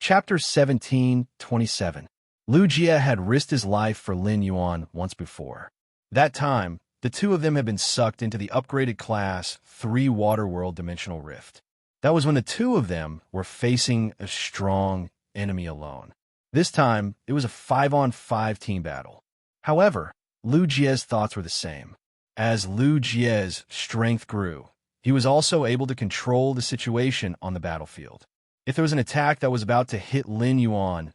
Chapter 17:27. Lu Jie had risked his life for Lin Yuan once before. That time, the two of them had been sucked into the upgraded Class 3 Waterworld Dimensional Rift. That was when the two of them were facing a strong enemy alone. This time, it was a 5-on-5 team battle. However, Lu Jie's thoughts were the same. As Lu Jie's strength grew, he was also able to control the situation on the battlefield. If there was an attack that was about to hit Lin Yuan,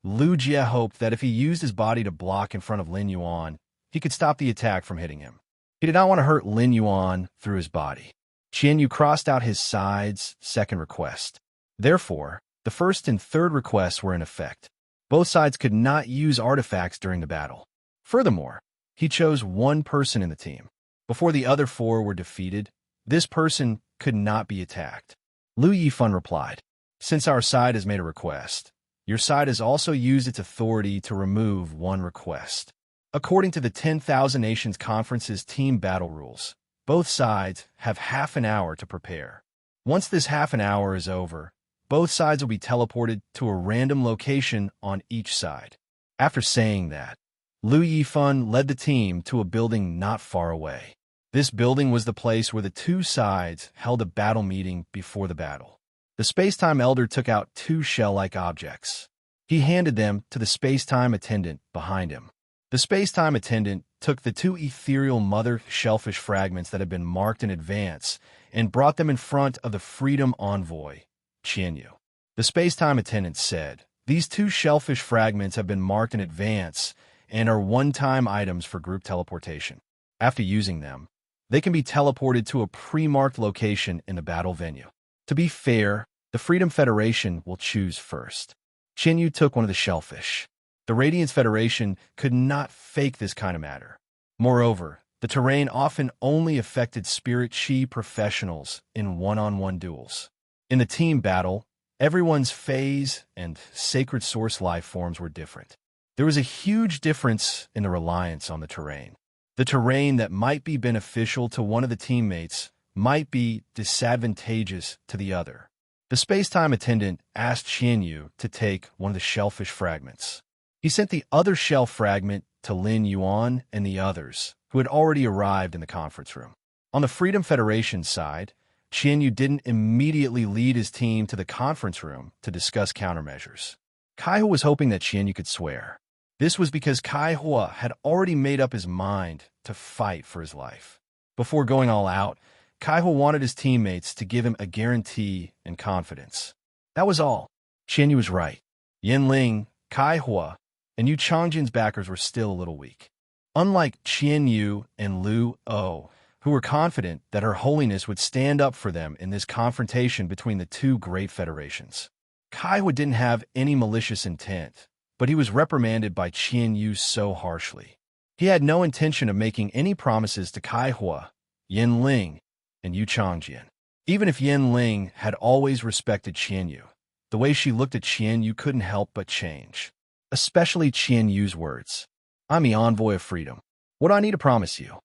Lu Jie hoped that if he used his body to block in front of Lin Yuan, he could stop the attack from hitting him. He did not want to hurt Lin Yuan through his body. Qian Yu crossed out his side's second request. Therefore, the first and third requests were in effect. Both sides could not use artifacts during the battle. Furthermore, he chose one person in the team. Before the other four were defeated, this person could not be attacked. Lu Yifan replied, "Since our side has made a request, your side has also used its authority to remove one request. According to the 10,000 Nations Conference's team battle rules, both sides have half an hour to prepare. Once this half an hour is over, both sides will be teleported to a random location on each side." After saying that, Lu Yifan led the team to a building not far away. This building was the place where the two sides held a battle meeting before the battle. The space-time elder took out two shell-like objects. He handed them to the space-time attendant behind him. The space-time attendant took the two ethereal mother shellfish fragments that had been marked in advance and brought them in front of the Freedom Envoy, Qian Yu. The space-time attendant said, "These two shellfish fragments have been marked in advance and are one-time items for group teleportation. After using them, they can be teleported to a pre-marked location in the battle venue. To be fair, the Freedom Federation will choose first." Qian Yu took one of the shellfish. The Radiance Federation could not fake this kind of matter. Moreover, the terrain often only affected Spirit Chi professionals in one-on-one duels. In the team battle, everyone's phase and sacred source life forms were different. There was a huge difference in the reliance on the terrain. The terrain that might be beneficial to one of the teammates might be disadvantageous to the other. The space-time attendant asked Qian Yu to take one of the shellfish fragments. He sent the other shell fragment to Lin Yuan and the others, who had already arrived in the conference room. On the Freedom Federation side, Qian Yu didn't immediately lead his team to the conference room to discuss countermeasures. Kaihua was hoping that Qian Yu could swear. This was because Kaihua had already made up his mind to fight for his life. Before going all out, Kaihua wanted his teammates to give him a guarantee and confidence. That was all. Qian Yu was right. Yanling, Kaihua, and Yu Changjian's backers were still a little weak. Unlike Qian Yu and Lu O, who were confident that Her Holiness would stand up for them in this confrontation between the two great federations. Kaihua didn't have any malicious intent, but he was reprimanded by Qian Yu so harshly. He had no intention of making any promises to Kaihua, Yanling, and Yu Changjian. Even if Yanling had always respected Qian Yu, the way she looked at Qian Yu couldn't help but change. Especially Qian Yu's words. "I'm the envoy of freedom. What do I need to promise you?"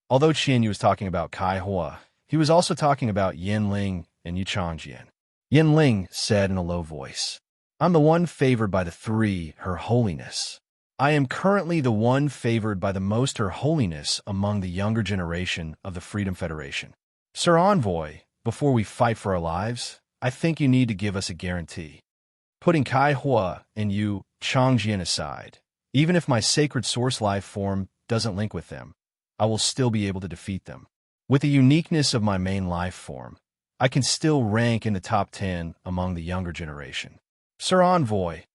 Although Qian Yu was talking about Kaihua, he was also talking about Yanling and Yu Changjian. Yanling said in a low voice, "I'm the one favored by the three, Her Holiness. I am currently the one favored by the most Her Holiness among the younger generation of the Freedom Federation. Sir Envoy, before we fight for our lives, I think you need to give us a guarantee. Putting Kaihua and Yu Changjian aside, even if my sacred source life form doesn't link with them, I will still be able to defeat them. With the uniqueness of my main life form, I can still rank in the top 10 among the younger generation. Sir Envoy,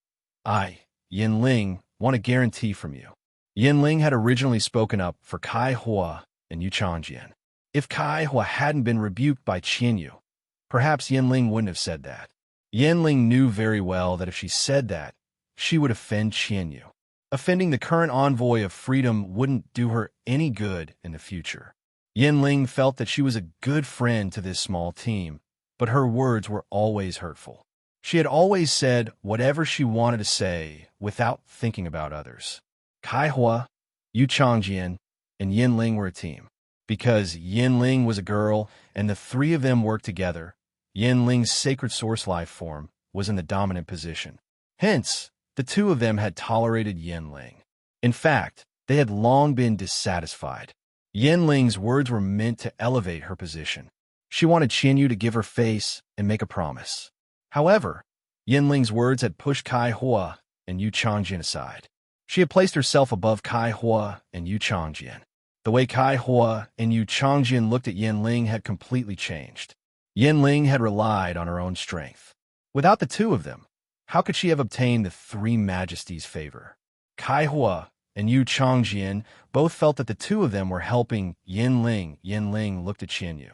I, Yanling, want a guarantee from you." Yanling had originally spoken up for Kaihua and Yu Changjian. If Kaihua hadn't been rebuked by Qian Yu, perhaps Yanling wouldn't have said that. Yanling knew very well that if she said that, she would offend Qian Yu. Offending the current envoy of freedom wouldn't do her any good in the future. Yanling felt that she was a good friend to this small team, but her words were always hurtful. She had always said whatever she wanted to say without thinking about others. Kaihua, Yu Changjian, and Yanling were a team. Because Yanling was a girl and the three of them worked together, Yanling's sacred source life form was in the dominant position. Hence, the two of them had tolerated Yanling. In fact, they had long been dissatisfied. Yanling's words were meant to elevate her position. She wanted Qianyu to give her face and make a promise. However, Yanling's words had pushed Kai Hua and Yu Changjian aside. She had placed herself above Kai Hua and Yu Changjian. The way Kai Hua and Yu Changjian looked at Yanling had completely changed. Yanling had relied on her own strength. Without the two of them, how could she have obtained the three majesties' favor? Kai Hua and Yu Changjian both felt that the two of them were helping Yanling. Yanling looked at Qianyu.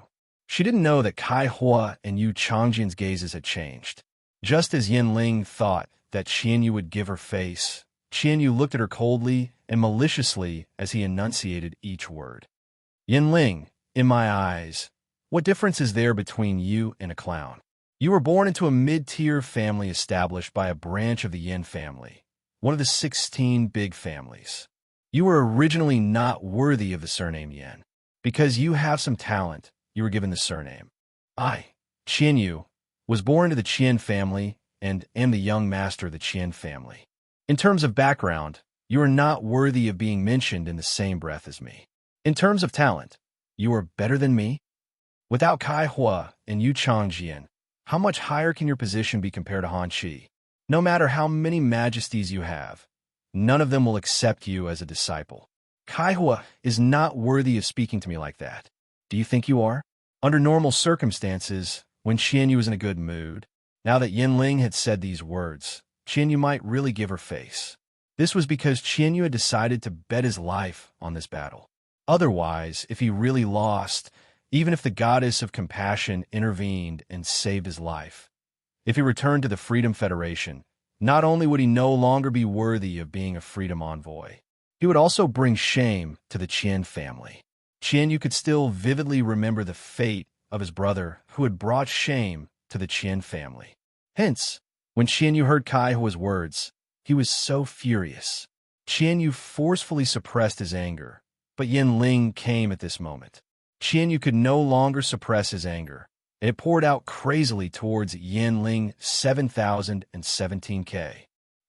She didn't know that Kai Hua and Yu Changjian's gazes had changed. Just as Yanling thought that Qianyu would give her face, Qianyu looked at her coldly and maliciously as he enunciated each word. Yanling, in my eyes, what difference is there between you and a clown? You were born into a mid-tier family established by a branch of the Yin family, one of the 16 big families. You were originally not worthy of the surname Yin. Because you have some talent, you were given the surname. I, Qianyu, was born into the Qian family and am the young master of the Qian family. In terms of background, you are not worthy of being mentioned in the same breath as me. In terms of talent, you are better than me? Without Kai Hua and Yu Changjian, how much higher can your position be compared to Han Qi? No matter how many majesties you have, none of them will accept you as a disciple. Kai Hua is not worthy of speaking to me like that. Do you think you are? Under normal circumstances, when Qianyu was in a good mood, now that Yanling had said these words, Qianyu might really give her face. This was because Qianyu had decided to bet his life on this battle. Otherwise, if he really lost, even if the goddess of compassion intervened and saved his life, if he returned to the Freedom Federation, not only would he no longer be worthy of being a freedom envoy, he would also bring shame to the Qian family. Qianyu could still vividly remember the fate of his brother who had brought shame to the Qian family. Hence, when Qianyu heard Kai Hua's words, he was so furious. Qianyu forcefully suppressed his anger, but Yanling came at this moment. Qianyu could no longer suppress his anger, and it poured out crazily towards Yanling 7017K.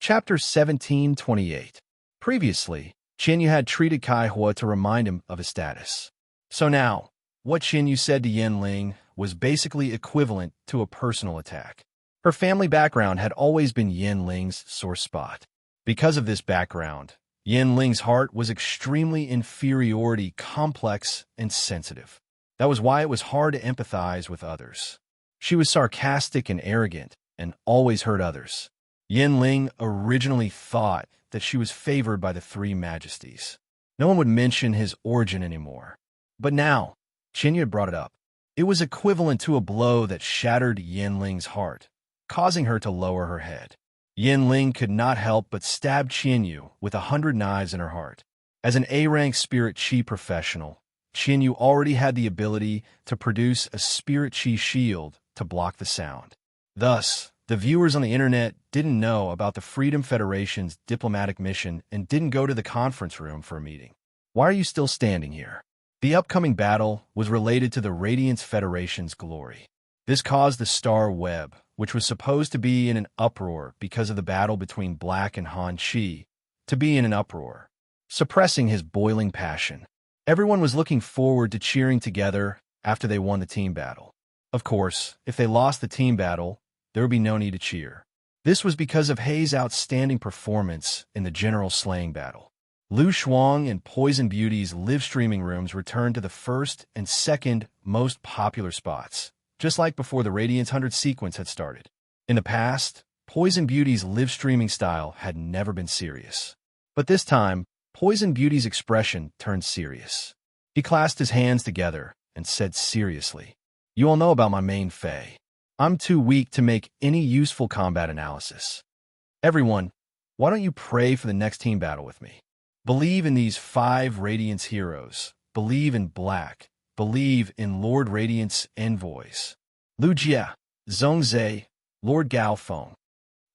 Chapter 1728. Previously, Qianyu had treated Kai Hua to remind him of his status. So now, what Qianyu said to Yanling was basically equivalent to a personal attack. Her family background had always been Yanling's sore spot. Because of this background, Yanling's heart was extremely inferiority complex and sensitive. That was why it was hard to empathize with others. She was sarcastic and arrogant and always hurt others. Yanling originally thought that she was favored by the three majesties. No one would mention his origin anymore. But now, Qianyu had brought it up. It was equivalent to a blow that shattered Yanling's heart, causing her to lower her head. Yanling could not help but stab Qianyu with 100 knives in her heart. As an A-rank spirit chi professional, Qianyu already had the ability to produce a spirit chi shield to block the sound. Thus, the viewers on the internet didn't know about the Freedom Federation's diplomatic mission and didn't go to the conference room for a meeting. Why are you still standing here? The upcoming battle was related to the Radiance Federation's glory. This caused the Star Web, which was supposed to be in an uproar because of the battle between Black and Han Qi, to be in an uproar, suppressing his boiling passion. Everyone was looking forward to cheering together after they won the team battle. Of course, if they lost the team battle, there would be no need to cheer. This was because of Hei's outstanding performance in the general slaying battle. Lu Shuang and Poison Beauty's live streaming rooms returned to the first and second most popular spots, just like before the Radiance 100 sequence had started. In the past, Poison Beauty's live streaming style had never been serious. But this time, Poison Beauty's expression turned serious. He clasped his hands together and said seriously, "You all know about my main Fei. I'm too weak to make any useful combat analysis. Everyone, why don't you pray for the next team battle with me? Believe in these 5 Radiance heroes. Believe in Black. Believe in Lord Radiance envoys. Lu Jia, Zhongzhe, Lord Gao Feng."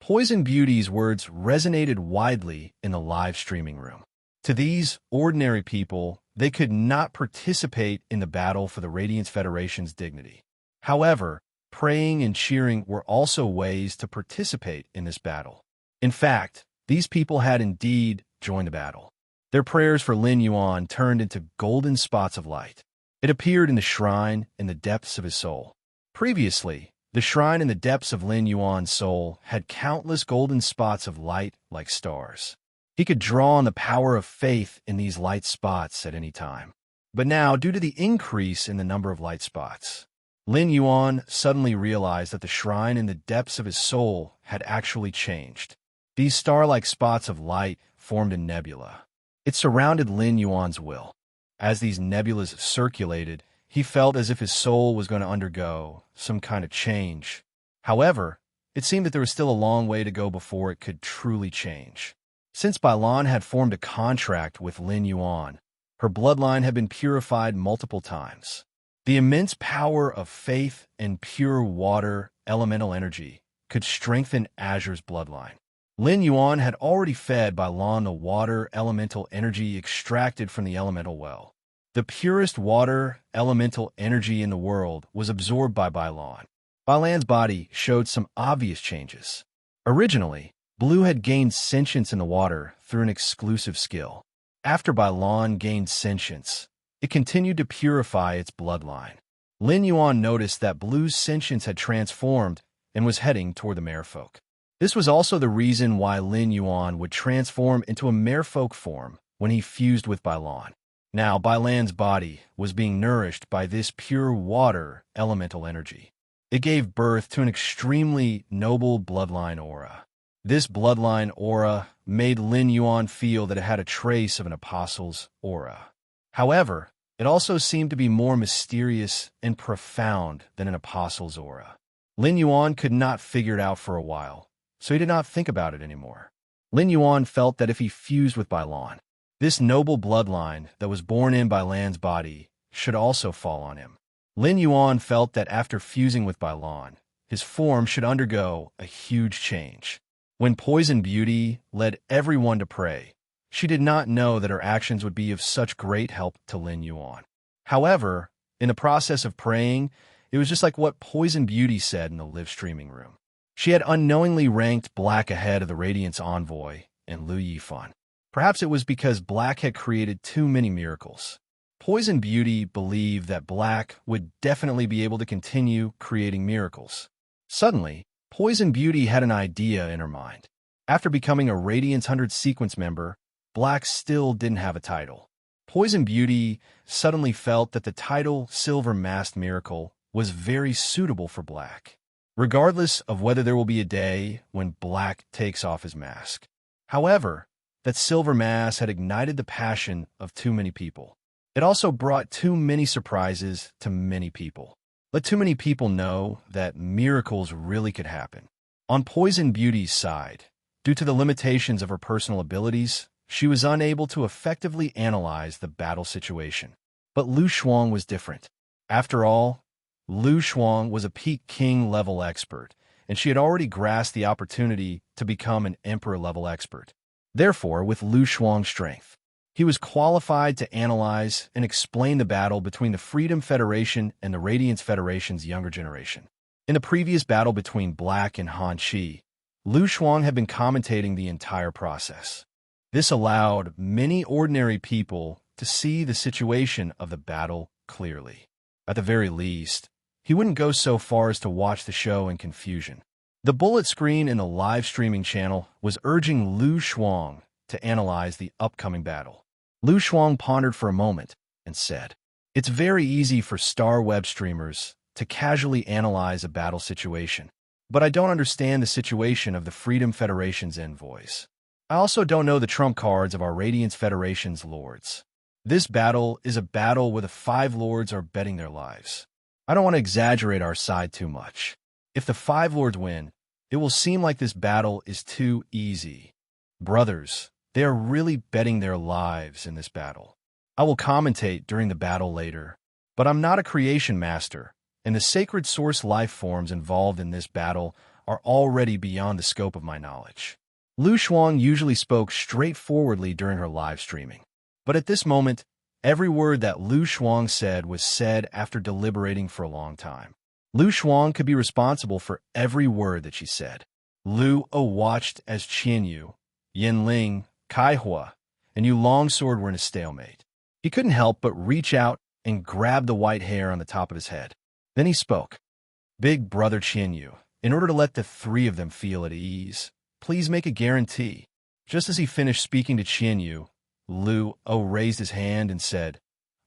Poison Beauty's words resonated widely in the live streaming room. To these ordinary people, they could not participate in the battle for the Radiance Federation's dignity. However, praying and cheering were also ways to participate in this battle. In fact, these people had indeed joined the battle. Their prayers for Lin Yuan turned into golden spots of light. It appeared in the shrine in the depths of his soul. Previously, the shrine in the depths of Lin Yuan's soul had countless golden spots of light like stars. He could draw on the power of faith in these light spots at any time. But now, due to the increase in the number of light spots, Lin Yuan suddenly realized that the shrine in the depths of his soul had actually changed. These star-like spots of light formed a nebula. It surrounded Lin Yuan's will. As these nebulas circulated, he felt as if his soul was going to undergo some kind of change. However, it seemed that there was still a long way to go before it could truly change. Since Bailan had formed a contract with Lin Yuan, her bloodline had been purified multiple times. The immense power of faith and pure water elemental energy could strengthen Azure's bloodline. Lin Yuan had already fed Bailan the water elemental energy extracted from the elemental well. The purest water elemental energy in the world was absorbed by Bailan. Bailan's body showed some obvious changes. Originally, Blue had gained sentience in the water through an exclusive skill. After Bailan gained sentience, it continued to purify its bloodline. Lin Yuan noticed that Blue's sentience had transformed and was heading toward the merfolk. This was also the reason why Lin Yuan would transform into a merfolk form when he fused with Bailan. Now, Bailan's body was being nourished by this pure water elemental energy. It gave birth to an extremely noble bloodline aura. This bloodline aura made Lin Yuan feel that it had a trace of an apostle's aura. However, it also seemed to be more mysterious and profound than an apostle's aura. Lin Yuan could not figure it out for a while, so he did not think about it anymore. Lin Yuan felt that if he fused with Bailan, this noble bloodline that was born in Bailan's body should also fall on him. Lin Yuan felt that after fusing with Bailan, his form should undergo a huge change. When Poison Beauty led everyone to pray, she did not know that her actions would be of such great help to Lin Yuan. However, in the process of praying, it was just like what Poison Beauty said in the live streaming room. She had unknowingly ranked Black ahead of the Radiance Envoy and Lu Yifan. Perhaps it was because Black had created too many miracles. Poison Beauty believed that Black would definitely be able to continue creating miracles. Suddenly, Poison Beauty had an idea in her mind. After becoming a Radiance 100 sequence member, Black still didn't have a title. Poison Beauty suddenly felt that the title Silver Masked Miracle was very suitable for Black, regardless of whether there will be a day when Black takes off his mask. However, that silver mask had ignited the passion of too many people. It also brought too many surprises to many people. Let too many people know that miracles really could happen. On Poison Beauty's side, due to the limitations of her personal abilities, she was unable to effectively analyze the battle situation. But Lu Shuang was different. After all, Lu Shuang was a peak king-level expert, and she had already grasped the opportunity to become an emperor-level expert. Therefore, with Lu Shuang's strength, he was qualified to analyze and explain the battle between the Freedom Federation and the Radiance Federation's younger generation. In the previous battle between Black and Han Chi, Lu Shuang had been commentating the entire process. This allowed many ordinary people to see the situation of the battle clearly. At the very least, he wouldn't go so far as to watch the show in confusion. The bullet screen in the live streaming channel was urging Lu Shuang to analyze the upcoming battle. Lu Shuang pondered for a moment and said, "It's very easy for star web streamers to casually analyze a battle situation, but I don't understand the situation of the Freedom Federation's envoys. I also don't know the trump cards of our Radiance Federation's lords. This battle is a battle where the 5 lords are betting their lives. I don't want to exaggerate our side too much. If the 5 lords win, it will seem like this battle is too easy. Brothers, they are really betting their lives in this battle. I will commentate during the battle later, but I'm not a creation master, and the sacred source life forms involved in this battle are already beyond the scope of my knowledge." Lu Shuang usually spoke straightforwardly during her live streaming, but at this moment, every word that Lu Shuang said was said after deliberating for a long time. Lu Shuang could be responsible for every word that she said. Lu O watched as Qian Yu, Yin Ling, Kai Hua, and Yu Longsword were in a stalemate. He couldn't help but reach out and grab the white hair on the top of his head. Then he spoke. Big brother Qian Yu, in order to let the three of them feel at ease, please make a guarantee. Just as he finished speaking to Qian Yu, Lu O raised his hand and said,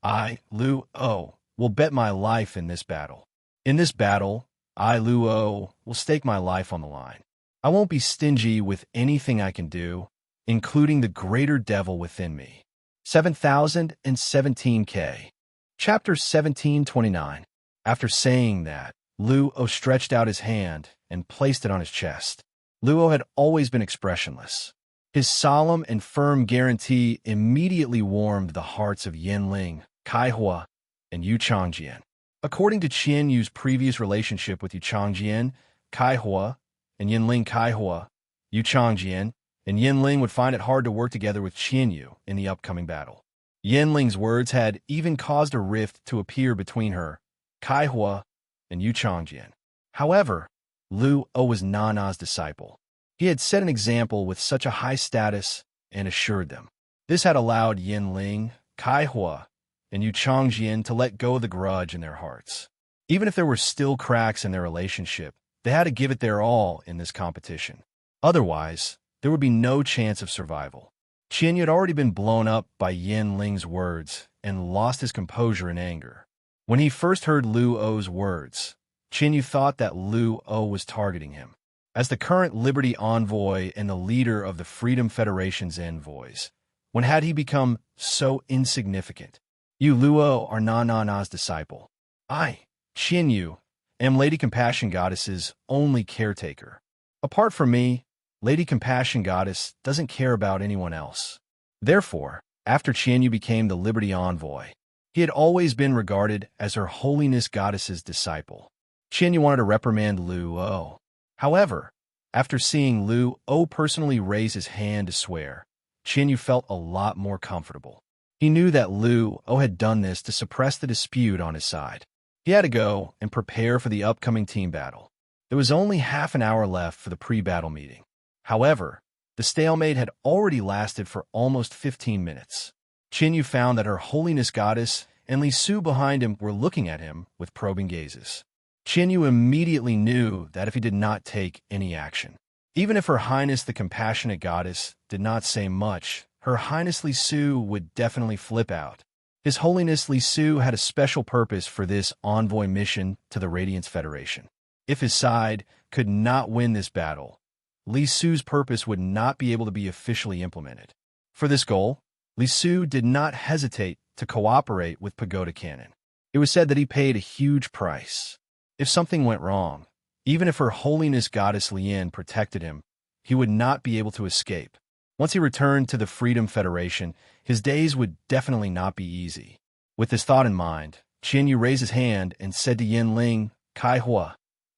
I, Lu O, will bet my life in this battle. In this battle, I, Lu O, will stake my life on the line. I won't be stingy with anything I can do, including the greater devil within me. 7017K. Chapter 1729. After saying that, Lu O stretched out his hand and placed it on his chest. Lu O had always been expressionless. His solemn and firm guarantee immediately warmed the hearts of Yin Ling, Kai Hua, and Yu Changjian. According to Qian Yu's previous relationship with Yu Changjian, Kai Hua, and Yin Ling Kai Hua, Yu Changjian, and Yin Ling would find it hard to work together with Qian Yu in the upcoming battle. Yin Ling's words had even caused a rift to appear between her, Kai Hua, and Yu Changjian. However, Lu O was Nana's disciple. He had set an example with such a high status and assured them. This had allowed Yin Ling, Kai Hua, and Yu Changjian to let go of the grudge in their hearts. Even if there were still cracks in their relationship, they had to give it their all in this competition. Otherwise, there would be no chance of survival. Qian Yu had already been blown up by Yin Ling's words and lost his composure in anger. When he first heard Lu O's words, Qian Yu thought that Lu O was targeting him. As the current Liberty envoy and the leader of the Freedom Federation's envoys, when had he become so insignificant? You, Luo, are Nana's disciple. I, Qian Yu, am Lady Compassion Goddess's only caretaker. Apart from me, Lady Compassion Goddess doesn't care about anyone else. Therefore, after Qian Yu became the Liberty envoy, he had always been regarded as Her Holiness Goddess's disciple. Qian Yu wanted to reprimand Lu O. However, after seeing Lu O personally raise his hand to swear, Qian Yu felt a lot more comfortable. He knew that Lu O had done this to suppress the dispute on his side. He had to go and prepare for the upcoming team battle. There was only half an hour left for the pre-battle meeting. However, the stalemate had already lasted for almost 15 minutes. Qian Yu found that Her Holiness Goddess and Li Su behind him were looking at him with probing gazes. Qian Yu immediately knew that if he did not take any action, even if Her Highness the Compassionate Goddess did not say much, Her Highness Li Su would definitely flip out. His Holiness Li Su had a special purpose for this envoy mission to the Radiance Federation. If his side could not win this battle, Li Su's purpose would not be able to be officially implemented. For this goal, Li Su did not hesitate to cooperate with Pagoda Cannon. It was said that he paid a huge price. If something went wrong, even if Her Holiness Goddess Lian protected him, he would not be able to escape. Once he returned to the Freedom Federation, his days would definitely not be easy. With this thought in mind, Qian Yu raised his hand and said to Yin Ling, Kai Hua,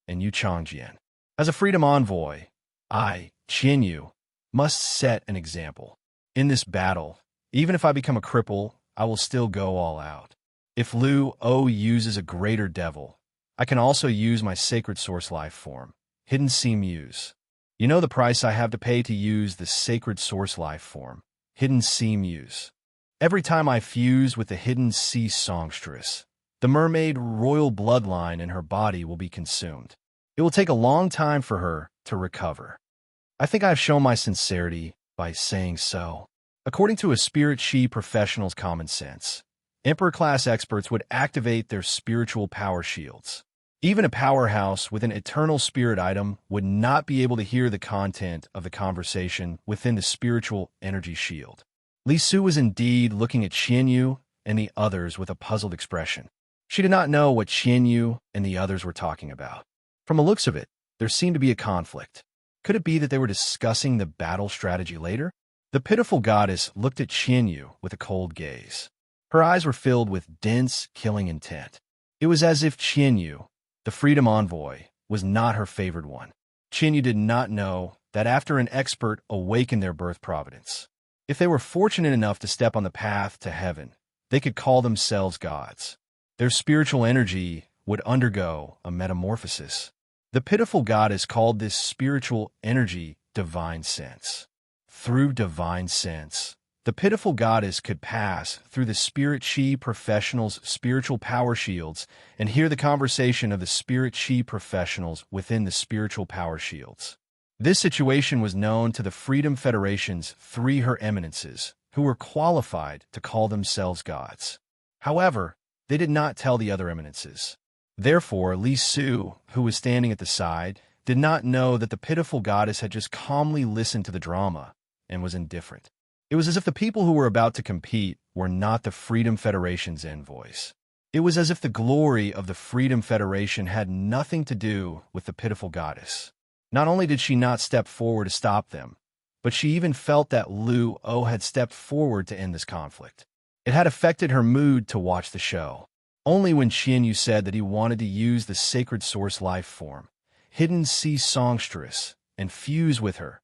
and Yu Changjian, as a Freedom envoy, I, Qian Yu, must set an example. In this battle, even if I become a cripple, I will still go all out. If Lu O uses a greater devil, I can also use my sacred source life form, Hidden Sea Muse. You know the price I have to pay to use the sacred source life form, Hidden Sea Muse. Every time I fuse with the Hidden Sea Songstress, the mermaid royal bloodline in her body will be consumed. It will take a long time for her to recover. I think I've shown my sincerity by saying so. According to a Spirit Chi professional's common sense, Emperor-class experts would activate their spiritual power shields. Even a powerhouse with an eternal spirit item would not be able to hear the content of the conversation within the spiritual energy shield. Li Su was indeed looking at Qian Yu and the others with a puzzled expression. She did not know what Qian Yu and the others were talking about. From the looks of it, there seemed to be a conflict. Could it be that they were discussing the battle strategy later? The pitiful goddess looked at Qian Yu with a cold gaze. Her eyes were filled with dense, killing intent. It was as if Qian Yu, the Freedom Envoy, was not her favored one. Qian Yu did not know that after an expert awakened their birth providence, if they were fortunate enough to step on the path to heaven, they could call themselves gods. Their spiritual energy would undergo a metamorphosis. The pitiful goddess called this spiritual energy divine sense. Through divine sense, the pitiful goddess could pass through the spirit chi professionals' spiritual power shields and hear the conversation of the spirit chi professionals within the spiritual power shields. This situation was known to the Freedom Federation's three Her Eminences, who were qualified to call themselves gods. However, they did not tell the other eminences. Therefore, Li Su, who was standing at the side, did not know that the pitiful goddess had just calmly listened to the drama and was indifferent. It was as if the people who were about to compete were not the Freedom Federation's envoys. It was as if the glory of the Freedom Federation had nothing to do with the pitiful goddess. Not only did she not step forward to stop them, but she even felt that Lu O had stepped forward to end this conflict. It had affected her mood to watch the show. Only when Qianyu said that he wanted to use the sacred source life form, hidden sea songstress, and fuse with her,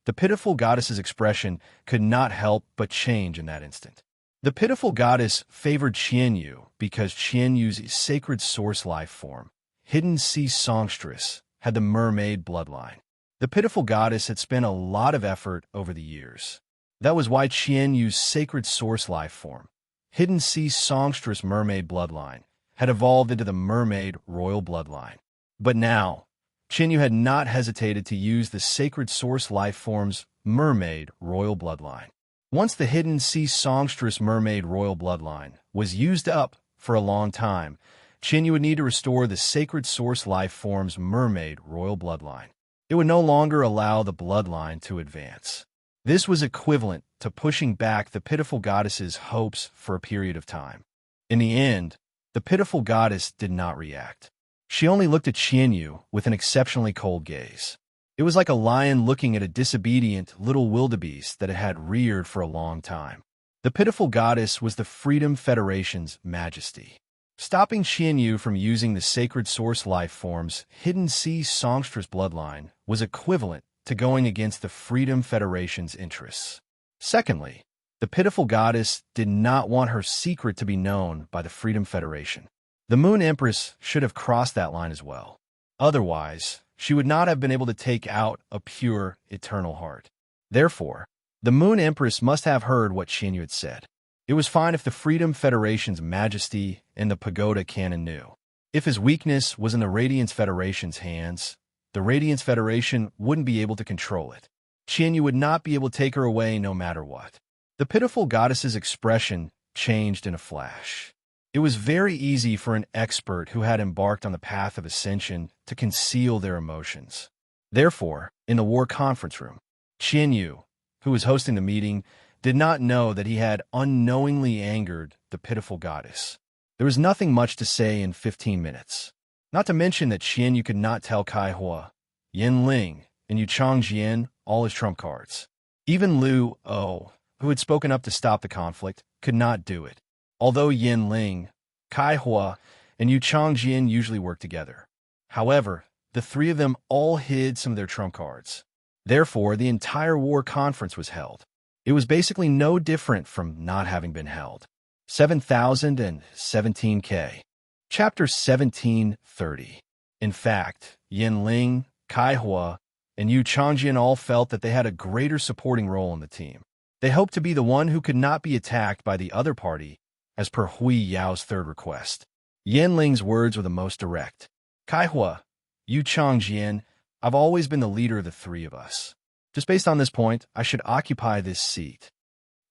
the pitiful goddess's expression could not help but change in that instant. The pitiful goddess favored Qianyu because Qianyu's sacred source life form, hidden sea songstress, had the mermaid bloodline. The pitiful goddess had spent a lot of effort over the years. That was why Qianyu's sacred source life form, hidden sea songstress mermaid bloodline, had evolved into the mermaid royal bloodline. But now, Qianyu had not hesitated to use the sacred source life form's mermaid royal bloodline. Once the hidden sea songstress mermaid royal bloodline was used up for a long time, Qianyu would need to restore the sacred source life form's mermaid royal bloodline. It would no longer allow the bloodline to advance. This was equivalent to pushing back the pitiful goddess's hopes for a period of time. In the end, the pitiful goddess did not react. She only looked at Qianyu with an exceptionally cold gaze. It was like a lion looking at a disobedient little wildebeest that it had reared for a long time. The pitiful goddess was the Freedom Federation's majesty. Stopping Qianyu from using the sacred source life form's hidden sea songstress bloodline was equivalent to going against the Freedom Federation's interests. Secondly, the pitiful goddess did not want her secret to be known by the Freedom Federation. The Moon Empress should have crossed that line as well. Otherwise, she would not have been able to take out a pure, eternal heart. Therefore, the Moon Empress must have heard what Qianyu had said. It was fine if the Freedom Federation's majesty and the Pagoda Canon knew. If his weakness was in the Radiance Federation's hands, the Radiance Federation wouldn't be able to control it. Qianyu would not be able to take her away no matter what. The pitiful goddess's expression changed in a flash. It was very easy for an expert who had embarked on the path of ascension to conceal their emotions. Therefore, in the war conference room, Qianyu, who was hosting the meeting, did not know that he had unknowingly angered the pitiful goddess. There was nothing much to say in 15 minutes. Not to mention that Qianyu could not tell Kai Hua, Yin Ling, and Yu Changjian all his trump cards. Even Lu O, who had spoken up to stop the conflict, could not do it. Although Yin Ling, Kai Hua, and Yu Changjian usually work together. However, the three of them all hid some of their trump cards. Therefore, the entire war conference was held. It was basically no different from not having been held. 7017K. Chapter 1730. In fact, Yin Ling, Kai Hua, and Yu Changjian all felt that they had a greater supporting role in the team. They hoped to be the one who could not be attacked by the other party, as per Hui Yao's third request. Yin Ling's words were the most direct. Kai Hua, Yu Changjian, I've always been the leader of the three of us. Just based on this point, I should occupy this seat.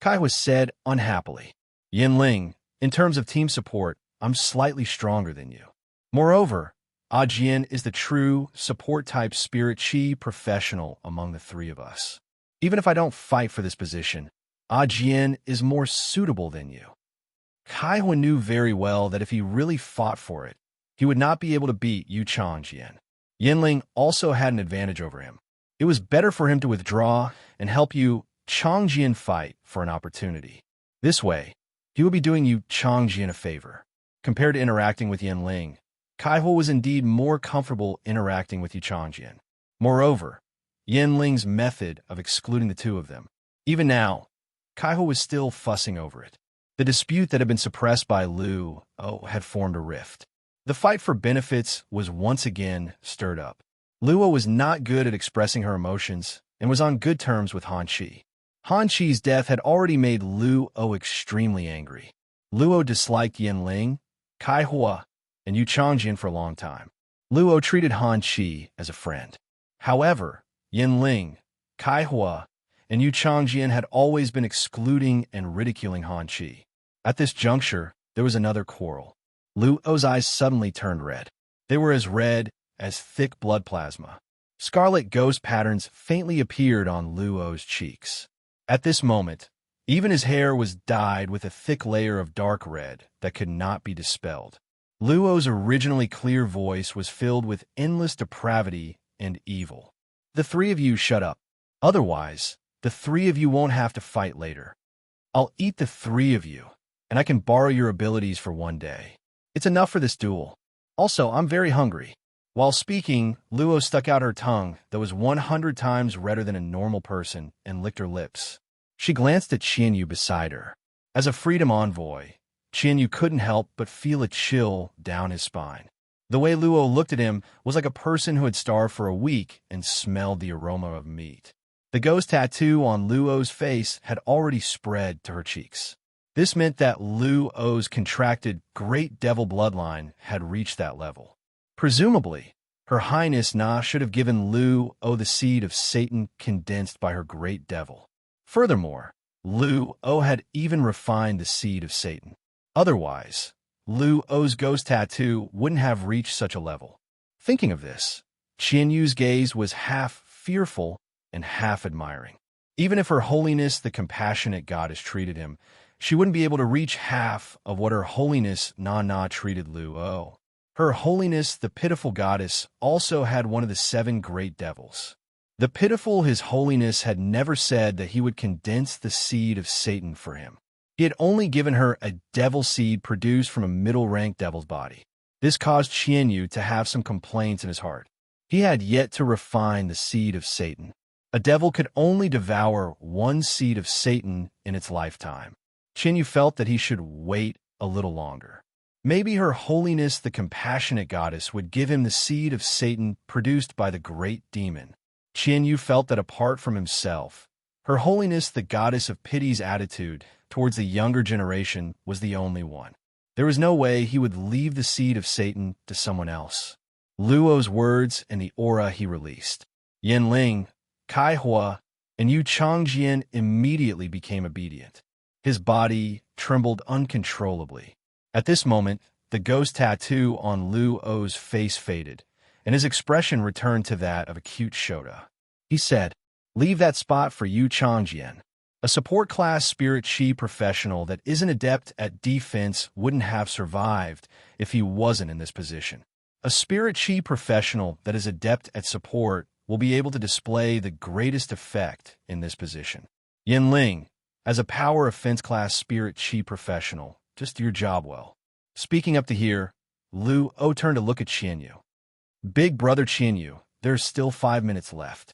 Kai Hua said unhappily. Yin Ling, in terms of team support, I'm slightly stronger than you. Moreover, Jian is the true support-type spirit chi professional among the three of us. Even if I don't fight for this position, Jian is more suitable than you. Kai Hua knew very well that if he really fought for it, he would not be able to beat Yu Changjian. Yin Ling also had an advantage over him. It was better for him to withdraw and help Yu Changjian fight for an opportunity. This way, he would be doing Yu Changjian a favor. Compared to interacting with Yin Ling, Kai Hua was indeed more comfortable interacting with Yu Changjian. Moreover, Yin Ling's method of excluding the two of them. Even now, Kai Hua was still fussing over it. The dispute that had been suppressed by Lu O had formed a rift. The fight for benefits was once again stirred up. Luo was not good at expressing her emotions and was on good terms with Han Qi. Han Qi's death had already made Luo extremely angry. Luo disliked Yin Ling, Kai Hua, and Yu Changjian for a long time. Luo treated Han Qi as a friend. However, Yin Ling, Kai Hua, and Yu Changjian had always been excluding and ridiculing Han Qi. At this juncture, there was another quarrel. Luo's eyes suddenly turned red. They were as red as thick blood plasma. Scarlet ghost patterns faintly appeared on Luo's cheeks. At this moment, even his hair was dyed with a thick layer of dark red that could not be dispelled. Luo's originally clear voice was filled with endless depravity and evil. The three of you shut up. Otherwise, the three of you won't have to fight later. I'll eat the three of you, and I can borrow your abilities for one day. It's enough for this duel. Also, I'm very hungry. While speaking, Luo stuck out her tongue that was 100 times redder than a normal person and licked her lips. She glanced at Qianyu beside her. As a freedom envoy, Qianyu couldn't help but feel a chill down his spine. The way Luo looked at him was like a person who had starved for a week and smelled the aroma of meat. The ghost tattoo on Luo's face had already spread to her cheeks. This meant that Luo's contracted Great Devil bloodline had reached that level. Presumably, Her Highness Na should have given Luo the seed of Satan condensed by her Great Devil. Furthermore, Luo had even refined the seed of Satan. Otherwise, Luo's ghost tattoo wouldn't have reached such a level. Thinking of this, Qianyu's gaze was half fearful and half admiring. Even if Her Holiness the Compassionate Goddess treated him, she wouldn't be able to reach half of what Her Holiness Na treated Luo. Her Holiness the Pitiful Goddess also had one of the 7 great devils. The Pitiful His Holiness had never said that he would condense the seed of Satan for him. He had only given her a devil seed produced from a middle-ranked devil's body. This caused Qianyu to have some complaints in his heart. He had yet to refine the seed of Satan. A devil could only devour one seed of Satan in its lifetime. Qianyu felt that he should wait a little longer. Maybe Her Holiness the Compassionate Goddess would give him the seed of Satan produced by the great demon. Qianyu felt that apart from himself, Her Holiness the Goddess of Pity's attitude towards the younger generation was the only one. There was no way he would leave the seed of Satan to someone else. Luo's words and the aura he released. Yin Ling, Kai Hua, and Yu Changjian immediately became obedient. His body trembled uncontrollably. At this moment, the ghost tattoo on Luo's face faded, and his expression returned to that of acute Shota. He said, "Leave that spot for Yu Changjian. A support class spirit chi professional that isn't adept at defense wouldn't have survived if he wasn't in this position. A spirit chi professional that is adept at support will be able to display the greatest effect in this position. Yin Ling, as a power offense class spirit chi professional, just do your job well." Speaking up to here, Luo turned to look at Qianyu. "Big brother Qianyu, there's still 5 minutes left.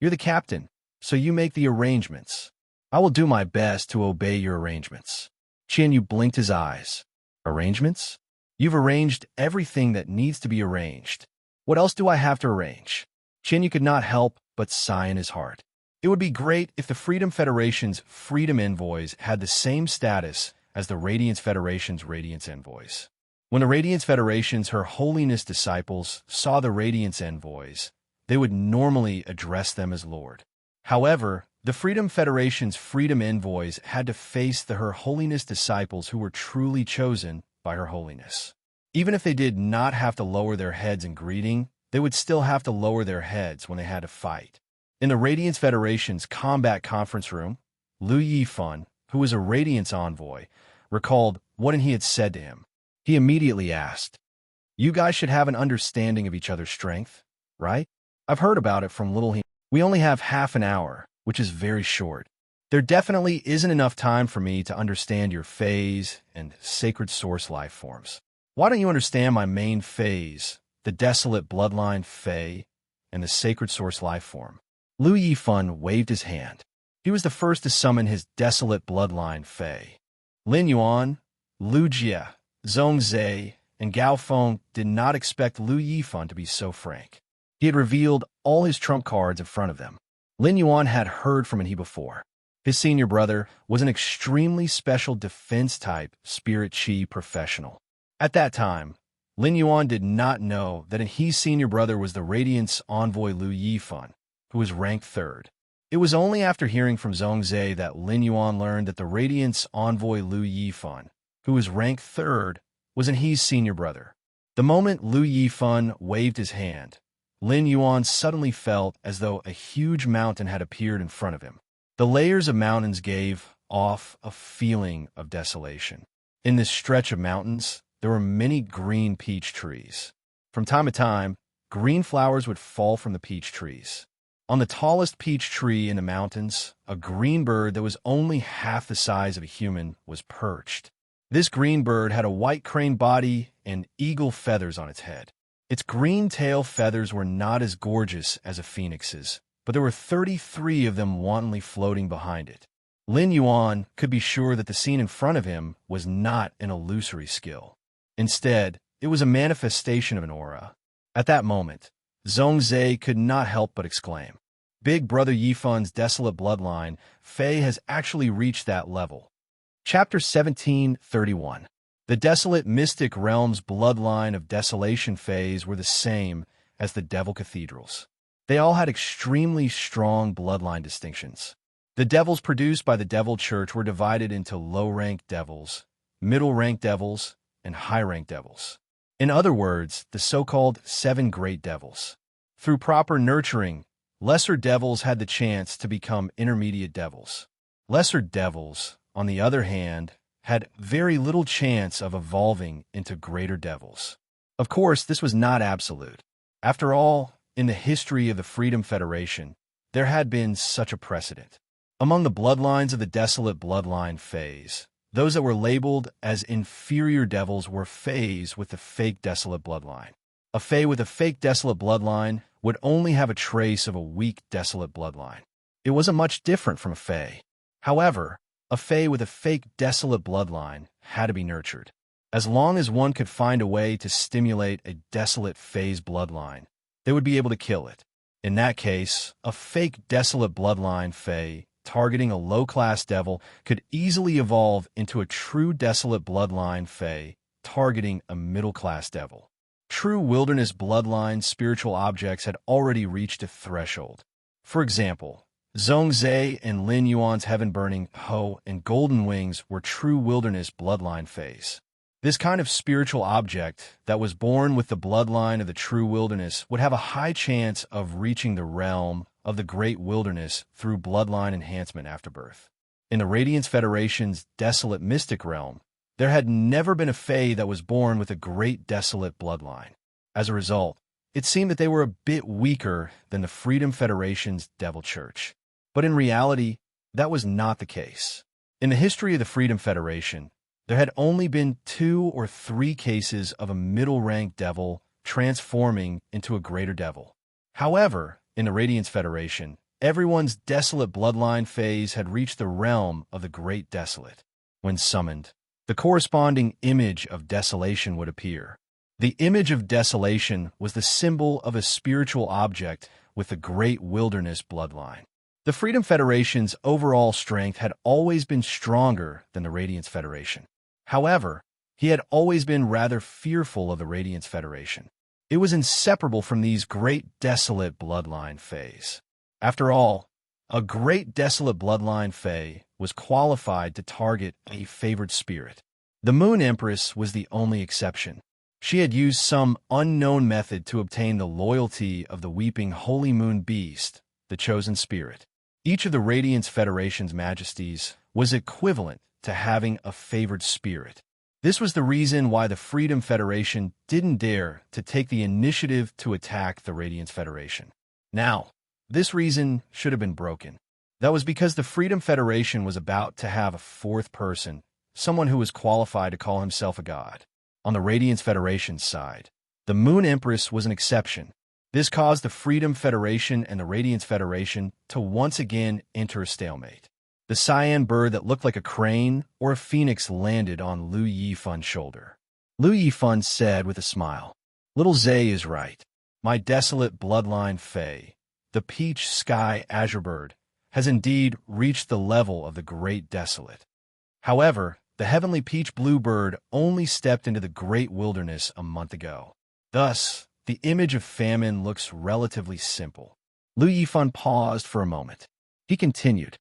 You're the captain, so you make the arrangements. I will do my best to obey your arrangements." Qianyu blinked his eyes. "Arrangements? You've arranged everything that needs to be arranged. What else do I have to arrange?" Qianyu could not help but sigh in his heart. It would be great if the Freedom Federation's Freedom Envoys had the same status as the Radiance Federation's Radiance Envoys. When the Radiance Federation's Her Holiness disciples saw the Radiance Envoys, they would normally address them as Lord. However, the Freedom Federation's Freedom Envoys had to face the Her Holiness disciples who were truly chosen by Her Holiness. Even if they did not have to lower their heads in greeting, they would still have to lower their heads when they had to fight. In the Radiance Federation's combat conference room, Lu Yifan, who was a Radiance envoy, recalled what he had said to him. He immediately asked, "You guys should have an understanding of each other's strength, right? I've heard about it from little he. We only have half an hour, which is very short. There definitely isn't enough time for me to understand your phase and sacred source life forms. Why don't you understand my main phase, the desolate bloodline Fey, and the sacred source life form?" Lu Yifan waved his hand. He was the first to summon his desolate bloodline Fey. Lin Yuan, Lu Jie, Zhongzhe, and Gao Feng did not expect Lu Yifan to be so frank. He had revealed all his trump cards in front of them. Lin Yuan had heard from he before. His senior brother was an extremely special defense-type spirit chi professional. At that time, Lin Yuan did not know that his senior brother was the Radiance envoy Lu Yifan, who was ranked 3rd. It was only after hearing from Zhongzhe that Lin Yuan learned that the Radiance envoy Lu Yifan, who was ranked 3rd, was his senior brother. The moment Lu Yifan waved his hand, Lin Yuan suddenly felt as though a huge mountain had appeared in front of him. The layers of mountains gave off a feeling of desolation. In this stretch of mountains, there were many green peach trees. From time to time, green flowers would fall from the peach trees. On the tallest peach tree in the mountains, a green bird that was only half the size of a human was perched. This green bird had a white crane body and eagle feathers on its head. Its green tail feathers were not as gorgeous as a phoenix's, but there were 33 of them wantonly floating behind it. Lin Yuan could be sure that the scene in front of him was not an illusory skill. Instead, it was a manifestation of an aura. At that moment, Zhongzhe could not help but exclaim, "Big Brother Yifan's desolate bloodline, Fei has actually reached that level." Chapter 17:31. The desolate mystic realm's bloodline of desolation Feis were the same as the devil cathedrals. They all had extremely strong bloodline distinctions. The devils produced by the devil church were divided into low-ranked devils, middle-ranked devils, and high-ranked devils. In other words, the so-called 7 great devils. Through proper nurturing, lesser devils had the chance to become intermediate devils. Lesser devils, on the other hand, had very little chance of evolving into greater devils. Of course, this was not absolute. After all, in the history of the Freedom Federation, there had been such a precedent. Among the bloodlines of the desolate bloodline Feis, those that were labeled as inferior devils were Feis with the fake desolate bloodline. A Fei with a fake desolate bloodline would only have a trace of a weak desolate bloodline. It wasn't much different from a Fei. However, a Fei with a fake desolate bloodline had to be nurtured. As long as one could find a way to stimulate a desolate Fei's bloodline, they would be able to kill it. In that case, a fake desolate bloodline Fei targeting a low-class devil could easily evolve into a true desolate bloodline Fei targeting a middle-class devil. True wilderness bloodline spiritual objects had already reached a threshold. For example, Zhongzhe and Lin Yuan's heaven-burning Ho and Golden Wings were true wilderness bloodline Feis. This kind of spiritual object that was born with the bloodline of the true wilderness would have a high chance of reaching the realm of the great wilderness through bloodline enhancement after birth. In the Radiance Federation's desolate mystic realm, there had never been a Fei that was born with a great desolate bloodline. As a result, it seemed that they were a bit weaker than the Freedom Federation's Devil Church. But in reality, that was not the case. In the history of the Freedom Federation, there had only been 2 or 3 cases of a middle-ranked devil transforming into a greater devil. However, in the Radiance Federation, everyone's desolate bloodline phase had reached the realm of the Great Desolate. When summoned, the corresponding image of desolation would appear. The image of desolation was the symbol of a spiritual object with the Great Wilderness bloodline. The Freedom Federation's overall strength had always been stronger than the Radiance Federation. However, he had always been rather fearful of the Radiance Federation. It was inseparable from these Great Desolate bloodline Fays. After all, a Great Desolate bloodline Fey was qualified to target a favored spirit. The Moon Empress was the only exception. She had used some unknown method to obtain the loyalty of the weeping Holy Moon Beast, the chosen spirit. Each of the Radiance Federation's majesties was equivalent to having a favored spirit. This was the reason why the Freedom Federation didn't dare to take the initiative to attack the Radiance Federation. Now, this reason should have been broken. That was because the Freedom Federation was about to have a fourth person, someone who was qualified to call himself a god. On the Radiance Federation's side, the Moon Empress was an exception. This caused the Freedom Federation and the Radiance Federation to once again enter a stalemate. The cyan bird that looked like a crane or a phoenix landed on Lu Yifan's shoulder. Lu Yifan said with a smile. Little Zay is right. My desolate bloodline Fae, the peach sky azure bird, has indeed reached the level of the great desolate. However, the heavenly peach blue bird only stepped into the great wilderness a month ago. Thus, the image of famine looks relatively simple. Lu Yifan paused for a moment. He continued,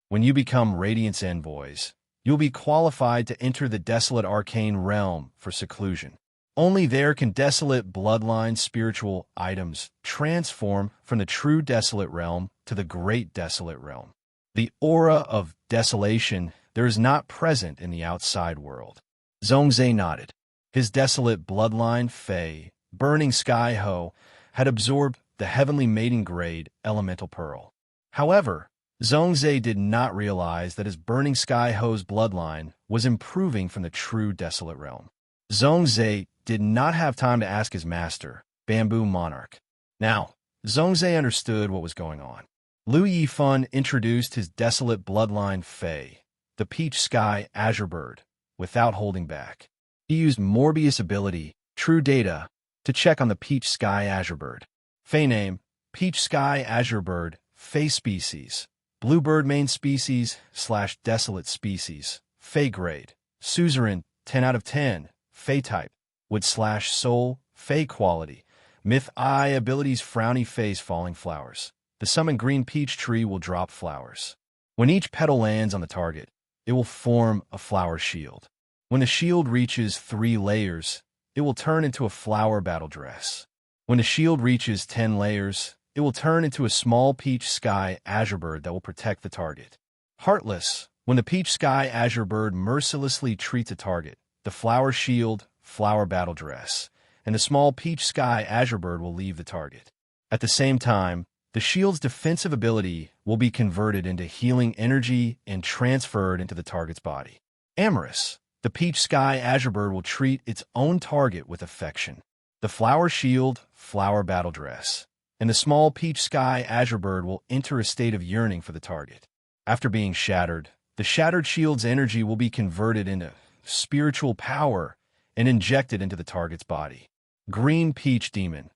when you become Radiant's envoys, you'll be qualified to enter the desolate arcane realm for seclusion. Only there can desolate bloodline spiritual items transform from the true desolate realm to the great desolate realm. The aura of desolation there is not present in the outside world. Zhongzhe nodded. His desolate bloodline Fae, Burning Sky Ho, had absorbed the heavenly maiden grade elemental pearl. However, Zhongzhe did not realize that his Burning Sky Ho's bloodline was improving from the true desolate realm. Zhongzhe did not have time to ask his master, Bamboo Monarch. Now, Zhongzhe understood what was going on. Lu Yifan introduced his desolate bloodline Fae, the Peach Sky Azure Bird, without holding back. He used Morbius ability, True Data, to check on the Peach Sky Azure Bird. Fae name, Peach Sky Azure Bird, Fae species, Bluebird main species / desolate species, Fae grade, Suzerain, 10 out of 10, Fae type, Wood / Soul, Fae quality, Myth Eye abilities Frowny Face Falling Flowers. The summoned green peach tree will drop flowers. When each petal lands on the target, it will form a flower shield. When the shield reaches 3 layers, it will turn into a flower battle dress. When the shield reaches 10 layers, it will turn into a small peach sky azure bird that will protect the target. Heartless, when the peach sky azure bird mercilessly treats a target, the flower shield, flower battle dress, and the small peach sky azure bird will leave the target. At the same time, the shield's defensive ability will be converted into healing energy and transferred into the target's body. Amorous, the peach sky azure bird will treat its own target with affection. The flower shield, flower battle dress, and the small peach sky azure bird will enter a state of yearning for the target. After being shattered, the shattered shield's energy will be converted into spiritual power and injected into the target's body. Green Peach Demon.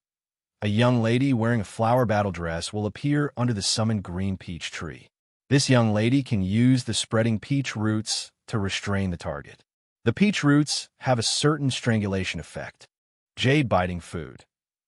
A young lady wearing a flower battle dress will appear under the summoned green peach tree. This young lady can use the spreading peach roots to restrain the target. The peach roots have a certain strangulation effect. Jade biting food.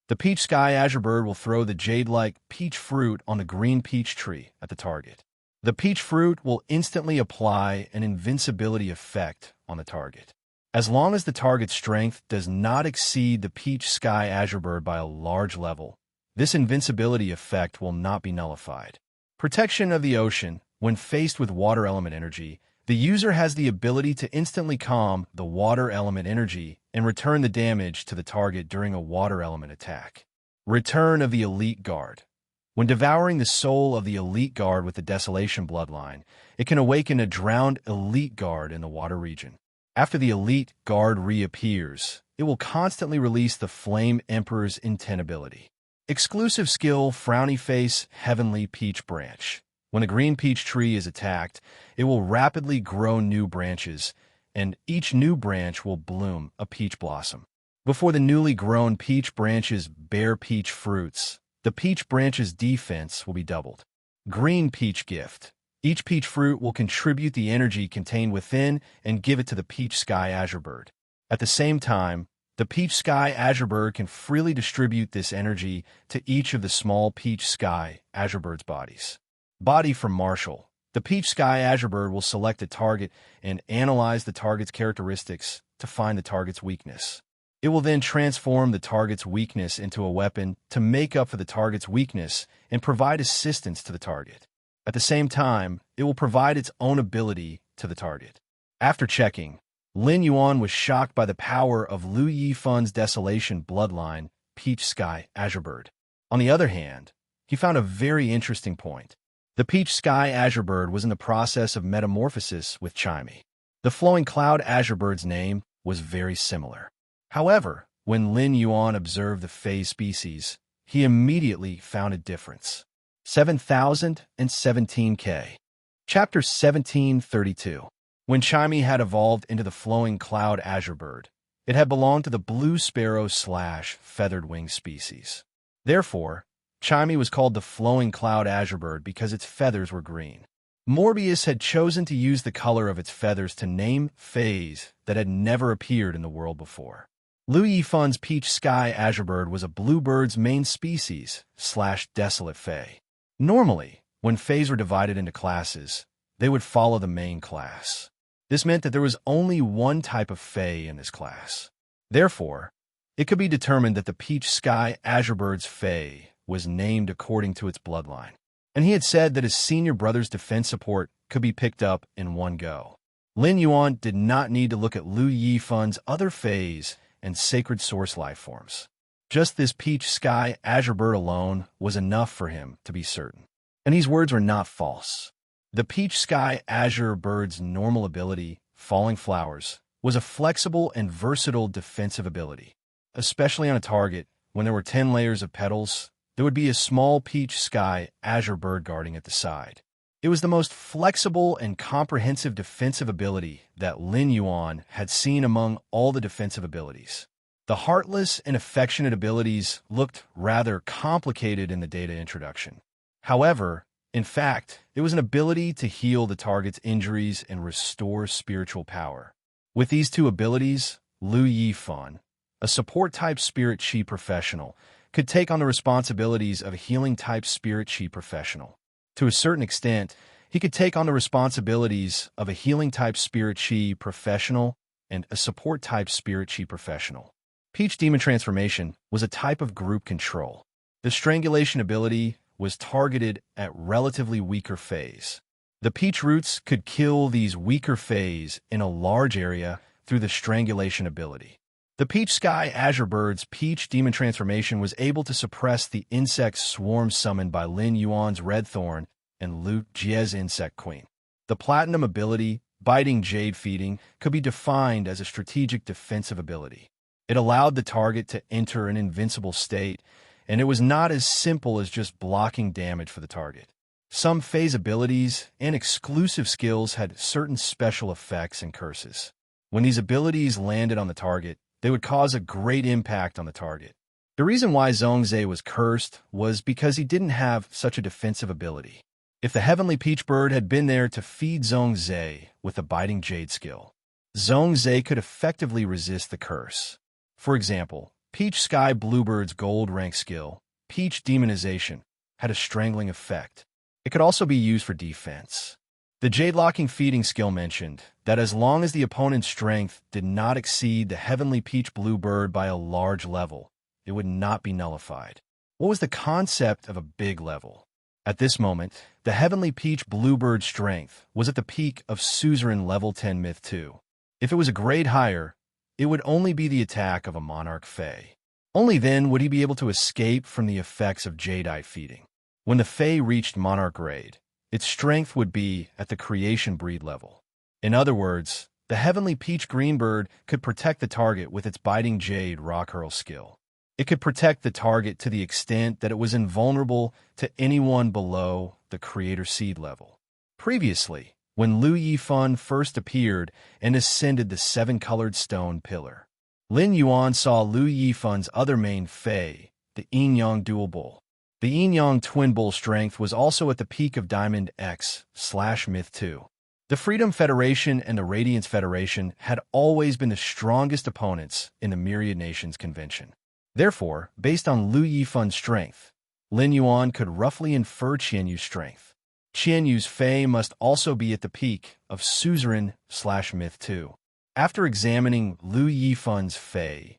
The peach sky azure bird will throw the jade-like peach fruit on the green peach tree at the target. The peach fruit will instantly apply an invincibility effect on the target. As long as the target's strength does not exceed the peach sky azure bird by a large level, this invincibility effect will not be nullified. Protection of the ocean. When faced with water element energy, the user has the ability to instantly calm the water element energy and return the damage to the target during a water element attack. Return of the Elite Guard. When devouring the soul of the Elite Guard with the Desolation bloodline, it can awaken a drowned Elite Guard in the water region. After the Elite Guard reappears, it will constantly release the Flame Emperor's Intent ability. Exclusive skill Frowny Face Heavenly Peach Branch. When a green peach tree is attacked, it will rapidly grow new branches, and each new branch will bloom a peach blossom. Before the newly grown peach branches bear peach fruits, the peach branch's defense will be doubled. Green Peach Gift. Each peach fruit will contribute the energy contained within and give it to the peach sky azure bird. At the same time, the peach sky azure bird can freely distribute this energy to each of the small peach sky azure bird's bodies. Body from Marshall. The peach sky azure bird will select a target and analyze the target's characteristics to find the target's weakness. It will then transform the target's weakness into a weapon to make up for the target's weakness and provide assistance to the target. At the same time, it will provide its own ability to the target. After checking, Lin Yuan was shocked by the power of Lu Yifan's Desolation bloodline, Peach Sky Azure Bird. On the other hand, he found a very interesting point. The Peach Sky Azure Bird was in the process of metamorphosis with Chimey. The Flowing Cloud Azure Bird's name was very similar. However, when Lin Yuan observed the Fae species, he immediately found a difference. 7017K. Chapter 1732. When Chimey had evolved into the Flowing Cloud Azure Bird, It had belonged to the blue sparrow/feathered wing species. Therefore, Chimey was called the flowing cloud azure bird because its feathers were green. Morbius had chosen to use the color of its feathers to name fays that had never appeared in the world before. Liu Yifun's peach sky azure bird was a bluebird's main species/desolate fay. Normally, when fays were divided into classes, they would follow the main class. This meant that there was only one type of fay in this class. Therefore, it could be determined that the peach sky azure bird's fay was named according to its bloodline. And he had said that his senior brother's defense support could be picked up in one go. Lin Yuan did not need to look at Liu Yifun's other fays and sacred source life forms. Just this peach sky azure bird alone was enough for him to be certain. And these words were not false. The peach sky azure bird's normal ability, falling flowers, was a flexible and versatile defensive ability. Especially on a target, when there were 10 layers of petals, there would be a small peach sky azure bird guarding at the side. It was the most flexible and comprehensive defensive ability that Lin Yuan had seen among all the defensive abilities. The heartless and affectionate abilities looked rather complicated in the data introduction. However, in fact, it was an ability to heal the target's injuries and restore spiritual power. With these two abilities, Liu Yifun, a support-type spirit chi professional, could take on the responsibilities of a healing-type spirit chi professional. To a certain extent, he could take on the responsibilities of a healing-type spirit chi professional and a support-type spirit chi professional. Peach Demon Transformation was a type of group control. The strangulation ability was targeted at relatively weaker fays. The peach roots could kill these weaker fays in a large area through the strangulation ability. The peach sky azure bird's peach demon transformation was able to suppress the insect swarm summoned by Lin Yuan's red thorn and Lu Jie's insect queen. The platinum ability, biting jade feeding, could be defined as a strategic defensive ability. It allowed the target to enter an invincible state, and it was not as simple as just blocking damage for the target. Some phase abilities and exclusive skills had certain special effects and curses. When these abilities landed on the target, they would cause a great impact on the target. The reason why Zhongzhe was cursed was because he didn't have such a defensive ability. If the Heavenly Peach Bird had been there to feed Zhongzhe with the biting jade skill, Zhongzhe could effectively resist the curse. For example, Peach Sky Bluebird's gold rank skill, Peach Demonization, had a strangling effect. It could also be used for defense. The Jade-locking feeding skill mentioned that as long as the opponent's strength did not exceed the Heavenly Peach Bluebird by a large level, it would not be nullified. What was the concept of a big level? At this moment, the Heavenly Peach Bluebird's strength was at the peak of Suzerain Level 10 Myth 2. If it was a grade higher, it would only be the attack of a Monarch Fae. Only then would he be able to escape from the effects of Jadeite feeding. When the Fae reached Monarch grade, its strength would be at the Creation Breed level. In other words, the Heavenly Peach Greenbird could protect the target with its Biting Jade Rock Hurl skill. It could protect the target to the extent that it was invulnerable to anyone below the Creator Seed level. Previously, when Liu Yifun first appeared and ascended the seven-colored stone pillar, Lin Yuan saw Liu Yifun's other main Fae, the Yin-Yang Dual Bull. The Yin-Yang Twin Bull strength was also at the peak of Diamond X/Myth 2. The Freedom Federation and the Radiance Federation had always been the strongest opponents in the Myriad Nations Convention. Therefore, based on Liu Yifun's strength, Lin Yuan could roughly infer Qianyu's strength. Qianyu's Fae must also be at the peak of Suzerain/Myth 2. After examining Liu Yifun's Fae,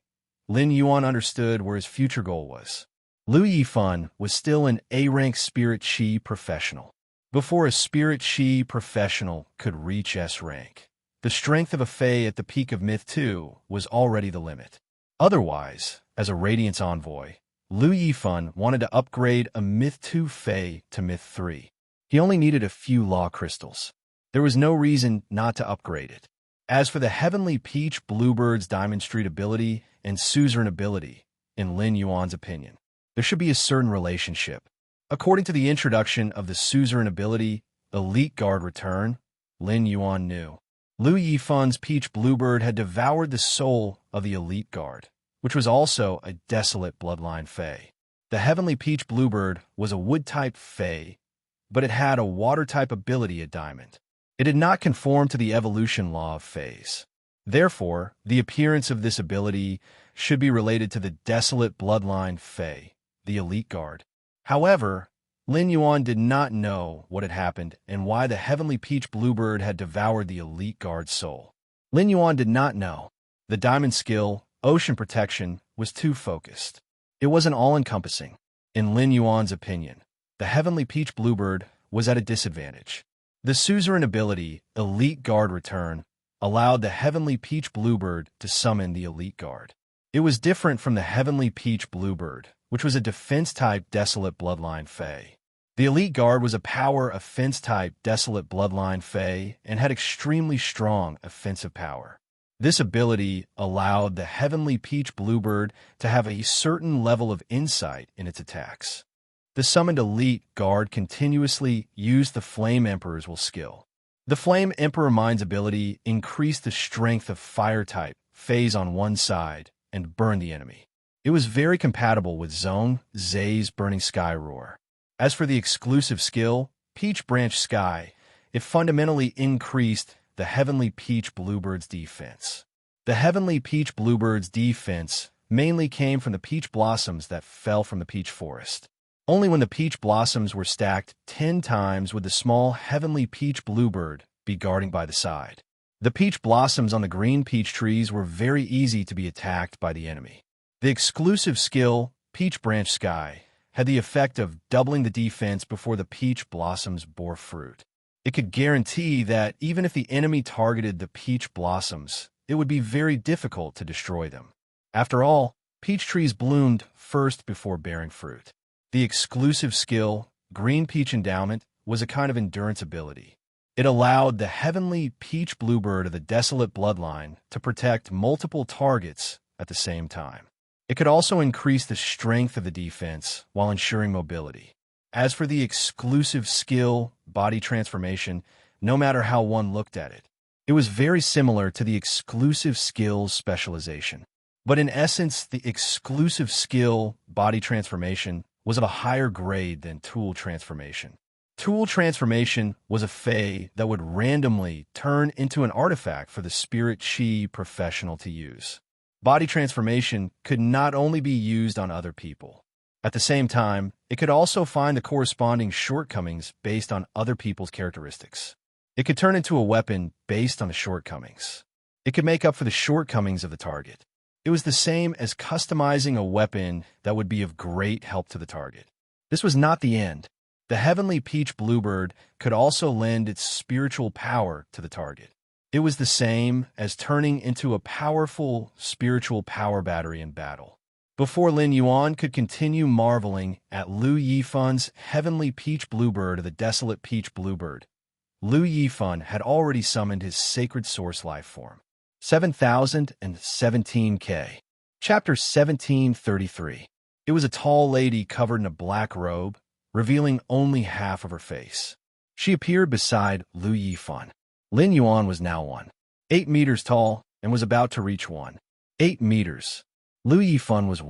Lin Yuan understood where his future goal was. Liu Yifun was still an A-rank Spirit Chi professional. Before a Spirit Chi professional could reach S rank, the strength of a Fae at the peak of Myth 2 was already the limit. Otherwise, as a Radiance Envoy, Liu Yifun wanted to upgrade a Myth 2 Fae to Myth 3. He only needed a few Law Crystals. There was no reason not to upgrade it. As for the Heavenly Peach Bluebird's Diamond Street ability and Suzerain ability, in Lin Yuan's opinion, there should be a certain relationship. According to the introduction of the Suzerain ability, Elite Guard Return, Lin Yuan knew Lu Yifan's peach bluebird had devoured the soul of the elite guard, which was also a desolate bloodline fae. The heavenly peach bluebird was a wood-type fae, but it had a water-type ability at diamond. It did not conform to the evolution law of faes. Therefore, the appearance of this ability should be related to the desolate bloodline fae, the elite guard. However, Lin Yuan did not know what had happened and why the heavenly peach bluebird had devoured the elite guard's soul. Lin Yuan did not know. The diamond skill, ocean protection, was too focused. It wasn't all-encompassing. In Lin Yuan's opinion, the heavenly peach bluebird was at a disadvantage. The suzerain ability, Elite Guard Return, allowed the heavenly peach bluebird to summon the elite guard. It was different from the heavenly peach bluebird, which was a defense-type desolate bloodline fae. The elite guard was a power offense-type desolate bloodline fae and had extremely strong offensive power. This ability allowed the heavenly peach bluebird to have a certain level of insight in its attacks. The summoned elite guard continuously used the Flame Emperor's will skill. The Flame Emperor Mind's ability increased the strength of fire-type phase on one side and burned the enemy. It was very compatible with Zhong Zai's Burning Sky Roar. As for the exclusive skill, Peach Branch Sky, it fundamentally increased the Heavenly Peach Bluebird's defense. The Heavenly Peach Bluebird's defense mainly came from the peach blossoms that fell from the peach forest. Only when the peach blossoms were stacked 10 times would the small Heavenly Peach Bluebird be guarding by the side. The peach blossoms on the green peach trees were very easy to be attacked by the enemy. The exclusive skill, Peach Branch Sky, had the effect of doubling the defense before the peach blossoms bore fruit. It could guarantee that even if the enemy targeted the peach blossoms, it would be very difficult to destroy them. After all, peach trees bloomed first before bearing fruit. The exclusive skill, Green Peach Endowment, was a kind of endurance ability. It allowed the heavenly peach bluebird of the desolate bloodline to protect multiple targets at the same time. It could also increase the strength of the defense while ensuring mobility. As for the exclusive skill, Body Transformation, no matter how one looked at it, it was very similar to the exclusive skill's specialization. But in essence, the exclusive skill, Body Transformation, was of a higher grade than Tool Transformation. Tool Transformation was a fae that would randomly turn into an artifact for the Spirit Chi professional to use. Body Transformation could not only be used on other people. At the same time, it could also find the corresponding shortcomings based on other people's characteristics. It could turn into a weapon based on the shortcomings. It could make up for the shortcomings of the target. It was the same as customizing a weapon that would be of great help to the target. This was not the end. The Heavenly Peach Bluebird could also lend its spiritual power to the target. It was the same as turning into a powerful spiritual power battery in battle. Before Lin Yuan could continue marveling at Lu Yifan's Heavenly Peach Bluebird of the Desolate Peach Bluebird, Lu Yifan had already summoned his sacred source life form. 7017K. Chapter 1733. It was a tall lady covered in a black robe, revealing only half of her face. She appeared beside Lu Yifan. Lin Yuan was now 8 meters tall and was about to reach 8 meters. Lu Yifan was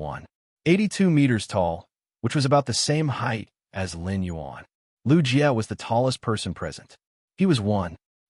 82 meters tall, which was about the same height as Lin Yuan. Lu Jie was the tallest person present. He was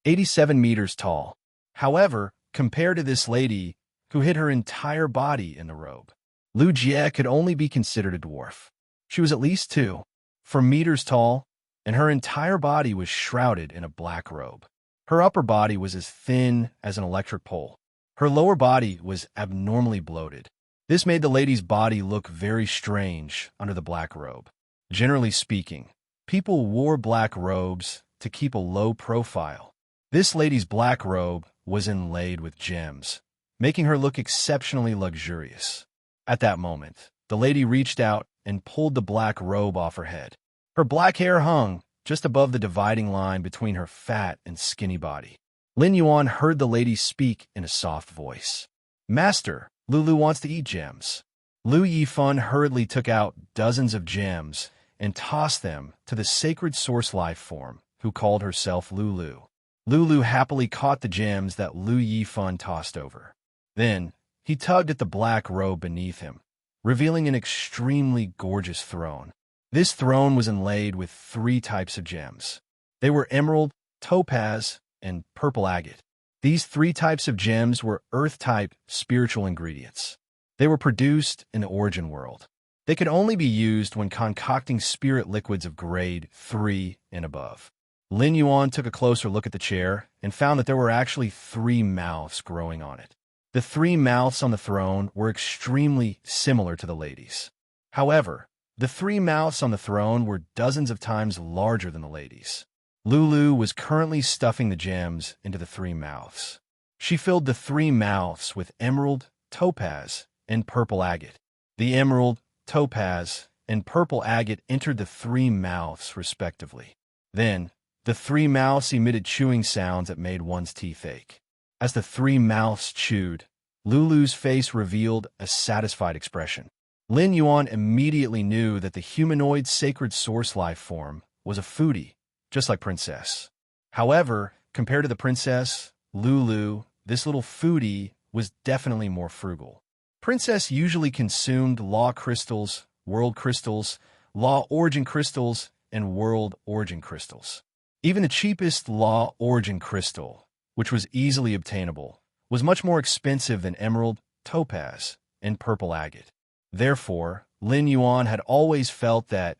87 meters tall. However, compared to this lady, who hid her entire body in the robe, Lu Jie could only be considered a dwarf. She was at least 4 meters tall, and her entire body was shrouded in a black robe. Her upper body was as thin as an electric pole. Her lower body was abnormally bloated. This made the lady's body look very strange under the black robe. Generally speaking, people wore black robes to keep a low profile. This lady's black robe was inlaid with gems, making her look exceptionally luxurious. At that moment, the lady reached out and pulled the black robe off her head. Her black hair hung just above the dividing line between her fat and skinny body. Lin Yuan heard the lady speak in a soft voice. "Master, Lulu wants to eat gems." Lu Yifan hurriedly took out dozens of gems and tossed them to the sacred source life form, who called herself Lulu. Lulu happily caught the gems that Lu Yifan tossed over. Then, he tugged at the black robe beneath him, revealing an extremely gorgeous throne. This throne was inlaid with 3 types of gems. They were emerald, topaz, and purple agate. These 3 types of gems were earth-type spiritual ingredients. They were produced in the origin world. They could only be used when concocting spirit liquids of grade 3 and above. Lin Yuan took a closer look at the chair and found that there were actually 3 mouths growing on it. The 3 mouths on the throne were extremely similar to the ladies. However, the 3 mouths on the throne were dozens of times larger than the ladies. Lulu was currently stuffing the gems into the 3 mouths. She filled the 3 mouths with emerald, topaz, and purple agate. The emerald, topaz, and purple agate entered the 3 mouths respectively. Then, the 3 mouths emitted chewing sounds that made one's teeth ache. As the 3 mouths chewed, Lulu's face revealed a satisfied expression. Lin Yuan immediately knew that the humanoid sacred source life form was a foodie, just like Princess. However, compared to the Princess, Lulu, this little foodie was definitely more frugal. Princess usually consumed law crystals, world crystals, law origin crystals, and world origin crystals. Even the cheapest law origin crystal, which was easily obtainable, was much more expensive than emerald, topaz, and purple agate. Therefore, Lin Yuan had always felt that,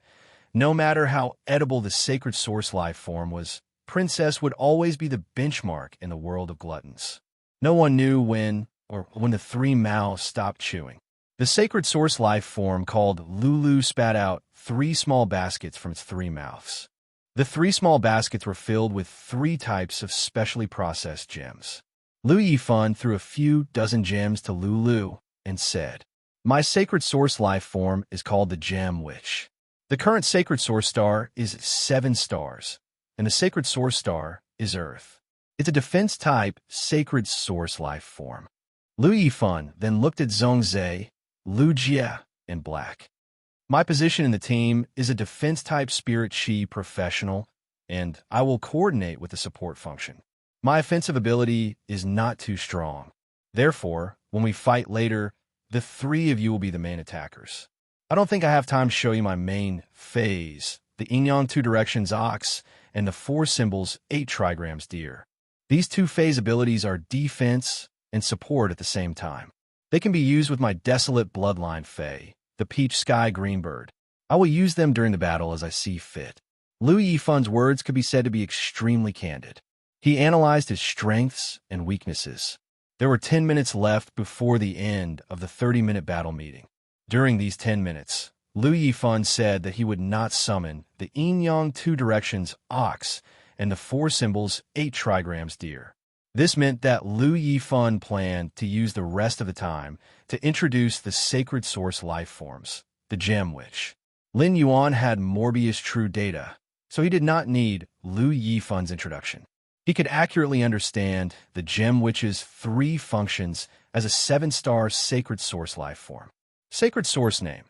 no matter how edible the sacred source life form was, Princess would always be the benchmark in the world of gluttons. No one knew when the 3 mouths stopped chewing. The sacred source life form called Lulu spat out 3 small baskets from its 3 mouths. The 3 small baskets were filled with 3 types of specially processed gems. Lu Yifan threw a few dozen gems to Lulu and said, "My sacred source life form is called the Gem Witch. The current sacred source star is 7 stars, and the sacred source star is Earth. It's a defense-type sacred source life form." Lu Yifan then looked at Zhongzhe, Lu Jie, and Black. "My position in the team is a defense-type spirit chi professional, and I will coordinate with the support function. My offensive ability is not too strong. Therefore, when we fight later, the 3 of you will be the main attackers. I don't think I have time to show you my main phase, the yin-yang 2 directions ox, and the 4 symbols 8 trigrams deer. These 2 phase abilities are defense and support at the same time. They can be used with my desolate bloodline fae, the peach sky greenbird. I will use them during the battle as I see fit." Lu Yifan's words could be said to be extremely candid. He analyzed his strengths and weaknesses. There were 10 minutes left before the end of the 30-minute battle meeting. During these 10 minutes, Lu Yifan said that he would not summon the yin-yang 2 directions ox and the 4 symbols 8 trigrams deer. This meant that Lu Yifan planned to use the rest of the time to introduce the sacred source life forms, the Gem Witch. Lin Yuan had Morbius true data, so he did not need Lu Yifan's introduction. He could accurately understand the Gem Witch's 3 functions as a 7-star sacred source life form. Sacred source name: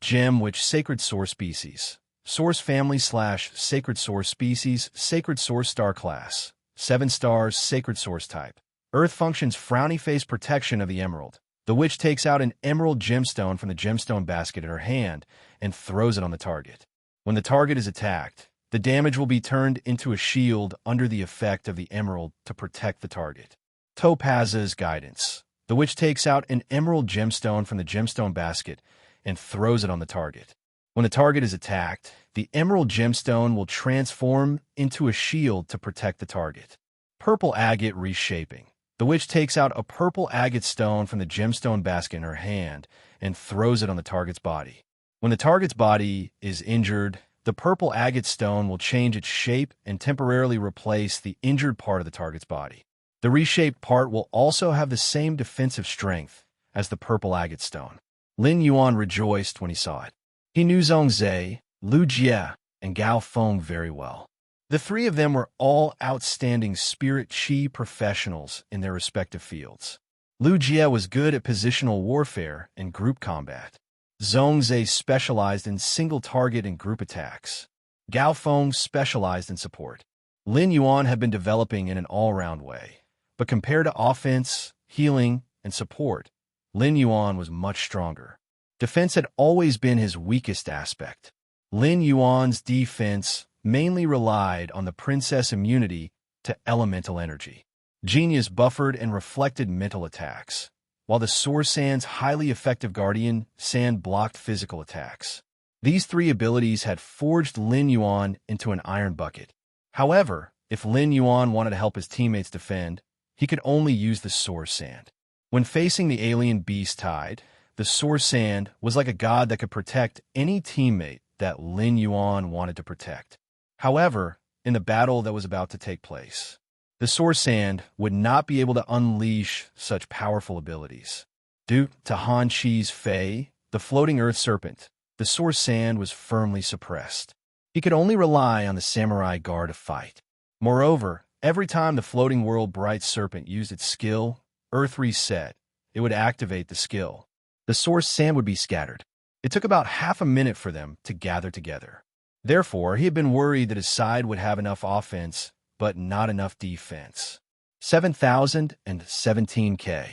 Gem Witch sacred source species. Source family / sacred source species, sacred source star class. 7 stars, sacred source type. Earth functions frowny face protection of the emerald. The witch takes out an emerald gemstone from the gemstone basket in her hand and throws it on the target. When the target is attacked, the damage will be turned into a shield under the effect of the emerald to protect the target. Topaz's guidance. The witch takes out an emerald gemstone from the gemstone basket and throws it on the target. When the target is attacked, the emerald gemstone will transform into a shield to protect the target. Purple agate reshaping. The witch takes out a purple agate stone from the gemstone basket in her hand and throws it on the target's body. When the target's body is injured, the purple agate stone will change its shape and temporarily replace the injured part of the target's body. The reshaped part will also have the same defensive strength as the purple agate stone. Lin Yuan rejoiced when he saw it. He knew Zhongzhe, Lu Jie, and Gao Feng very well. The 3 of them were all outstanding spirit chi professionals in their respective fields. Lu Jie was good at positional warfare and group combat. Zhongzhe specialized in single target and group attacks. Gao Feng specialized in support. Lin Yuan had been developing in an all-round way, but compared to offense, healing, and support, Lin Yuan was much stronger. Defense had always been his weakest aspect. Lin Yuan's defense mainly relied on the princess immunity to elemental energy. Genius buffered and reflected mental attacks, while the Source Sand's highly effective Guardian Sand blocked physical attacks. These three abilities had forged Lin Yuan into an iron bucket. However, if Lin Yuan wanted to help his teammates defend, he could only use the Source Sand. When facing the alien beast tide, the Source Sand was like a god that could protect any teammate that Lin Yuan wanted to protect. However, in the battle that was about to take place, the Source Sand would not be able to unleash such powerful abilities. Due to Han Chi's Fei, the floating earth serpent, the Source Sand was firmly suppressed. He could only rely on the samurai guard to fight. Moreover, every time the floating world bright serpent used its skill, Earth reset, it would activate the skill. The Source Sand would be scattered. It took about half a minute for them to gather together. Therefore, he had been worried that his side would have enough offense, but not enough defense. 7017K.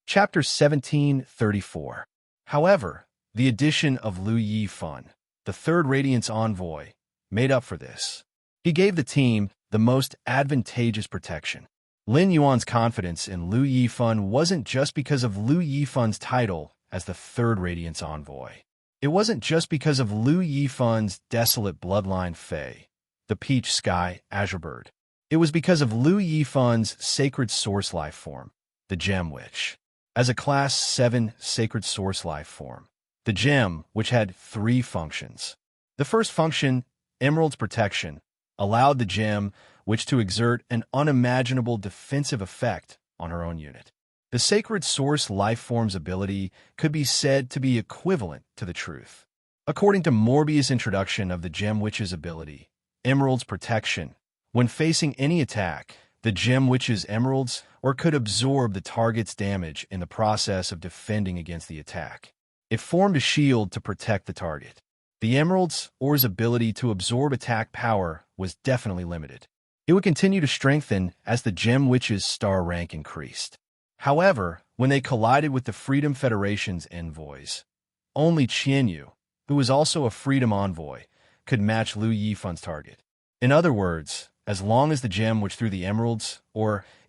Chapter 1734. However, the addition of Lu Yifan, the third Radiance Envoy, made up for this. He gave the team the most advantageous protection. Lin Yuan's confidence in Lu Yifan wasn't just because of Lu Yifan's title as the third Radiance Envoy. It wasn't just because of Lu Yifan's desolate bloodline Fei, the Peach Sky Azure Bird. It was because of Lu Yifan's sacred source life form, the Gem Witch. As a Class 7 sacred source life form, the gem, which had three functions. The first function, Emerald's protection, allowed the gem witch to exert an unimaginable defensive effect on her own unit. The sacred source life form's ability could be said to be equivalent to the truth. According to Morbius' introduction of the Gem Witch's ability, Emerald's protection, when facing any attack, the Gem Witch's emeralds could absorb the target's damage in the process of defending against the attack. It formed a shield to protect the target. The emerald's ability to absorb attack power was definitely limited. It would continue to strengthen as the Gem Witch's star rank increased. However, when they collided with the Freedom Federation's envoys, only Qianyu, who was also a Freedom Envoy, could match Lu Yifan's target. In other words, as long as the gem witch threw the emeralds,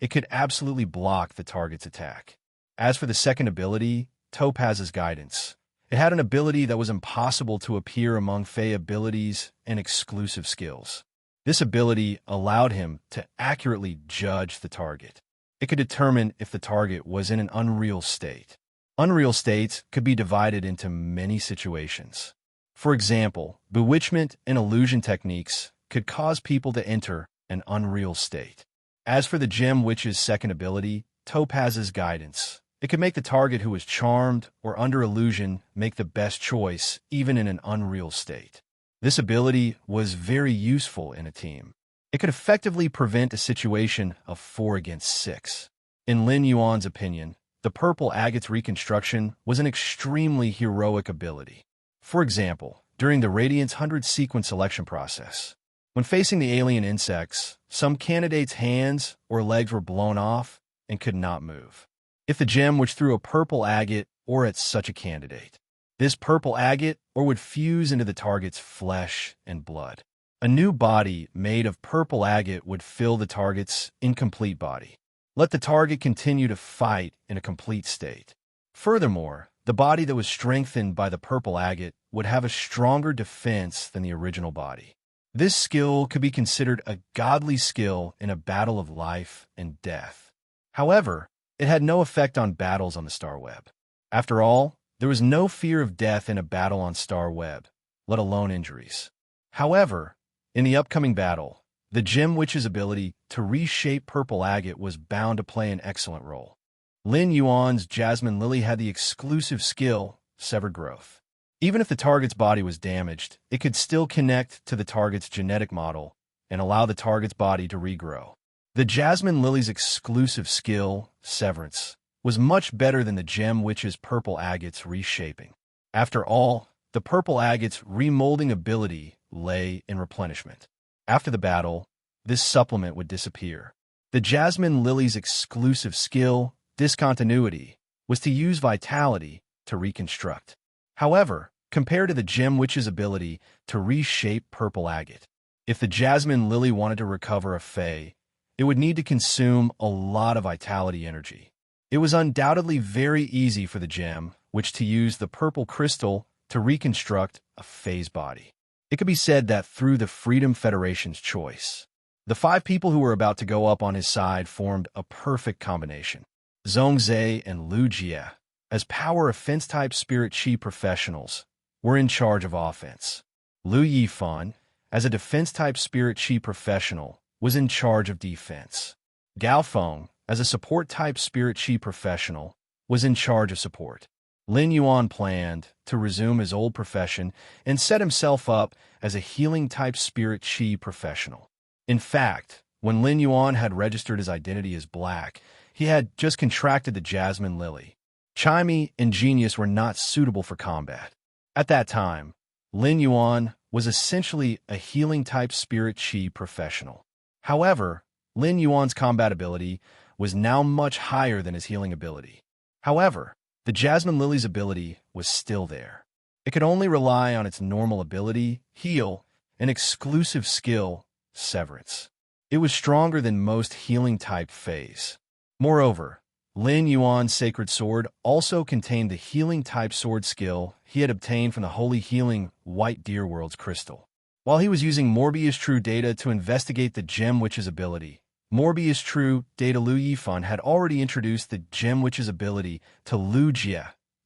it could absolutely block the target's attack. As for the second ability, Topaz's Guidance, it had an ability that was impossible to appear among Fey abilities and exclusive skills. This ability allowed him to accurately judge the target. It could determine if the target was in an unreal state. Unreal states could be divided into many situations. For example, bewitchment and illusion techniques could cause people to enter an unreal state. As for the Gem Witch's second ability, Topaz's Guidance, it could make the target who is charmed or under illusion make the best choice even in an unreal state. This ability was very useful in a team. It could effectively prevent a situation of 4 against 6. In Lin Yuan's opinion, the Purple Agate's reconstruction was an extremely heroic ability. For example, during the Radiance 100 sequence selection process, when facing the alien insects, some candidates' hands or legs were blown off and could not move. If the gem which threw a purple agate at such a candidate, this purple agate would fuse into the target's flesh and blood. A new body made of purple agate would fill the target's incomplete body. Let the target continue to fight in a complete state. Furthermore, the body that was strengthened by the purple agate would have a stronger defense than the original body. This skill could be considered a godly skill in a battle of life and death. However, it had no effect on battles on the Star Web. After all, there was no fear of death in a battle on Star Web, let alone injuries. However, in the upcoming battle, the Gem Witch's ability to reshape purple agate was bound to play an excellent role. Lin Yuan's Jasmine Lily had the exclusive skill, Severed Growth. Even if the target's body was damaged, it could still connect to the target's genetic model and allow the target's body to regrow. The Jasmine Lily's exclusive skill, Severance, was much better than the Gem Witch's purple agate's reshaping. After all, the purple agate's remolding ability lay in replenishment. After the battle, this supplement would disappear. The Jasmine Lily's exclusive skill, discontinuity, was to use vitality to reconstruct. However, compared to the Gem Witch's ability to reshape purple agate, if the Jasmine Lily wanted to recover a Fae, it would need to consume a lot of vitality energy. It was undoubtedly very easy for the Gem Witch to use the purple crystal to reconstruct a Fae's body. It could be said that through the Freedom Federation's choice, the 5 people who were about to go up on his side formed a perfect combination. Zhongzhe and Lu Jie, as power offense-type spirit chi professionals, were in charge of offense. Lu Yifan, as a defense-type spirit chi professional, was in charge of defense. Gao Feng, as a support-type spirit chi professional, was in charge of support. Lin Yuan planned to resume his old profession and set himself up as a healing-type spirit chi professional. In fact, when Lin Yuan had registered his identity as Black, he had just contracted the Jasmine Lily. Chimey and Genius were not suitable for combat. At that time, Lin Yuan was essentially a healing-type spirit chi professional. However, Lin Yuan's combat ability was now much higher than his healing ability. However, the Jasmine Lily's ability was still there. It could only rely on its normal ability, heal, and exclusive skill, severance. It was stronger than most healing-type Faes. Moreover, Lin Yuan's sacred sword also contained the healing-type sword skill he had obtained from the holy healing White Deer World's crystal. While he was using Morbius True data to investigate the Gem Witch's ability, Morbius True data Lu Yifan had already introduced the Gem Witch's ability to Lu Jie,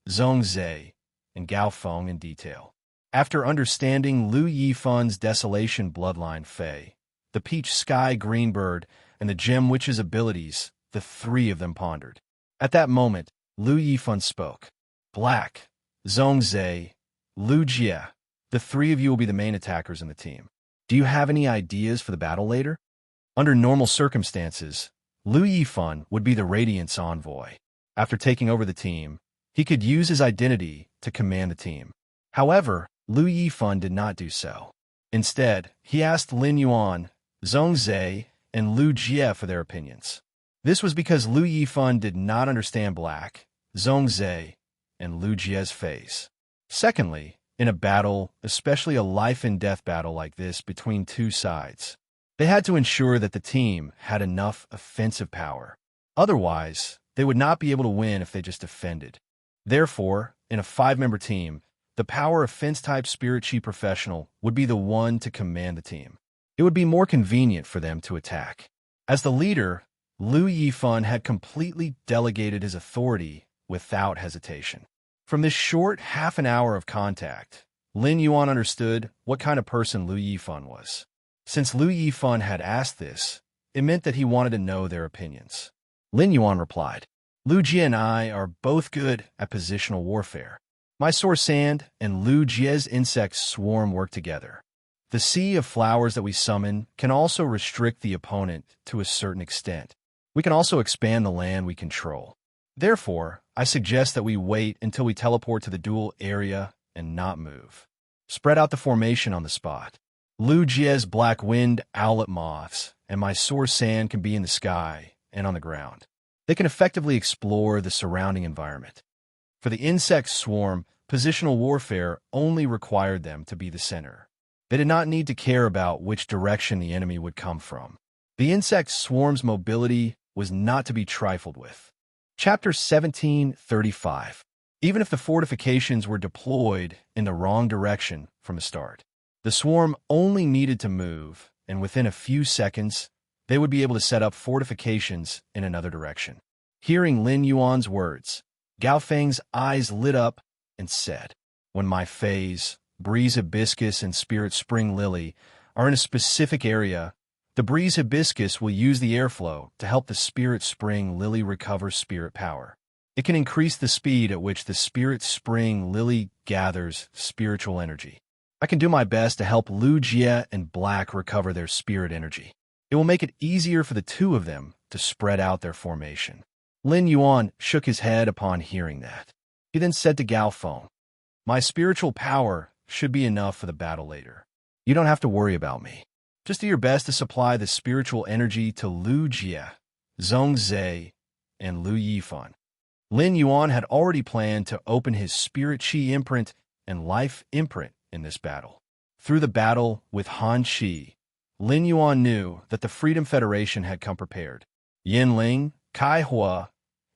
Zhongzhe, and Gao Feng in detail. After understanding Lu Yifan's Desolation Bloodline Fae, the Peach Sky Greenbird, and the Gem Witch's abilities, the 3 of them pondered. At that moment, Lu Yifan spoke. Black, Zhongzhe, Lu Jie, the 3 of you will be the main attackers in the team. Do you have any ideas for the battle later? Under normal circumstances, Lu Yifan would be the Radiant's envoy. After taking over the team, he could use his identity to command the team. However, Lu Yifan did not do so. Instead, he asked Lin Yuan, Zhongzhe, and Lu Jie for their opinions. This was because Lu Yifan did not understand Black, Zhongzhe, and Lu Jie's phase. Secondly, in a battle, especially a life-and-death battle like this between 2 sides, they had to ensure that the team had enough offensive power. Otherwise, they would not be able to win if they just defended. Therefore, in a 5-member team, the power offense-type spirit chi professional would be the one to command the team. It would be more convenient for them to attack. As the leader, Lu Yifan had completely delegated his authority without hesitation. From this short half an hour of contact, Lin Yuan understood what kind of person Lu Yifan was. Since Lu Yifan had asked this, it meant that he wanted to know their opinions. Lin Yuan replied, Lu Jie and I are both good at positional warfare. My source sand and Lu Jie's insect swarm work together. The sea of flowers that we summon can also restrict the opponent to a certain extent. We can also expand the land we control. Therefore, I suggest that we wait until we teleport to the duel area and not move. Spread out the formation on the spot. Lu Jie's black wind owlet moths and my source sand can be in the sky and on the ground. They can effectively explore the surrounding environment. For the insect swarm, positional warfare only required them to be the center. They did not need to care about which direction the enemy would come from. The insect swarm's mobility was not to be trifled with. Chapter 1735. Even if the fortifications were deployed in the wrong direction from the start, the swarm only needed to move, and within a few seconds, they would be able to set up fortifications in another direction. Hearing Lin Yuan's words, Gao Feng's eyes lit up and said, When my Fays, Breeze Hibiscus and Spirit Spring Lily, are in a specific area, the Breeze Hibiscus will use the airflow to help the Spirit Spring Lily recover spirit power. It can increase the speed at which the Spirit Spring Lily gathers spiritual energy. I can do my best to help Lu Jie and Black recover their spirit energy. It will make it easier for the 2 of them to spread out their formation. Lin Yuan shook his head upon hearing that. He then said to Gao Feng, My spiritual power should be enough for the battle later. You don't have to worry about me. Just do your best to supply the spiritual energy to Lu Jie, Zhongzhe, and Lu Yifan. Lin Yuan had already planned to open his spirit chi imprint and life imprint in this battle. Through the battle with Han Qi, Lin Yuan knew that the Freedom Federation had come prepared. Yin Ling, Kai Hua,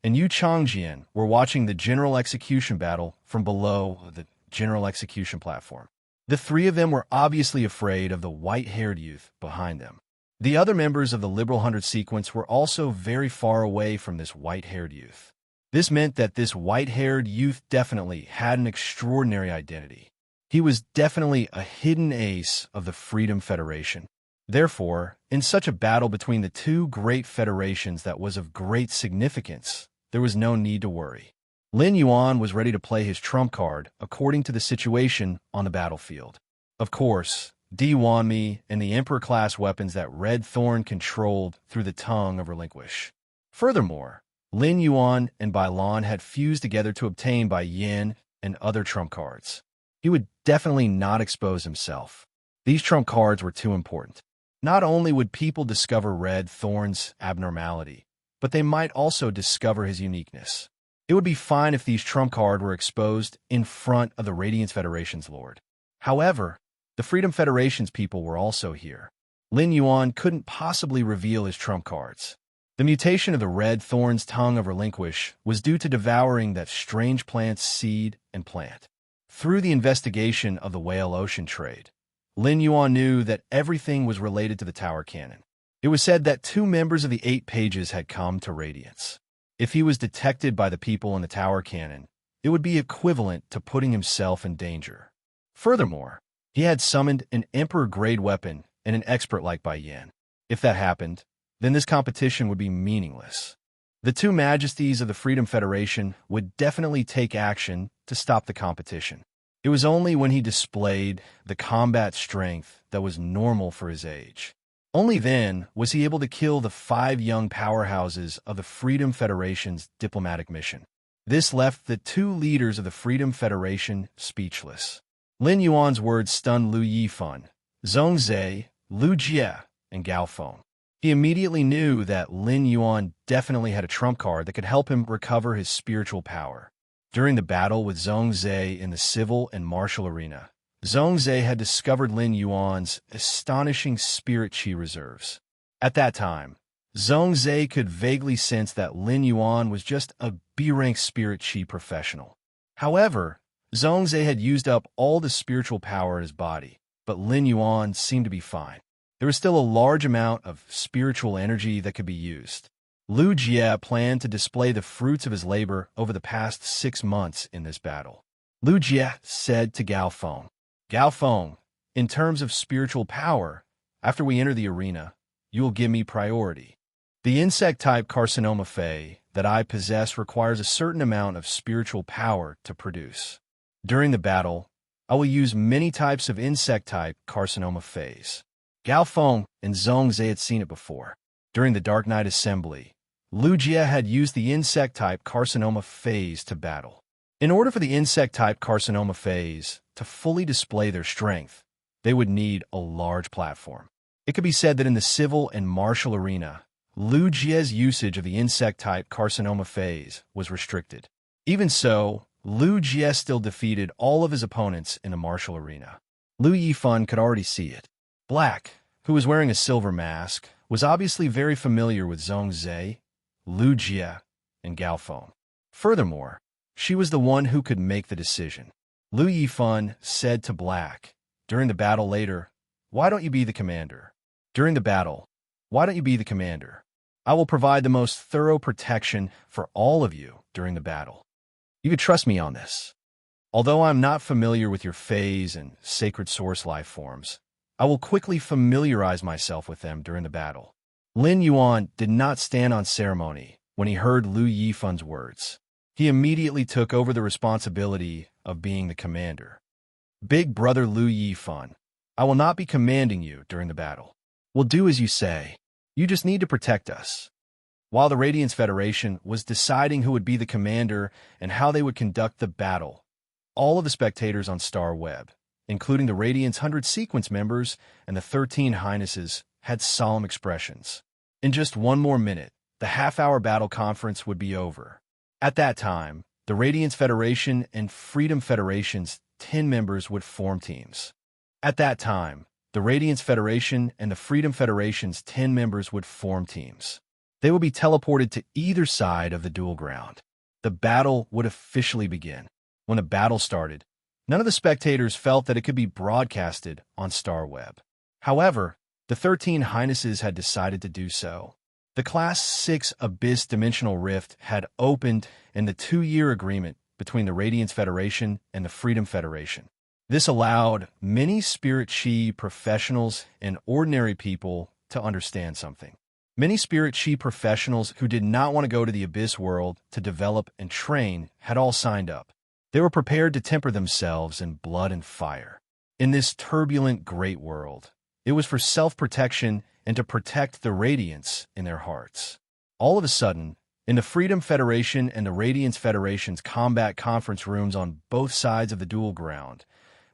and Yu Changjian were watching the general execution battle from below the general execution platform. The three of them were obviously afraid of the white-haired youth behind them. The other members of the Liberal 100 sequence were also very far away from this white-haired youth. This meant that this white-haired youth definitely had an extraordinary identity. He was definitely a hidden ace of the Freedom Federation. Therefore, in such a battle between the two great federations that was of great significance, there was no need to worry. Lin Yuan was ready to play his trump card according to the situation on the battlefield. Of course, Di Wanmi and the Emperor-class weapons that Red Thorn controlled through the tongue of Relinquish. Furthermore, Lin Yuan and Bai Lan had fused together to obtain Bai Yin and other trump cards. He would definitely not expose himself. These trump cards were too important. Not only would people discover Red Thorn's abnormality, but they might also discover his uniqueness. It would be fine if these trump cards were exposed in front of the Radiance Federation's lord. However, the Freedom Federation's people were also here. Lin Yuan couldn't possibly reveal his trump cards. The mutation of the Red Thorn's tongue of Relinquish was due to devouring that strange plant's seed and plant. Through the investigation of the Whale Ocean trade, Lin Yuan knew that everything was related to the Tower Cannon. It was said that 2 members of the 8 Pages had come to Radiance. If he was detected by the people in the Tower Cannon, it would be equivalent to putting himself in danger. Furthermore, he had summoned an Emperor-grade weapon and an expert like Bai Yan. If that happened, then this competition would be meaningless. The 2 majesties of the Freedom Federation would definitely take action to stop the competition. It was only when he displayed the combat strength that was normal for his age. Only then was he able to kill the 5 young powerhouses of the Freedom Federation's diplomatic mission. This left the 2 leaders of the Freedom Federation speechless. Lin Yuan's words stunned Lu Yifan, Zhongzhe, Lu Jie, and Gao Feng. He immediately knew that Lin Yuan definitely had a trump card that could help him recover his spiritual power. During the battle with Zhongzhe in the civil and martial arena, Zhongzhe had discovered Lin Yuan's astonishing spirit chi reserves. At that time, Zhongzhe could vaguely sense that Lin Yuan was just a B-rank spirit chi professional. However, Zhongzhe had used up all the spiritual power in his body, but Lin Yuan seemed to be fine. There was still a large amount of spiritual energy that could be used. Lu Jie planned to display the fruits of his labor over the past 6 months in this battle. Lu Jie said to Gao Feng, Gao Feng, in terms of spiritual power, after we enter the arena, you will give me priority. The insect-type carcinoma Fey that I possess requires a certain amount of spiritual power to produce. During the battle, I will use many types of insect-type carcinoma Feys. Gao Feng and Zhongzhe had seen it before. During the Dark Knight Assembly, Lu Jie had used the insect-type carcinoma phase to battle. In order for the insect-type carcinoma phase to fully display their strength, they would need a large platform. It could be said that in the civil and martial arena, Lu Jie's usage of the insect-type carcinoma phase was restricted. Even so, Lu Jie still defeated all of his opponents in the martial arena. Lu Yifan could already see it. Black, who was wearing a silver mask, was obviously very familiar with Zhongzhe, Lu Jie, and Gao Feng. Furthermore, she was the one who could make the decision. Lu Yifan said to Black, during the battle later, "Why don't you be the commander?" During the battle, "Why don't you be the commander? I will provide the most thorough protection for all of you during the battle. You can trust me on this. Although I'm not familiar with your phase and sacred source life forms, I will quickly familiarize myself with them during the battle." Lin Yuan did not stand on ceremony when he heard Lu Yifan's words. He immediately took over the responsibility of being the commander. "Big brother Lu Yifan, I will not be commanding you during the battle. We'll do as you say. You just need to protect us." While the Radiance Federation was deciding who would be the commander and how they would conduct the battle, all of the spectators on Star Web, including the Radiant's 100 sequence members and the 13 Highnesses, had solemn expressions. In just one more minute, the half-hour battle conference would be over. At that time, the Radiance Federation and Freedom Federation's 10 members would form teams. At that time, the Radiance Federation and the Freedom Federation's 10 members would form teams. They would be teleported to either side of the duel ground. The battle would officially begin. When the battle started, none of the spectators felt that it could be broadcasted on Starweb. However, the 13 Highnesses had decided to do so. The Class 6 Abyss Dimensional Rift had opened in the 2-year agreement between the Radiance Federation and the Freedom Federation. This allowed many Spirit Chi professionals and ordinary people to understand something. Many Spirit Chi professionals who did not want to go to the Abyss world to develop and train had all signed up. They were prepared to temper themselves in blood and fire. In this turbulent great world, it was for self-protection and to protect the radiance in their hearts. All of a sudden, in the Freedom Federation and the Radiance Federation's combat conference rooms on both sides of the duel ground,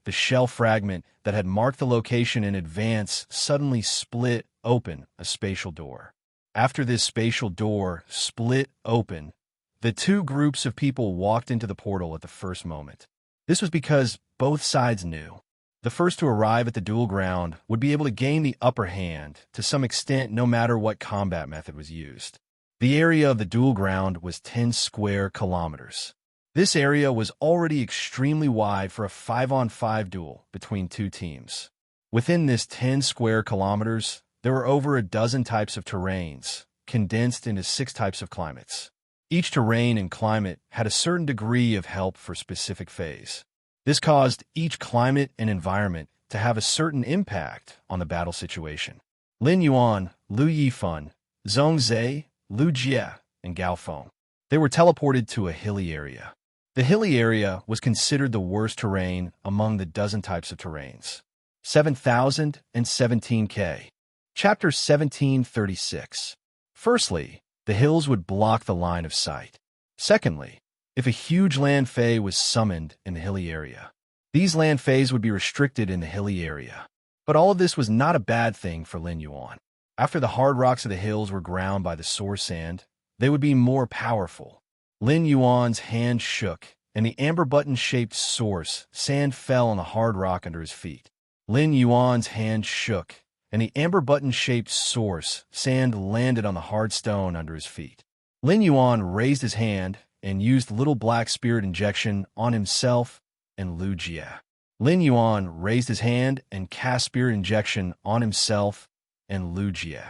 the shell fragment that had marked the location in advance suddenly split open a spatial door. After this spatial door split open, the two groups of people walked into the portal at the first moment. This was because both sides knew. The first to arrive at the duel ground would be able to gain the upper hand to some extent no matter what combat method was used. The area of the duel ground was 10 square kilometers. This area was already extremely wide for a 5-on-5 duel between two teams. Within this 10 square kilometers, there were over a dozen types of terrains, condensed into 6 types of climates. Each terrain and climate had a certain degree of help for a specific phase. This caused each climate and environment to have a certain impact on the battle situation. Lin Yuan, Lu Yifan, Zhong Zhe, Lu Jie, and Gao Feng. They were teleported to a hilly area. The hilly area was considered the worst terrain among the dozen types of terrains. 7,017 K. Chapter 1736. Firstly, the hills would block the line of sight. Secondly, if a huge land fey was summoned in the hilly area, these land feys would be restricted in the hilly area. But all of this was not a bad thing for Lin Yuan. After the hard rocks of the hills were ground by the source sand, they would be more powerful. Lin Yuan's hand shook, and the amber button-shaped source sand fell on the hard rock under his feet. Lin Yuan's hand shook, and the amber button-shaped source sand landed on the hard stone under his feet. Lin Yuan raised his hand and used little black spirit injection on himself and Lu Jie. Lin Yuan raised his hand and cast spirit injection on himself and Lu Jie.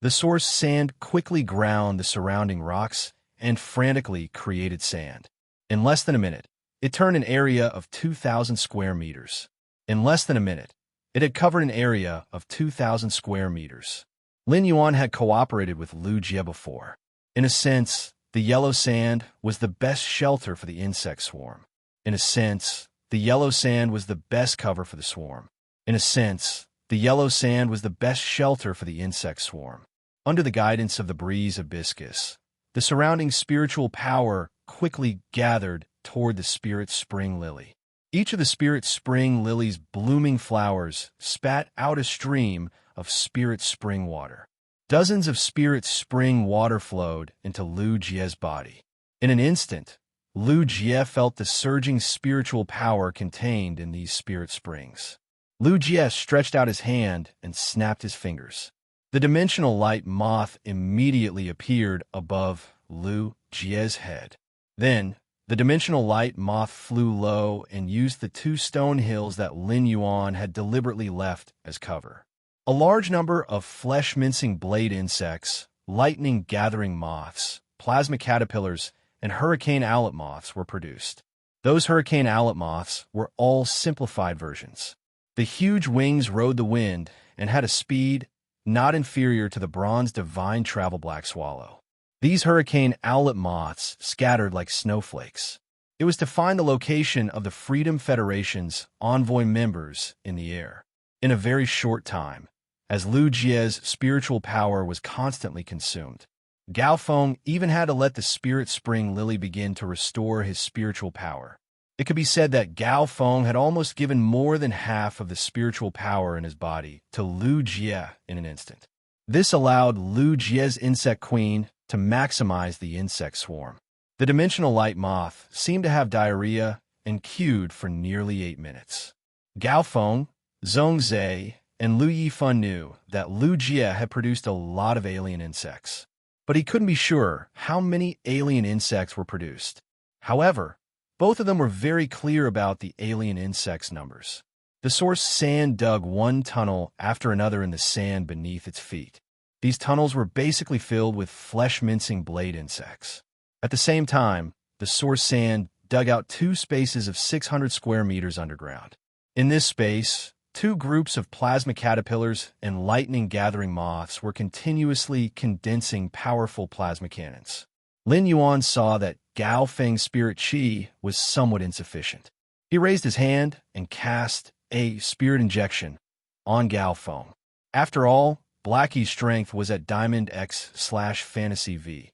The source sand quickly ground the surrounding rocks and frantically created sand. In less than a minute, it turned an area of 2,000 square meters. In less than a minute, it had covered an area of 2,000 square meters. Lin Yuan had cooperated with Lu Jie before. In a sense, the yellow sand was the best shelter for the insect swarm. In a sense, the yellow sand was the best cover for the swarm. In a sense, the yellow sand was the best shelter for the insect swarm. Under the guidance of the breeze hibiscus, the surrounding spiritual power quickly gathered toward the spirit spring lily. Each of the spirit spring lily's blooming flowers spat out a stream of spirit spring water. Dozens of spirit spring water flowed into Lu Jie's body. In an instant, Lu Jie felt the surging spiritual power contained in these spirit springs. Lu Jie stretched out his hand and snapped his fingers. The dimensional light moth immediately appeared above Lu Jie's head. Then, the dimensional light moth flew low and used the 2 stone hills that Lin Yuan had deliberately left as cover. A large number of flesh-mincing blade insects, lightning-gathering moths, plasma caterpillars, and hurricane owlet moths were produced. Those hurricane owlet moths were all simplified versions. The huge wings rode the wind and had a speed not inferior to the bronze divine travel black swallow. These hurricane owlet moths scattered like snowflakes. It was to find the location of the Freedom Federation's envoy members in the air. In a very short time, as Lu Jie's spiritual power was constantly consumed, Gao Feng even had to let the spirit spring lily begin to restore his spiritual power. It could be said that Gao Feng had almost given more than half of the spiritual power in his body to Lu Jie in an instant. This allowed Lu Jie's insect queen to maximize the insect swarm. The dimensional light moth seemed to have diarrhea and queued for nearly 8 minutes. Gao Feng, Zhongzhe, and Lu Yifan knew that Lu Jie had produced a lot of alien insects, but he couldn't be sure how many alien insects were produced. However, both of them were very clear about the alien insects' numbers. The source sand dug one tunnel after another in the sand beneath its feet. These tunnels were basically filled with flesh-mincing blade insects. At the same time, the source sand dug out 2 spaces of 600 square meters underground. In this space, 2 groups of plasma caterpillars and lightning-gathering moths were continuously condensing powerful plasma cannons. Lin Yuan saw that Gao Feng's spirit chi was somewhat insufficient. He raised his hand and cast a spirit injection on Gao Feng. After all, Blackie's strength was at Diamond X/Fantasy V.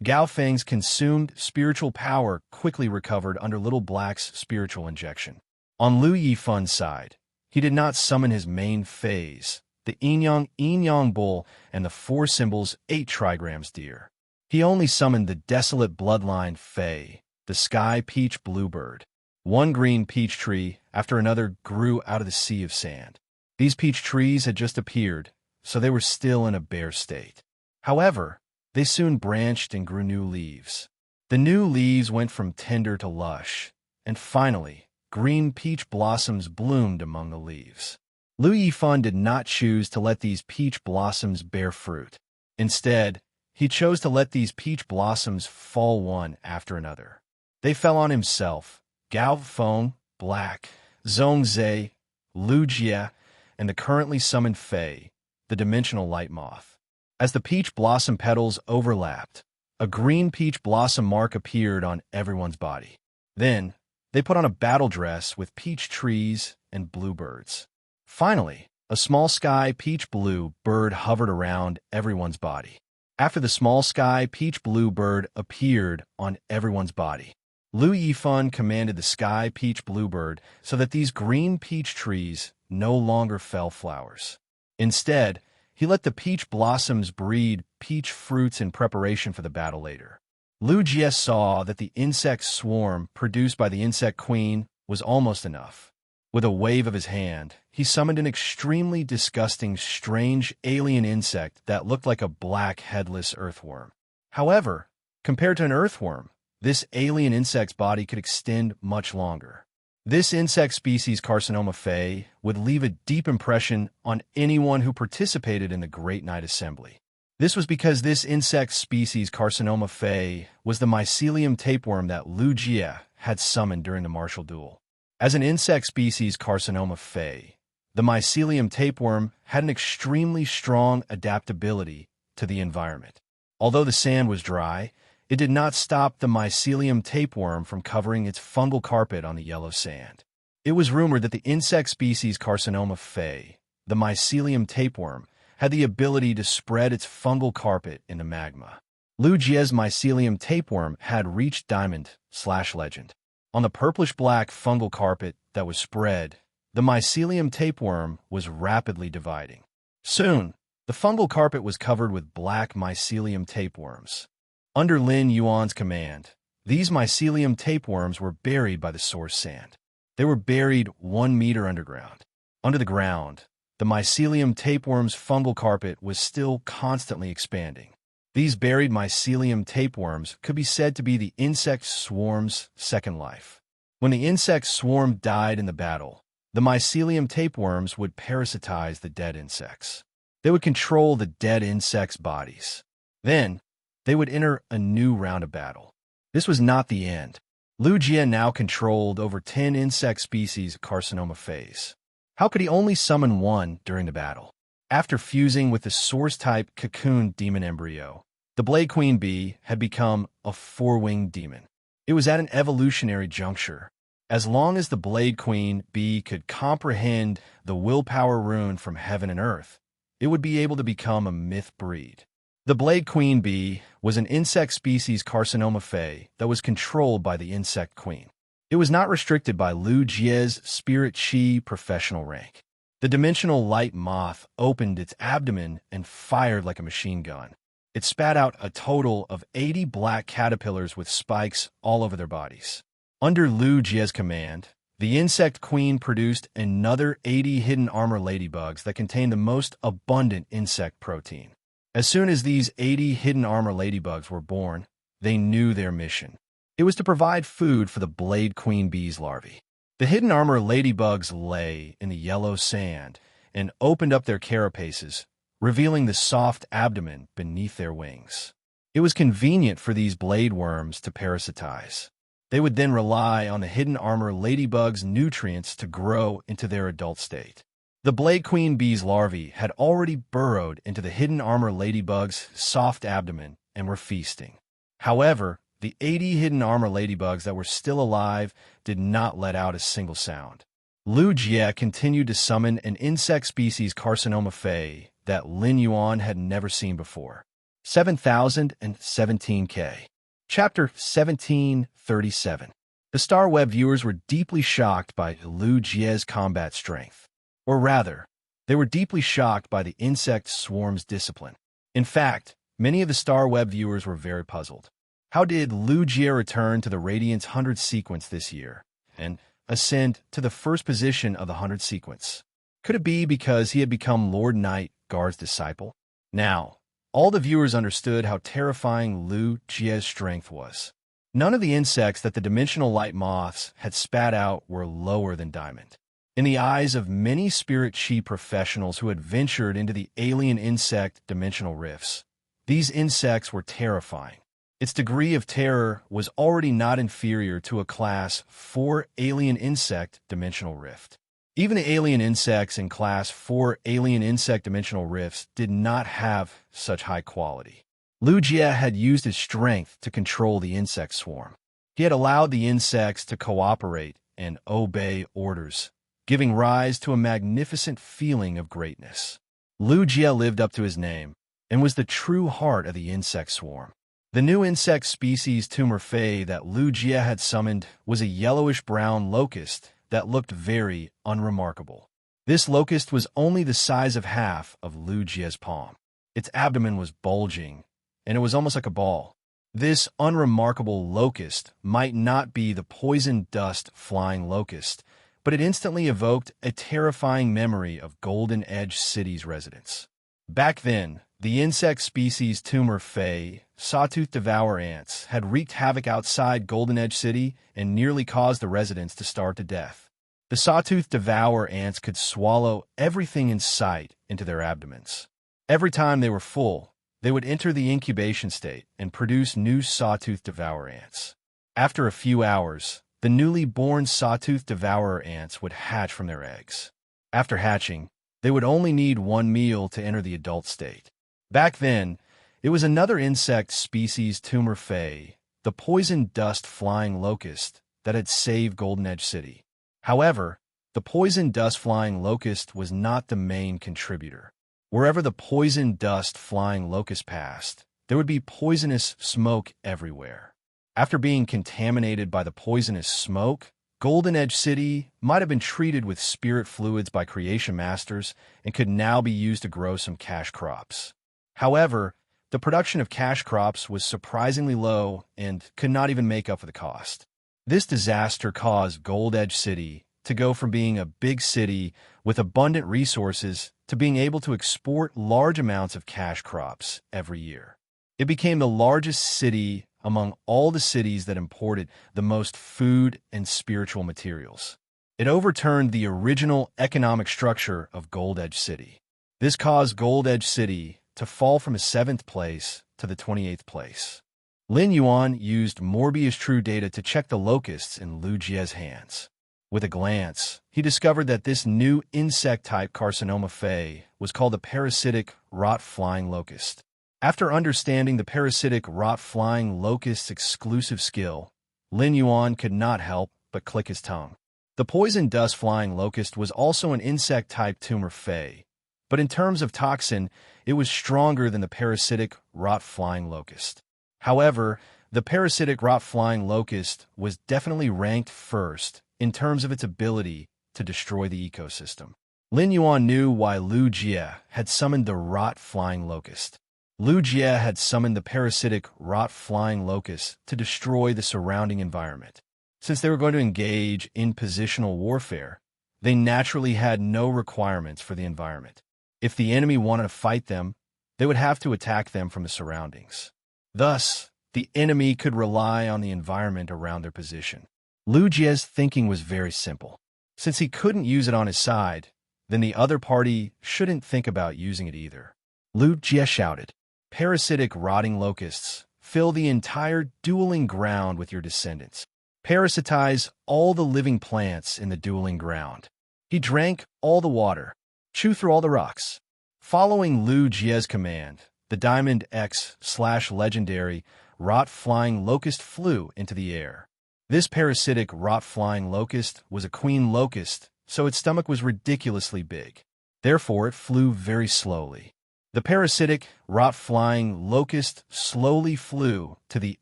Gao Feng's consumed spiritual power quickly recovered under Little Black's spiritual injection. On Lu Yifan's side, he did not summon his main phase, the Yin-Yang bull and the 4 symbols 8 trigrams deer. He only summoned the desolate bloodline Fei, the sky peach bluebird. One green peach tree after another grew out of the sea of sand. These peach trees had just appeared, so they were still in a bare state. However, they soon branched and grew new leaves. The new leaves went from tender to lush, and finally, green peach blossoms bloomed among the leaves. Lu Yifan did not choose to let these peach blossoms bear fruit. Instead, he chose to let these peach blossoms fall one after another. They fell on himself, Gao Feng, Black, Zhongzhe, Lu Jie, and the currently summoned Fei, the dimensional light moth. As the peach blossom petals overlapped, a green peach blossom mark appeared on everyone's body. Then, they put on a battle dress with peach trees and bluebirds. Finally, a small sky peach blue bird hovered around everyone's body. After the small sky peach blue bird appeared on everyone's body, Lu Yifan commanded the sky peach bluebird so that these green peach trees no longer fell flowers. Instead, he let the peach blossoms breed peach fruits in preparation for the battle later. Lu Jie saw that the insect swarm produced by the insect queen was almost enough. With a wave of his hand, he summoned an extremely disgusting, strange alien insect that looked like a black headless earthworm. However, compared to an earthworm, this alien insect's body could extend much longer. This insect species, Carcinoma Fei, would leave a deep impression on anyone who participated in the Great Night Assembly. This was because this insect species, Carcinoma Fei, was the mycelium tapeworm that Lu Jie had summoned during the martial duel. As an insect species, Carcinoma Fei, the mycelium tapeworm had an extremely strong adaptability to the environment. Although the sand was dry, it did not stop the mycelium tapeworm from covering its fungal carpet on the yellow sand. It was rumored that the insect species Carcinoma Fei, the mycelium tapeworm, had the ability to spread its fungal carpet in the magma. Lu Jie's mycelium tapeworm had reached Diamond/Legend. On the purplish-black fungal carpet that was spread, the mycelium tapeworm was rapidly dividing. Soon, the fungal carpet was covered with black mycelium tapeworms. Under Lin Yuan's command, these mycelium tapeworms were buried by the source sand. They were buried 1 meter underground. Under the ground, the mycelium tapeworm's fungal carpet was still constantly expanding. These buried mycelium tapeworms could be said to be the insect swarm's second life. When the insect swarm died in the battle, the mycelium tapeworms would parasitize the dead insects. They would control the dead insects' bodies. Then, they would enter a new round of battle. This was not the end. Lu Jie now controlled over 10 insect species Carcinoma Feis. How could he only summon one during the battle? After fusing with the source-type cocoon demon embryo, the Blade Queen Bee had become a 4-winged demon. It was at an evolutionary juncture. As long as the Blade Queen Bee could comprehend the willpower rune from heaven and earth, it would be able to become a myth breed. The Blade Queen Bee was an insect species Carcinoma Fei that was controlled by the Insect Queen. It It was not restricted by Lu Jie's spirit chi professional rank. The dimensional light moth opened its abdomen and fired like a machine gun. It spat out a total of 80 black caterpillars with spikes all over their bodies. Under Lu Jie's command, the insect queen produced another 80 hidden armor ladybugs that contained the most abundant insect protein. As soon as these 80 hidden armor ladybugs were born, they knew their mission. It was to provide food for the blade queen bee's larvae. The hidden armor ladybugs lay in the yellow sand and opened up their carapaces, revealing the soft abdomen beneath their wings. It was convenient for these blade worms to parasitize. They would then rely on the hidden armor ladybug's nutrients to grow into their adult state. The blade queen bee's larvae had already burrowed into the hidden armor ladybug's soft abdomen and were feasting. However, the 80 hidden armor ladybugs that were still alive did not let out a single sound. Lu Jie continued to summon an insect species carcinoma fey that Lin Yuan had never seen before. 7017K. Chapter 1737. The Star Web viewers were deeply shocked by Lu Jie's combat strength. Or rather, they were deeply shocked by the insect swarm's discipline. In fact, many of the Star Web viewers were very puzzled. How did Lu Jie return to the Radiant's 100 sequence this year and ascend to the first position of the 100 sequence? Could it be because he had become Lord Knight Guard's disciple? Now, all the viewers understood how terrifying Lu Jie's strength was. None of the insects that the dimensional light moths had spat out were lower than Diamond. In the eyes of many spirit chi professionals who had ventured into the alien insect dimensional rifts, these insects were terrifying. Its degree of terror was already not inferior to a Class 4 alien insect dimensional rift. Even the alien insects in Class 4 alien insect dimensional rifts did not have such high quality. Lu Jie had used his strength to control the insect swarm. He had allowed the insects to cooperate and obey orders, giving rise to a magnificent feeling of greatness. Lu Jie lived up to his name and was the true heart of the insect swarm. The new insect species tumor fey that Lu Jie had summoned was a yellowish-brown locust that looked very unremarkable. This locust was only the size of half of Lu Jie's palm. Its abdomen was bulging, and it was almost like a ball. This unremarkable locust might not be the poison dust flying locust, but it instantly evoked a terrifying memory of Golden Edge City's residents. Back then, the insect species tumor fey, sawtooth devour ants, had wreaked havoc outside Golden Edge City and nearly caused the residents to starve to death. The sawtooth devour ants could swallow everything in sight into their abdomens. Every time they were full, they would enter the incubation state and produce new sawtooth devour ants. After a few hours, the newly born sawtooth devourer ants would hatch from their eggs. After hatching, they would only need one meal to enter the adult state. Back then, it was another insect species tumor fey, the poison dust flying locust, that had saved Golden Edge City. However, the poison dust flying locust was not the main contributor. Wherever the poison dust flying locust passed, there would be poisonous smoke everywhere. After being contaminated by the poisonous smoke, Golden Edge City might have been treated with spirit fluids by creation masters and could now be used to grow some cash crops. However, the production of cash crops was surprisingly low and could not even make up for the cost. This disaster caused Gold Edge City to go from being a big city with abundant resources to being able to export large amounts of cash crops every year. It became the largest city among all the cities that imported the most food and spiritual materials. It overturned the original economic structure of Gold Edge City. This caused Gold Edge City to fall from a 7th place to the 28th place. Lin Yuan used Morbius True Data to check the locusts in Lu Jie's hands. With a glance, he discovered that this new insect-type carcinoma fey was called the parasitic rot-flying locust. After understanding the parasitic rot-flying locust's exclusive skill, Lin Yuan could not help but click his tongue. The poison dust-flying locust was also an insect-type tumor fey, but in terms of toxin, it was stronger than the parasitic rot-flying locust. However, The parasitic rot-flying locust was definitely ranked first in terms of its ability to destroy the ecosystem. Lin Yuan knew why Lu Jie had summoned the rot-flying locust. Lu Jie had summoned the parasitic rot-flying locust to destroy the surrounding environment. Since they were going to engage in positional warfare, they naturally had no requirements for the environment. If the enemy wanted to fight them, they would have to attack them from the surroundings. Thus, the enemy could rely on the environment around their position. Lu Jie's thinking was very simple. Since he couldn't use it on his side, then the other party shouldn't think about using it either. Lu Jie shouted, "Parasitic rotting locusts, fill the entire dueling ground with your descendants. Parasitize all the living plants in the dueling ground." He drank all the water, chewed through all the rocks. Following Lu Jie's command, the Diamond X/legendary rot-flying locust flew into the air. This parasitic rot-flying locust was a queen locust, so its stomach was ridiculously big. Therefore, it flew very slowly. The parasitic rot-flying locust slowly flew to the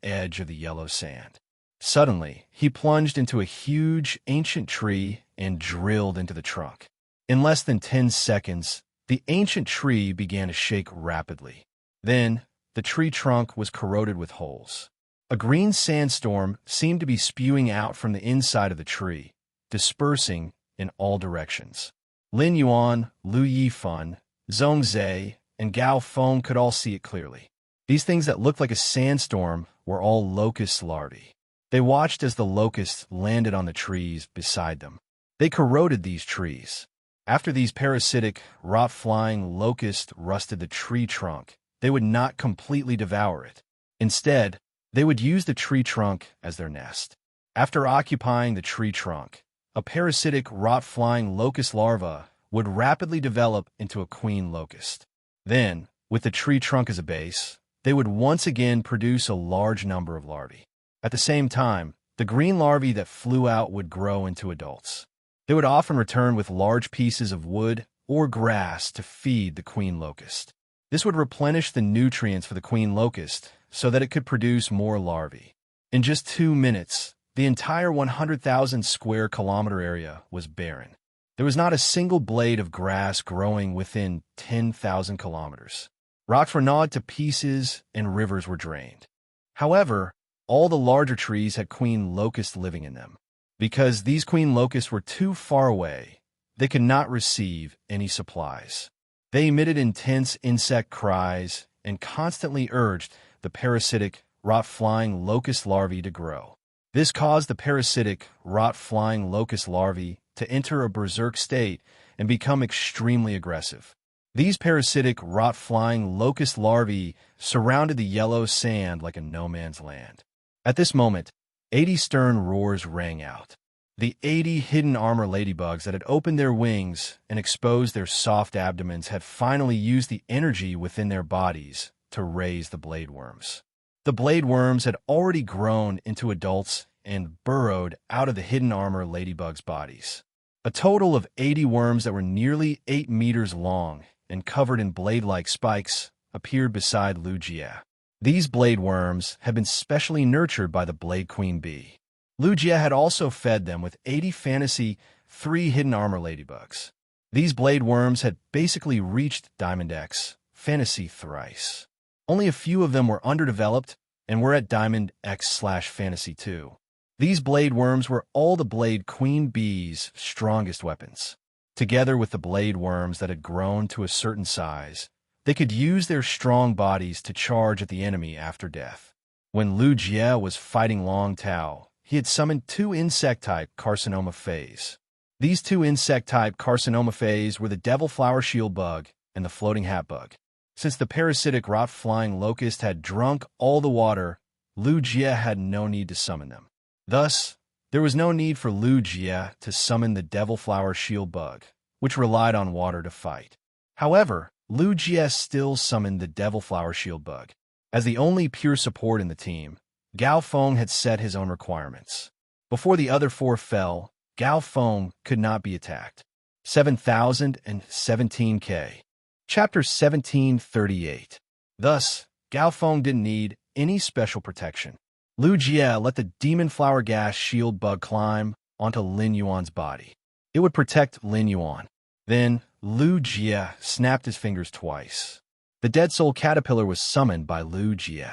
edge of the yellow sand. Suddenly, he plunged into a huge ancient tree and drilled into the trunk. In less than 10 seconds, the ancient tree began to shake rapidly. Then, the tree trunk was corroded with holes. A green sandstorm seemed to be spewing out from the inside of the tree, dispersing in all directions. Lin Yuan, Lu Yifan, Zhong Zhe, and Gao Feng could all see it clearly. These things that looked like a sandstorm were all locust larvae. They watched as the locusts landed on the trees beside them. They corroded these trees. After these parasitic, rot-flying locusts rusted the tree trunk, they would not completely devour it. Instead, they would use the tree trunk as their nest. After occupying the tree trunk, a parasitic, rot-flying locust larva would rapidly develop into a queen locust. Then, with the tree trunk as a base, they would once again produce a large number of larvae. At the same time, the green larvae that flew out would grow into adults. They would often return with large pieces of wood or grass to feed the queen locust. This would replenish the nutrients for the queen locust so that it could produce more larvae. In just 2 minutes, the entire 100,000 square kilometer area was barren. There was not a single blade of grass growing within 10,000 kilometers. Rocks were gnawed to pieces and rivers were drained. However, all the larger trees had queen locusts living in them. Because these queen locusts were too far away, they could not receive any supplies. They emitted intense insect cries and constantly urged the parasitic, rot-flying locust larvae to grow. This caused the parasitic, rot-flying locust larvae to enter a berserk state and become extremely aggressive. These parasitic, rot-flying locust larvae surrounded the yellow sand like a no-man's land. At this moment, 80 stern roars rang out. The 80 hidden armor ladybugs that had opened their wings and exposed their soft abdomens had finally used the energy within their bodies to raise the blade worms. The blade worms had already grown into adults and burrowed out of the hidden armor ladybugs' bodies. A total of 80 worms that were nearly 8 meters long and covered in blade-like spikes appeared beside Lu Jie. These blade worms had been specially nurtured by the Blade Queen bee. Lu Jie had also fed them with 80 fantasy 3 hidden armor ladybugs. These blade worms had basically reached Diamond X, fantasy thrice. Only a few of them were underdeveloped and were at Diamond X/fantasy 2. These blade worms were all the Blade Queen bee's strongest weapons. Together with the blade worms that had grown to a certain size, they could use their strong bodies to charge at the enemy after death. When Lu Jie was fighting Long Tao, he had summoned 2 insect-type carcinoma phase. These 2 insect-type carcinoma phase were the devil flower shield bug and the floating hat bug. Since the parasitic rot-flying locust had drunk all the water, Lu Jie had no need to summon them. Thus, there was no need for Lu Jie to summon the devil flower shield bug, which relied on water to fight. However, Lu Jie still summoned the devil flower shield bug. As the only pure support in the team, Gao Feng had set his own requirements. Before the other 4 fell, Gao Feng could not be attacked. 7017K. Chapter 1738. Thus, Gao Feng didn't need any special protection. Lu Jie let the demon flower gas shield bug climb onto Lin Yuan's body. It would protect Lin Yuan. Then, Lu Jie snapped his fingers twice. The Dead Soul Caterpillar was summoned by Lu Jie.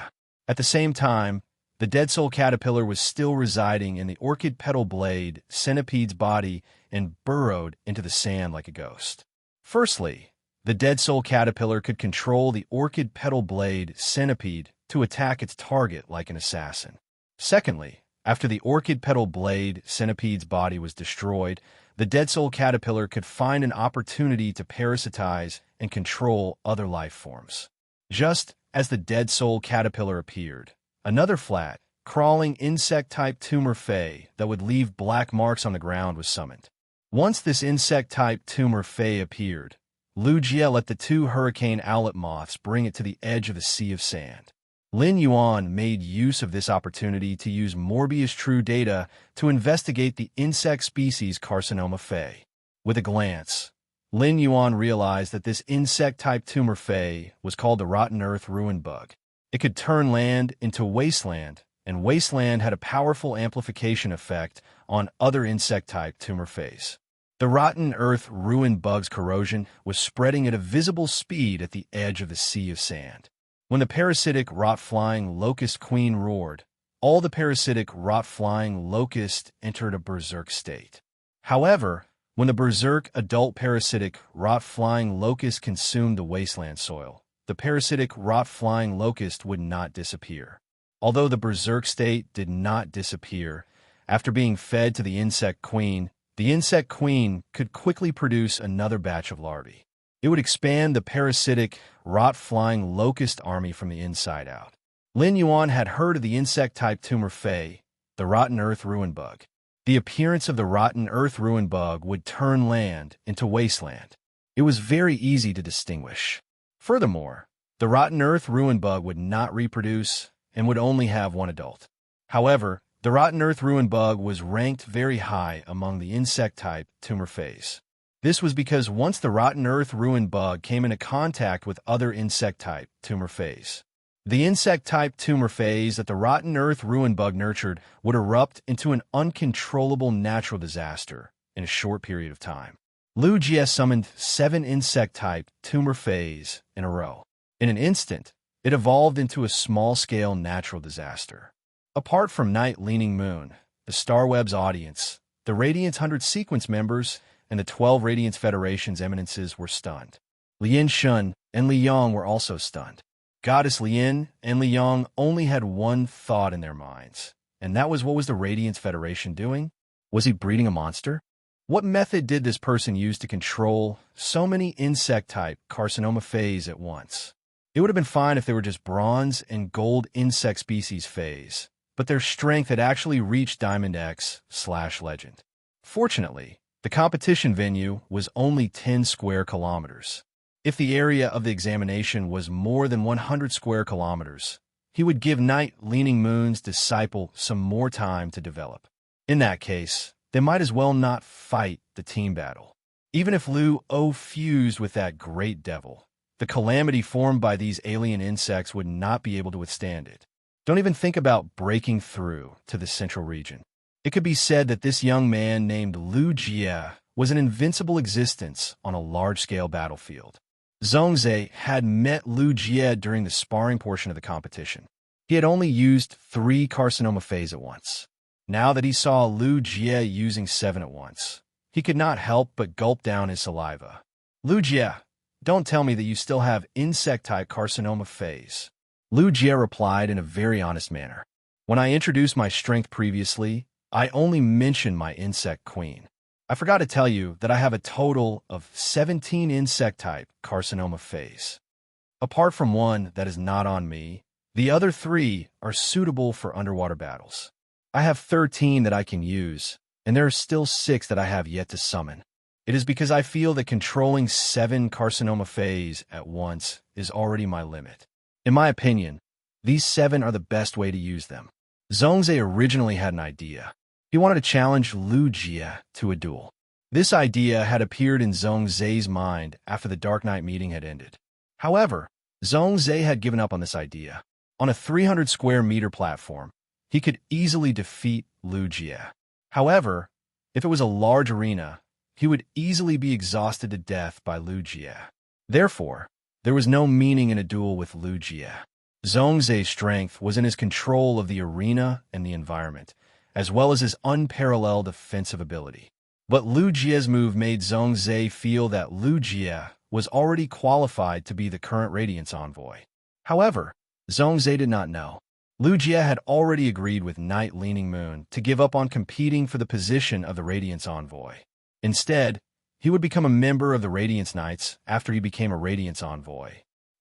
At the same time, the Dead Soul Caterpillar was still residing in the Orchid Petal Blade centipede's body and burrowed into the sand like a ghost. Firstly, the Dead Soul Caterpillar could control the Orchid Petal Blade centipede to attack its target like an assassin. Secondly, after the Orchid Petal Blade centipede's body was destroyed, the Dead Soul Caterpillar could find an opportunity to parasitize and control other life forms. Just as the Dead Soul Caterpillar appeared, another flat, crawling insect-type tumor fey that would leave black marks on the ground was summoned. Once this insect-type tumor fey appeared, Lu Jie let the two hurricane owlet moths bring it to the edge of the sea of sand. Lin Yuan made use of this opportunity to use Morbius True data to investigate the insect species Carcinoma fey. With a glance, Lin Yuan realized that this insect-type tumor fey was called the Rotten Earth Ruin Bug. It could turn land into wasteland, and wasteland had a powerful amplification effect on other insect-type tumor feys. The Rotten Earth Ruin Bug's corrosion was spreading at a visible speed at the edge of the sea of sand. When the parasitic rot-flying locust queen roared, all the parasitic rot-flying locust entered a berserk state. However, when the berserk adult parasitic rot-flying locust consumed the wasteland soil, the parasitic rot-flying locust would not disappear. Although the berserk state did not disappear, after being fed to the insect queen could quickly produce another batch of larvae. It would expand the parasitic, rot-flying locust army from the inside out. Lin Yuan had heard of the insect-type tumor fey, the Rotten Earth Ruin Bug. The appearance of the Rotten Earth Ruin Bug would turn land into wasteland. It was very easy to distinguish. Furthermore, the Rotten Earth Ruin Bug would not reproduce and would only have one adult. However, the Rotten Earth Ruin Bug was ranked very high among the insect-type tumor feys. This was because once the Rotten Earth Ruin Bug came into contact with other insect-type tumor feys, the insect-type tumor feys that the Rotten Earth Ruin Bug nurtured would erupt into an uncontrollable natural disaster in a short period of time. Lu Jie summoned 7 insect-type tumor feys in a row. In an instant, it evolved into a small-scale natural disaster. Apart from Night Leaning Moon, the Starweb's audience, the Radiance 100 sequence members, and the 12 Radiance Federation's eminences were stunned. Lian Shun and Li Yong were also stunned. Goddess Lian and Li Yong only had one thought in their minds, and that was, what was the Radiance Federation doing? Was he breeding a monster? What method did this person use to control so many insect-type carcinoma feys at once? It would have been fine if they were just bronze and gold insect species feys, but their strength had actually reached Diamond X/Legend. Fortunately, the competition venue was only 10 square kilometers. If the area of the examination was more than 100 square kilometers, he would give Night Leaning Moon's disciple some more time to develop. In that case, they might as well not fight the team battle. Even if Lu O fused with that great devil, the calamity formed by these alien insects would not be able to withstand it. Don't even think about breaking through to the central region. It could be said that this young man named Lu Jie was an invincible existence on a large-scale battlefield. Zhongzhe had met Lu Jie during the sparring portion of the competition. He had only used 3 carcinoma feys at once. Now that he saw Lu Jie using 7 at once, he could not help but gulp down his saliva. Lu Jie, don't tell me that you still have insect-type carcinoma feys. Lu Jie replied in a very honest manner. When I introduced my strength previously, I only mentioned my insect queen. I forgot to tell you that I have a total of 17 insect-type carcinoma feys. Apart from one that is not on me, the other 3 are suitable for underwater battles. I have 13 that I can use, and there are still 6 that I have yet to summon. It is because I feel that controlling 7 carcinoma feys at once is already my limit. In my opinion, these 7 are the best way to use them. Zhongzhe originally had an idea. He wanted to challenge Lu Jie to a duel. This idea had appeared in Zhongzhe's mind after the Dark Knight meeting had ended. However, Zhongzhe had given up on this idea. On a 300 square meter platform, he could easily defeat Lu Jie. However, if it was a large arena, he would easily be exhausted to death by Lu Jie. Therefore, there was no meaning in a duel with Lu Jie. Zhongzhe's strength was in his control of the arena and the environment, as well as his unparalleled offensive ability. But Lu Jie's move made Zhongzhe feel that Lu Jie was already qualified to be the current Radiance Envoy. However, Zhongzhe did not know. Lu Jie had already agreed with Night Leaning Moon to give up on competing for the position of the Radiance Envoy. Instead, he would become a member of the Radiance Knights after he became a Radiance Envoy.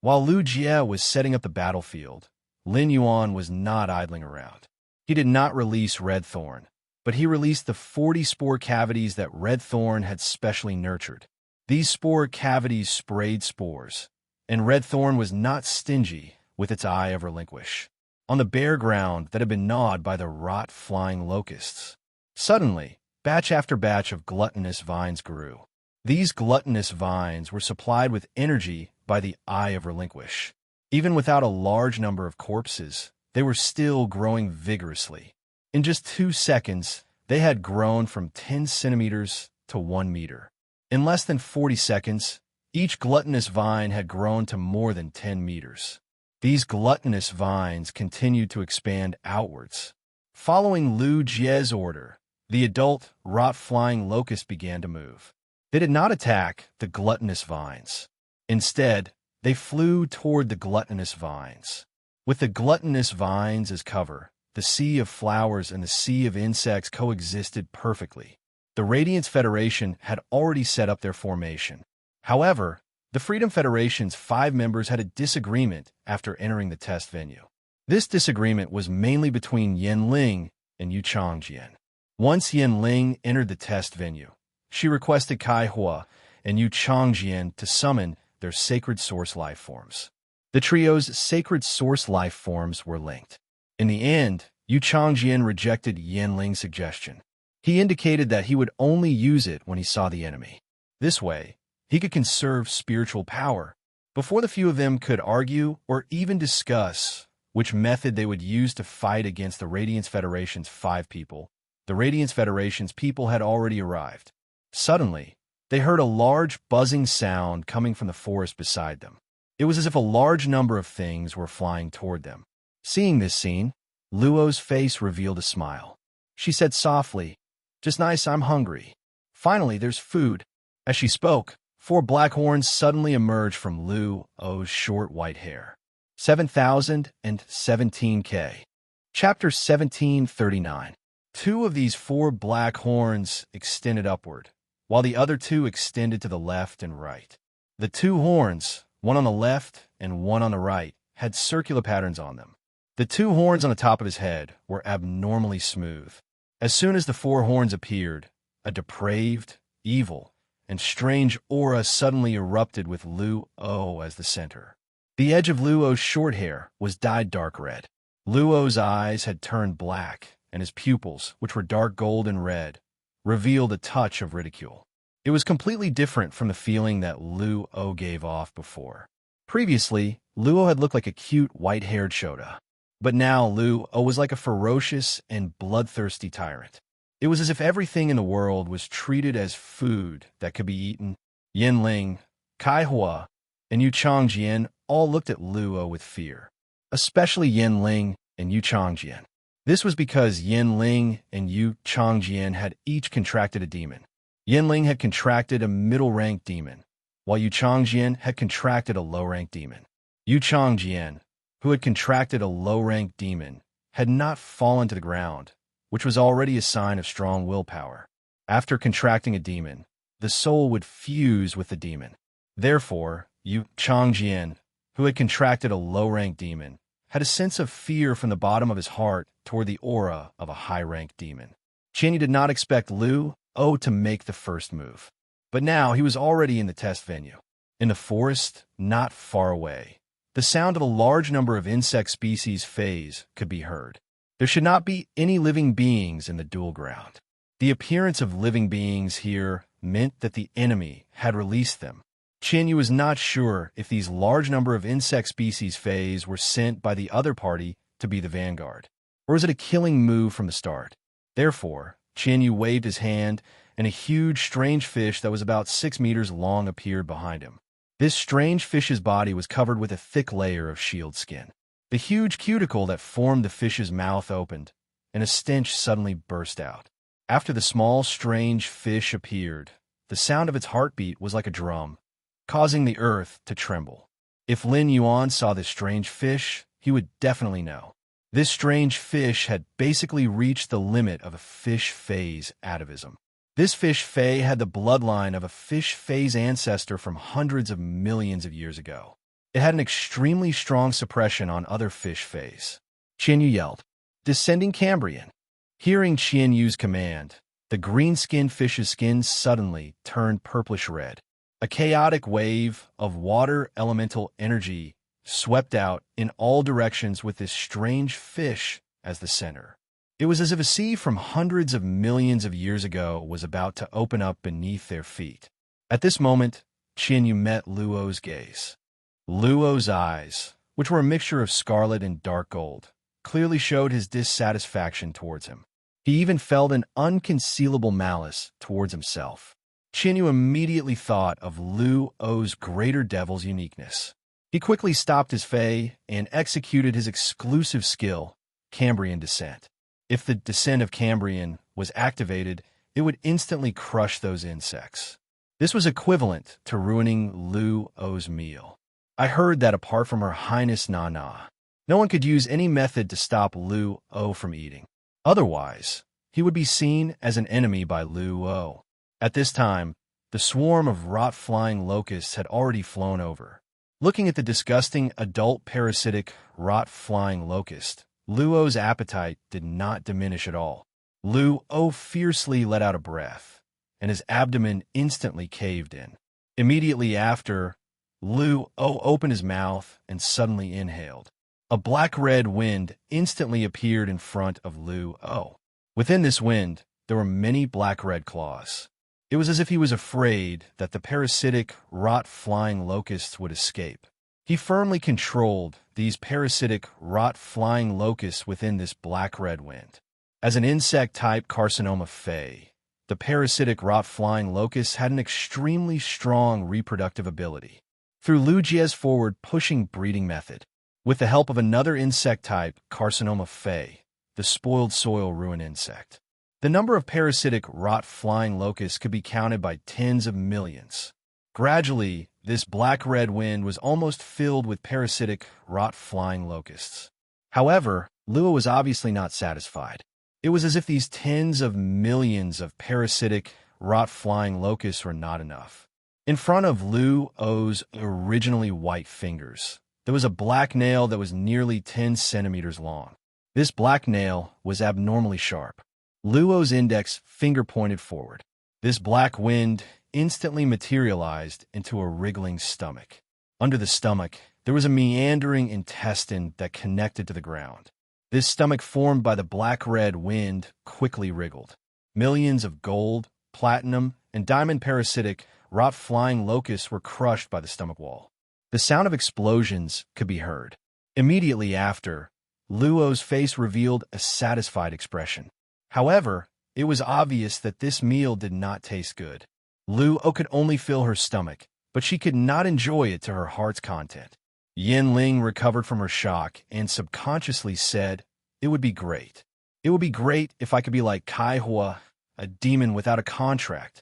While Lu Jie was setting up the battlefield, Lin Yuan was not idling around. He did not release Red Thorn, but he released the 40 spore cavities that Red Thorn had specially nurtured. These spore cavities sprayed spores, and Red Thorn was not stingy with its eye of relinquish on the bare ground that had been gnawed by the rot-flying locusts. Suddenly, batch after batch of gluttonous vines grew. These gluttonous vines were supplied with energy by the eye of relinquish. Even without a large number of corpses, they were still growing vigorously. In just 2 seconds, they had grown from 10 centimeters to 1 meter. In less than 40 seconds, each gluttonous vine had grown to more than 10 meters. These gluttonous vines continued to expand outwards. Following Lu Jie's order, the adult, rot-flying locust began to move. They did not attack the gluttonous vines. Instead, they flew toward the gluttonous vines. With the gluttonous vines as cover, the sea of flowers and the sea of insects coexisted perfectly. The Radiance Federation had already set up their formation. However, the Freedom Federation's 5 members had a disagreement after entering the test venue. This disagreement was mainly between Yen Ling and Yu Changjian. Once Yen Ling entered the test venue, she requested Kai Hua and Yu Changjian to summon their sacred source life forms. The trio's sacred source life forms were linked. In the end, Yu Changjian rejected Yen Ling's suggestion. He indicated that he would only use it when he saw the enemy. This way, he could conserve spiritual power. Before the few of them could argue or even discuss which method they would use to fight against the Radiance Federation's 5 people, the Radiance Federation's people had already arrived. Suddenly, they heard a large buzzing sound coming from the forest beside them. It was as if a large number of things were flying toward them. Seeing this scene, Luo's face revealed a smile. She said softly, "Just nice, I'm hungry. Finally, there's food." As she spoke, 4 black horns suddenly emerged from Luo's short white hair. 7017K. Chapter 1739. 2 of these 4 black horns extended upward, while the other 2 extended to the left and right. The 2 horns, one on the left and one on the right, had circular patterns on them. The 2 horns on the top of his head were abnormally smooth. As soon as the 4 horns appeared, a depraved, evil, and strange aura suddenly erupted with Luo as the center. The edge of Luo's short hair was dyed dark red. Luo's eyes had turned black, and his pupils, which were dark gold and red, revealed a touch of ridicule. It was completely different from the feeling that Luo gave off before. Previously, Luo had looked like a cute, white-haired Shota. But now Luo was like a ferocious and bloodthirsty tyrant. It was as if everything in the world was treated as food that could be eaten. Yen Ling, Kai Hua, and Yu Changjian all looked at Luo with fear, especially Yen Ling and Yu Changjian. This was because Yen Ling and Yu Changjian had each contracted a demon. Yen Ling had contracted a middle-ranked demon, while Yu Changjian had contracted a low-ranked demon. Yu Changjian, who had contracted a low-ranked demon, had not fallen to the ground, which was already a sign of strong willpower. After contracting a demon, the soul would fuse with the demon. Therefore, Yu Changjian, who had contracted a low-ranked demon, had a sense of fear from the bottom of his heart toward the aura of a high-ranked demon. Qianyu did not expect Luo to make the first move. But now he was already in the test venue. In the forest, not far away, the sound of a large number of insect species phase could be heard. There should not be any living beings in the duel ground. The appearance of living beings here meant that the enemy had released them. Qianyu was not sure if these large number of insect species phase were sent by the other party to be the vanguard, Or was it a killing move from the start? Therefore, Qian Yu waved his hand, and a huge, strange fish that was about 6 meters long appeared behind him. This strange fish's body was covered with a thick layer of shield skin. The huge cuticle that formed the fish's mouth opened, and a stench suddenly burst out. After the small, strange fish appeared, the sound of its heartbeat was like a drum, causing the earth to tremble. If Lin Yuan saw this strange fish, he would definitely know. This strange fish had basically reached the limit of a fish phase atavism. This fish fae had the bloodline of a fish phase ancestor from hundreds of millions of years ago. It had an extremely strong suppression on other fish phase. Qian Yu yelled, "Descending Cambrian." Hearing Qian Yu's command, the green-skinned fish's skin suddenly turned purplish-red. A chaotic wave of water elemental energy swept out in all directions with this strange fish as the center. It was as if a sea from hundreds of millions of years ago was about to open up beneath their feet. At this moment, Qian Yu met Luo's gaze. Luo's eyes, which were a mixture of scarlet and dark gold, clearly showed his dissatisfaction towards him. He even felt an unconcealable malice towards himself. Qian Yu immediately thought of Luo's greater devil's uniqueness. He quickly stopped his fae and executed his exclusive skill, Cambrian Descent. If the Descent of Cambrian was activated, it would instantly crush those insects. This was equivalent to ruining Luo's meal. I heard that apart from Her Highness Nana, no one could use any method to stop Luo from eating. Otherwise, he would be seen as an enemy by Luo. At this time, the swarm of rot-flying locusts had already flown over. Looking at the disgusting adult parasitic rot-flying locust, Luo's appetite did not diminish at all. Luo fiercely let out a breath, and his abdomen instantly caved in. Immediately after, Luo opened his mouth and suddenly inhaled. A black-red wind instantly appeared in front of Luo. Within this wind, there were many black-red claws. It was as if he was afraid that the parasitic, rot-flying locusts would escape. He firmly controlled these parasitic, rot-flying locusts within this black-red wind. As an insect-type carcinoma fae, the parasitic, rot-flying locusts had an extremely strong reproductive ability. Through Lu Jie's forward-pushing breeding method, with the help of another insect-type carcinoma fae, the spoiled soil ruin insect, the number of parasitic rot-flying locusts could be counted by tens of millions. Gradually, this black-red wind was almost filled with parasitic rot-flying locusts. However, Luo was obviously not satisfied. It was as if these tens of millions of parasitic rot-flying locusts were not enough. In front of Luo's originally white fingers, there was a black nail that was nearly 10 centimeters long. This black nail was abnormally sharp. Luo's index finger pointed forward. This black wind instantly materialized into a wriggling stomach. Under the stomach, there was a meandering intestine that connected to the ground. This stomach formed by the black-red wind quickly wriggled. Millions of gold, platinum, and diamond parasitic, rot-flying locusts were crushed by the stomach wall. The sound of explosions could be heard. Immediately after, Luo's face revealed a satisfied expression. However, it was obvious that this meal did not taste good. Luo could only fill her stomach, but she could not enjoy it to her heart's content. Yin Ling recovered from her shock and subconsciously said, "It would be great. It would be great if I could be like Kai Hua, a demon without a contract."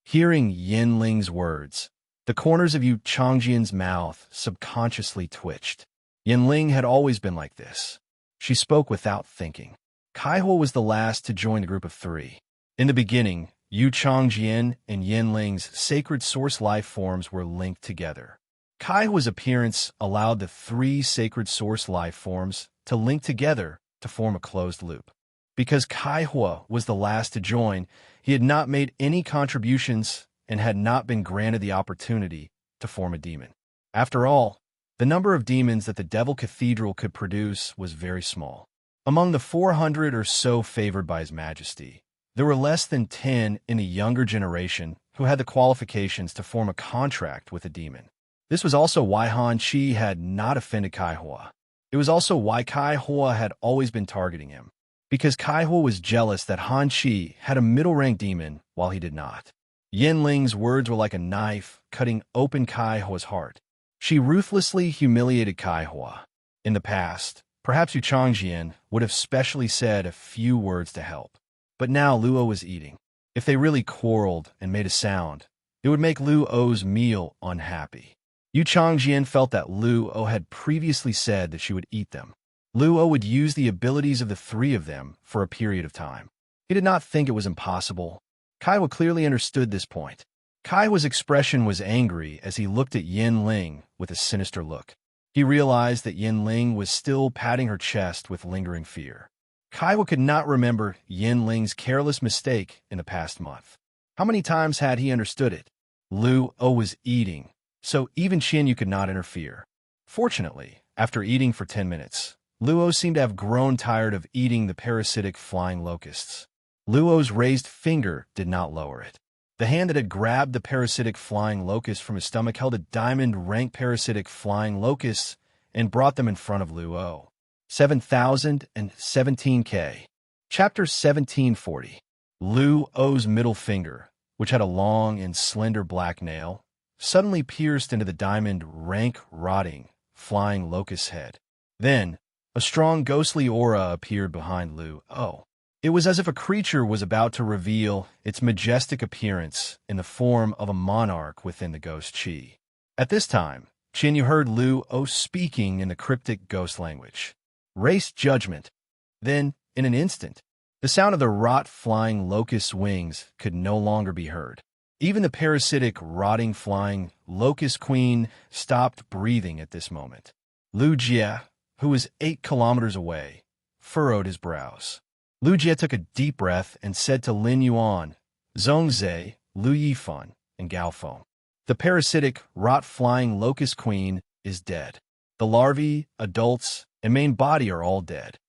Hearing Yin Ling's words, the corners of Yu Changjian's mouth subconsciously twitched. Yin Ling had always been like this. She spoke without thinking. Kai Hua was the last to join the group of three. In the beginning, Yu Changjian and Yin Ling's sacred source life forms were linked together. Kai Hua's appearance allowed the three sacred source life forms to link together to form a closed loop. Because Kai Hua was the last to join, he had not made any contributions and had not been granted the opportunity to form a demon. After all, the number of demons that the Devil Cathedral could produce was very small. Among the 400 or so favored by His Majesty, there were less than 10 in the younger generation who had the qualifications to form a contract with a demon. This was also why Han Chi had not offended Kai Hua. It was also why Kai Hua had always been targeting him, because Kai Hua was jealous that Han Chi had a middle-rank demon while he did not. Yin Ling's words were like a knife, cutting open Kai Hua's heart. She ruthlessly humiliated Kai Hua. In the past, perhaps Yu Changjian would have specially said a few words to help. But now Luo was eating. If they really quarreled and made a sound, it would make Luo's meal unhappy. Yu Changjian felt that Luo had previously said that she would eat them. Luo would use the abilities of the three of them for a period of time. He did not think it was impossible. Kai Hua clearly understood this point. Kai Hua's expression was angry as he looked at Yin Ling with a sinister look. He realized that Yin Ling was still patting her chest with lingering fear. Kai Hua could not remember Yin Ling's careless mistake in the past month. How many times had he understood it? Luo was eating, so even Qianyu could not interfere. Fortunately, after eating for 10 minutes, Luo seemed to have grown tired of eating the parasitic flying locusts. Luo's raised finger did not lower it. The hand that had grabbed the parasitic flying locust from his stomach held a diamond-rank parasitic flying locusts and brought them in front of Luo. 7017K. Chapter 1740. Luo's middle finger, which had a long and slender black nail, suddenly pierced into the diamond-rank rotting, flying locust's head. Then, a strong ghostly aura appeared behind Luo. It was as if a creature was about to reveal its majestic appearance in the form of a monarch within the ghost chi. At this time, Qianyu heard Luo speaking in the cryptic ghost language. Race judgment. Then, in an instant, the sound of the rot flying locust's wings could no longer be heard. Even the parasitic rotting flying locust queen stopped breathing at this moment. Lu Jie, who was 8 kilometers away, furrowed his brows. Lu Jie took a deep breath and said to Lin Yuan, Zhongzhe, Lu Yifan, and Gao Feng, the parasitic rot-flying locust queen is dead. The larvae, adults, and main body are all dead.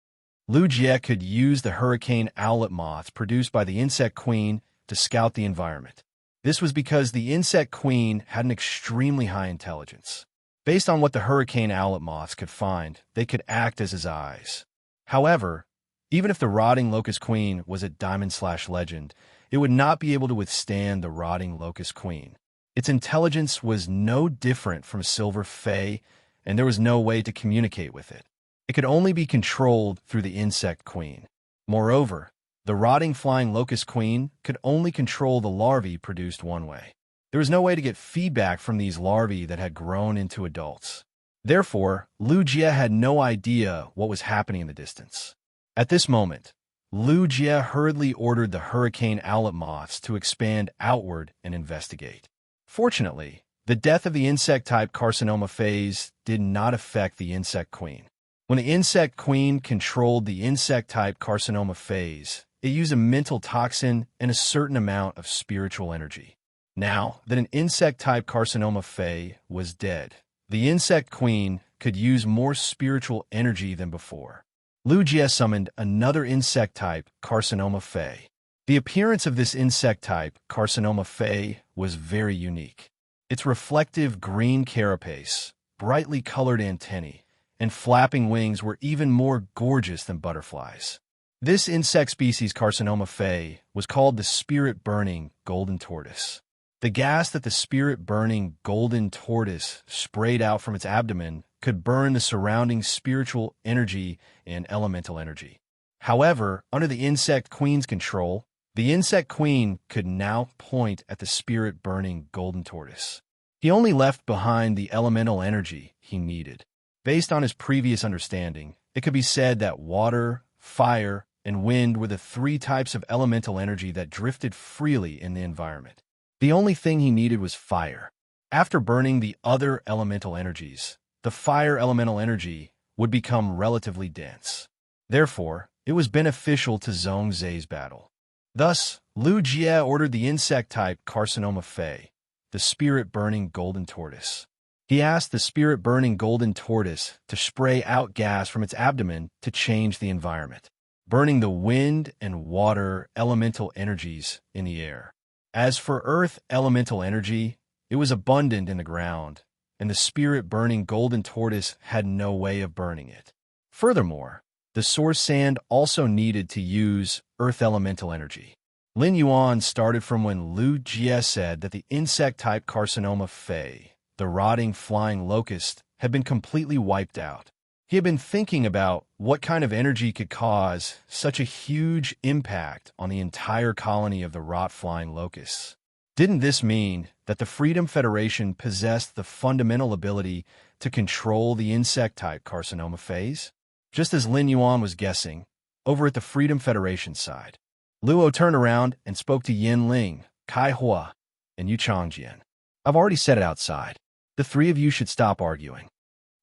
Lu Jie could use the hurricane owlet moths produced by the insect queen to scout the environment. This was because the insect queen had an extremely high intelligence. Based on what the hurricane owlet moths could find, they could act as his eyes. However, even if the rotting locust queen was a diamond/legend, it would not be able to withstand the rotting locust queen. Its intelligence was no different from silver fey, and there was no way to communicate with it. It could only be controlled through the insect queen. Moreover, the rotting flying locust queen could only control the larvae produced one way. There was no way to get feedback from these larvae that had grown into adults. Therefore, Lu Jie had no idea what was happening in the distance. At this moment, Lu Jie hurriedly ordered the hurricane owlet moths to expand outward and investigate. Fortunately, the death of the insect-type carcinoma phase did not affect the insect queen. When the insect queen controlled the insect-type carcinoma phase, it used a mental toxin and a certain amount of spiritual energy. Now that an insect-type carcinoma phase was dead, the insect queen could use more spiritual energy than before. Lu Jie summoned another insect-type carcinoma phase. The appearance of this insect-type carcinoma phase was very unique. Its reflective green carapace, brightly colored antennae, and flapping wings were even more gorgeous than butterflies. This insect species carcinoma phase was called the spirit-burning golden tortoise. The gas that the spirit-burning golden tortoise sprayed out from its abdomen could burn the surrounding spiritual energy and elemental energy. However, under the insect queen's control, the insect queen could now point at the spirit-burning golden tortoise. He only left behind the elemental energy he needed. Based on his previous understanding, it could be said that water, fire, and wind were the 3 types of elemental energy that drifted freely in the environment. The only thing he needed was fire. After burning the other elemental energies, the fire elemental energy would become relatively dense. Therefore, it was beneficial to Zhongzhe's battle. Thus, Lu Jie ordered the insect-type carcinoma phase, the spirit-burning golden tortoise. He asked the spirit-burning golden tortoise to spray out gas from its abdomen to change the environment, burning the wind and water elemental energies in the air. As for earth elemental energy, it was abundant in the ground, and the spirit-burning golden tortoise had no way of burning it. Furthermore, the source sand also needed to use earth elemental energy. Lin Yuan started from when Lu Jie said that the insect-type carcinoma Fei, the rotting flying locust, had been completely wiped out. He had been thinking about what kind of energy could cause such a huge impact on the entire colony of the rot-flying locusts. Didn't this mean that the Freedom Federation possessed the fundamental ability to control the insect-type carcinoma phase? Just as Lin Yuan was guessing, over at the Freedom Federation side, Luo turned around and spoke to Yin Ling, Kai Hua, and Yu Changjian. I've already said it outside. The three of you should stop arguing.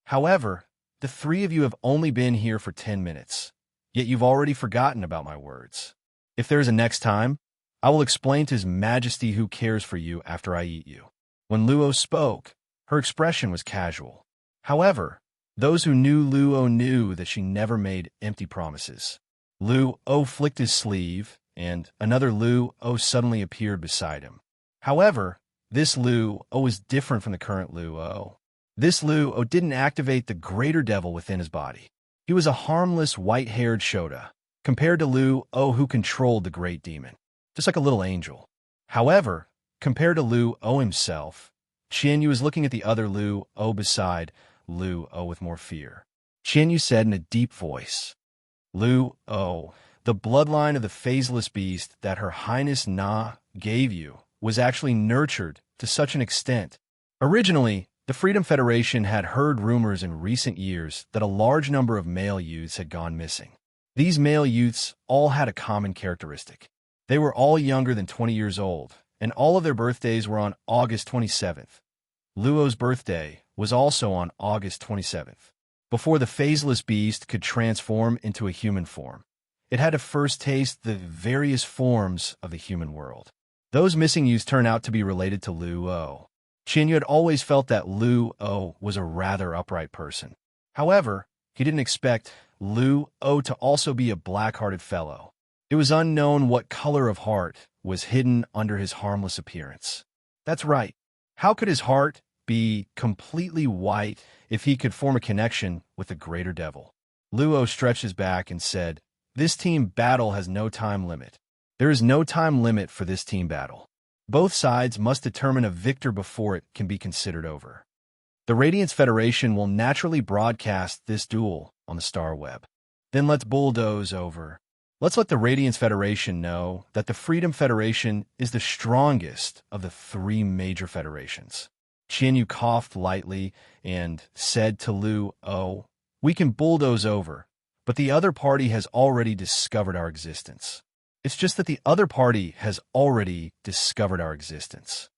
However, the three of you have only been here for 10 minutes, yet you've already forgotten about my words. If there is a next time, I will explain to His Majesty who cares for you after I eat you. When Luo spoke, her expression was casual. However, those who knew Luo knew that she never made empty promises. Luo flicked his sleeve, and another Luo suddenly appeared beside him. However, this Luo was different from the current Luo. This Luo didn't activate the greater devil within his body. He was a harmless, white-haired Shota, compared to Luo who controlled the great demon, just like a little angel. However, compared to Luo himself, Qianyu was looking at the other Luo beside Luo with more fear. Qianyu said in a deep voice, Luo, the bloodline of the phaseless beast that Her Highness Na gave you was actually nurtured to such an extent. Originally, the Freedom Federation had heard rumors in recent years that a large number of male youths had gone missing. These male youths all had a common characteristic. They were all younger than 20 years old, and all of their birthdays were on August 27th. Luo's birthday was also on August 27th. Before the phaseless beast could transform into a human form, it had to first taste the various forms of the human world. Those missing youths turned out to be related to Luo. Qianyu had always felt that Luo was a rather upright person. However, he didn't expect Luo to also be a black-hearted fellow. It was unknown what color of heart was hidden under his harmless appearance. That's right. How could his heart be completely white if he could form a connection with the greater devil? Luo stretched his back and said, This team battle has no time limit. There is no time limit for this team battle. Both sides must determine a victor before it can be considered over. The Radiance Federation will naturally broadcast this duel on the Star Web. Then let's bulldoze over. Let's let the Radiance Federation know that the Freedom Federation is the strongest of the three major federations. Qianyu coughed lightly and said to Luo, We can bulldoze over, but the other party has already discovered our existence. It's just that the other party has already discovered our existence.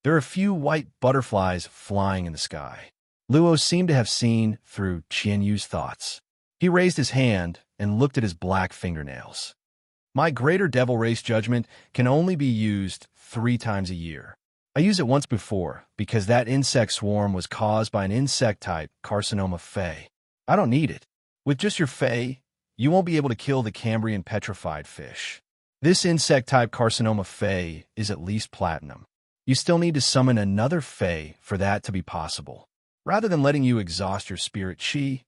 There are a few white butterflies flying in the sky. Luo seemed to have seen through Qianyu's thoughts. He raised his hand and looked at his black fingernails. My greater devil race judgment can only be used 3 times a year. I used it once before because that insect swarm was caused by an insect-type carcinoma Fei. I don't need it. With just your Fei, you won't be able to kill the Cambrian petrified fish. This insect-type carcinoma Fei is at least platinum. You still need to summon another Fei for that to be possible. Rather than letting you exhaust your spirit chi,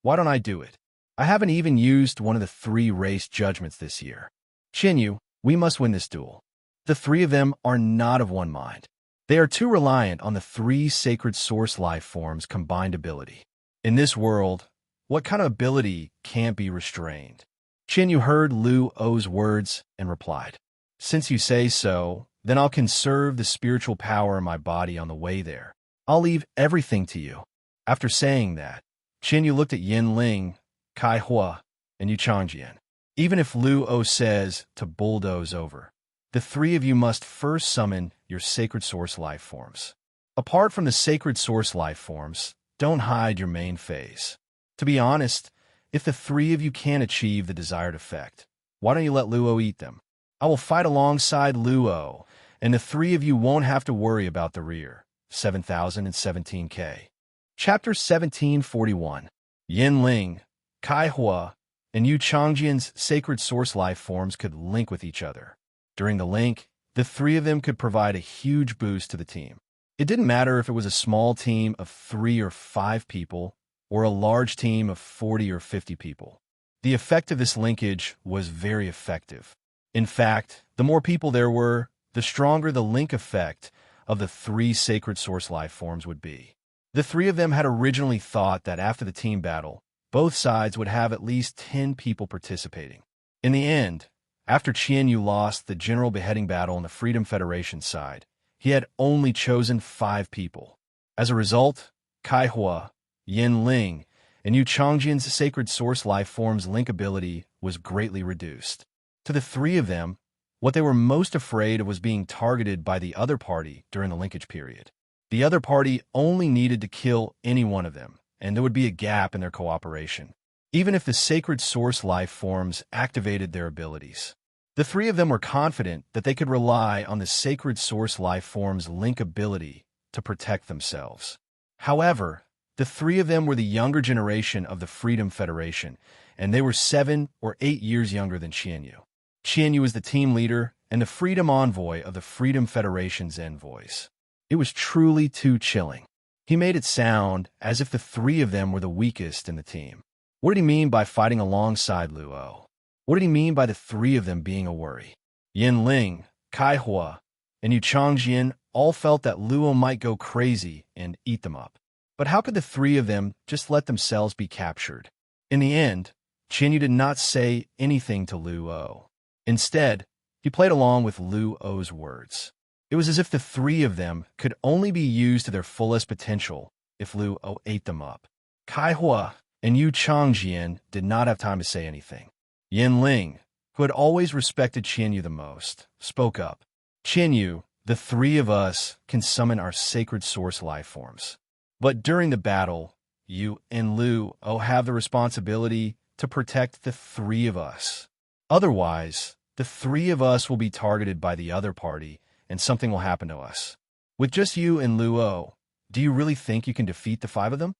why don't I do it? I haven't even used one of the 3 race judgments this year. Qianyu, we must win this duel. The 3 of them are not of one mind. They are too reliant on the 3 sacred source life forms' combined ability. In this world, what kind of ability can't be restrained? Qianyu heard Luo's words and replied, Since you say so, then I'll conserve the spiritual power in my body on the way there. I'll leave everything to you. After saying that, Qianyu looked at Yin Ling, Kai Hua, and Yu Changjian. Even if Luo says to bulldoze over, the 3 of you must first summon your sacred source life forms. Apart from the sacred source life forms, don't hide your main phase. To be honest, if the 3 of you can't achieve the desired effect, why don't you let Luo eat them? I will fight alongside Luo, and the 3 of you won't have to worry about the rear. 7017K. Chapter 1741. Yin Ling, Kai Hua, and Yu Changjian's sacred source life forms could link with each other. During the link, the 3 of them could provide a huge boost to the team. It didn't matter if it was a small team of 3 or 5 people, or a large team of 40 or 50 people. The effect of this linkage was very effective. In fact, the more people there were, the stronger the link effect of the three sacred source life forms would be. The three of them had originally thought that after the team battle, both sides would have at least 10 people participating. In the end, after Qianyu lost the general beheading battle on the Freedom Federation side, he had only chosen 5 people. As a result, Kaihua, Yin Ling, and Yu Changjian's sacred source life form's link ability was greatly reduced. To the three of them, what they were most afraid of was being targeted by the other party during the linkage period. The other party only needed to kill any one of them, and there would be a gap in their cooperation, even if the sacred source life forms activated their abilities. The three of them were confident that they could rely on the sacred source life form's link ability to protect themselves. However, the three of them were the younger generation of the Freedom Federation, and they were 7 or 8 years younger than Qianyu. Qianyu was the team leader and the Freedom Envoy of the Freedom Federation's envoys. It was truly too chilling. He made it sound as if the three of them were the weakest in the team. What did he mean by fighting alongside Luo? What did he mean by the three of them being a worry? Yin Ling, Kaihua, and Yu Changjian all felt that Luo might go crazy and eat them up. But how could the three of them just let themselves be captured? In the end, Qianyu did not say anything to Luo. Instead, he played along with Luo's words. It was as if the three of them could only be used to their fullest potential if Luo ate them up. Kaihua and Yu Changjian did not have time to say anything. Yin Ling, who had always respected Qianyu the most, spoke up. Qianyu, the three of us can summon our sacred source life forms. But during the battle, you and Luo have the responsibility to protect the three of us. Otherwise, the three of us will be targeted by the other party, and something will happen to us. With just you and Luo, do you really think you can defeat the 5 of them?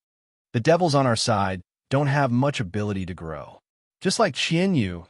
The devils on our side don't have much ability to grow. Just like Qianyu,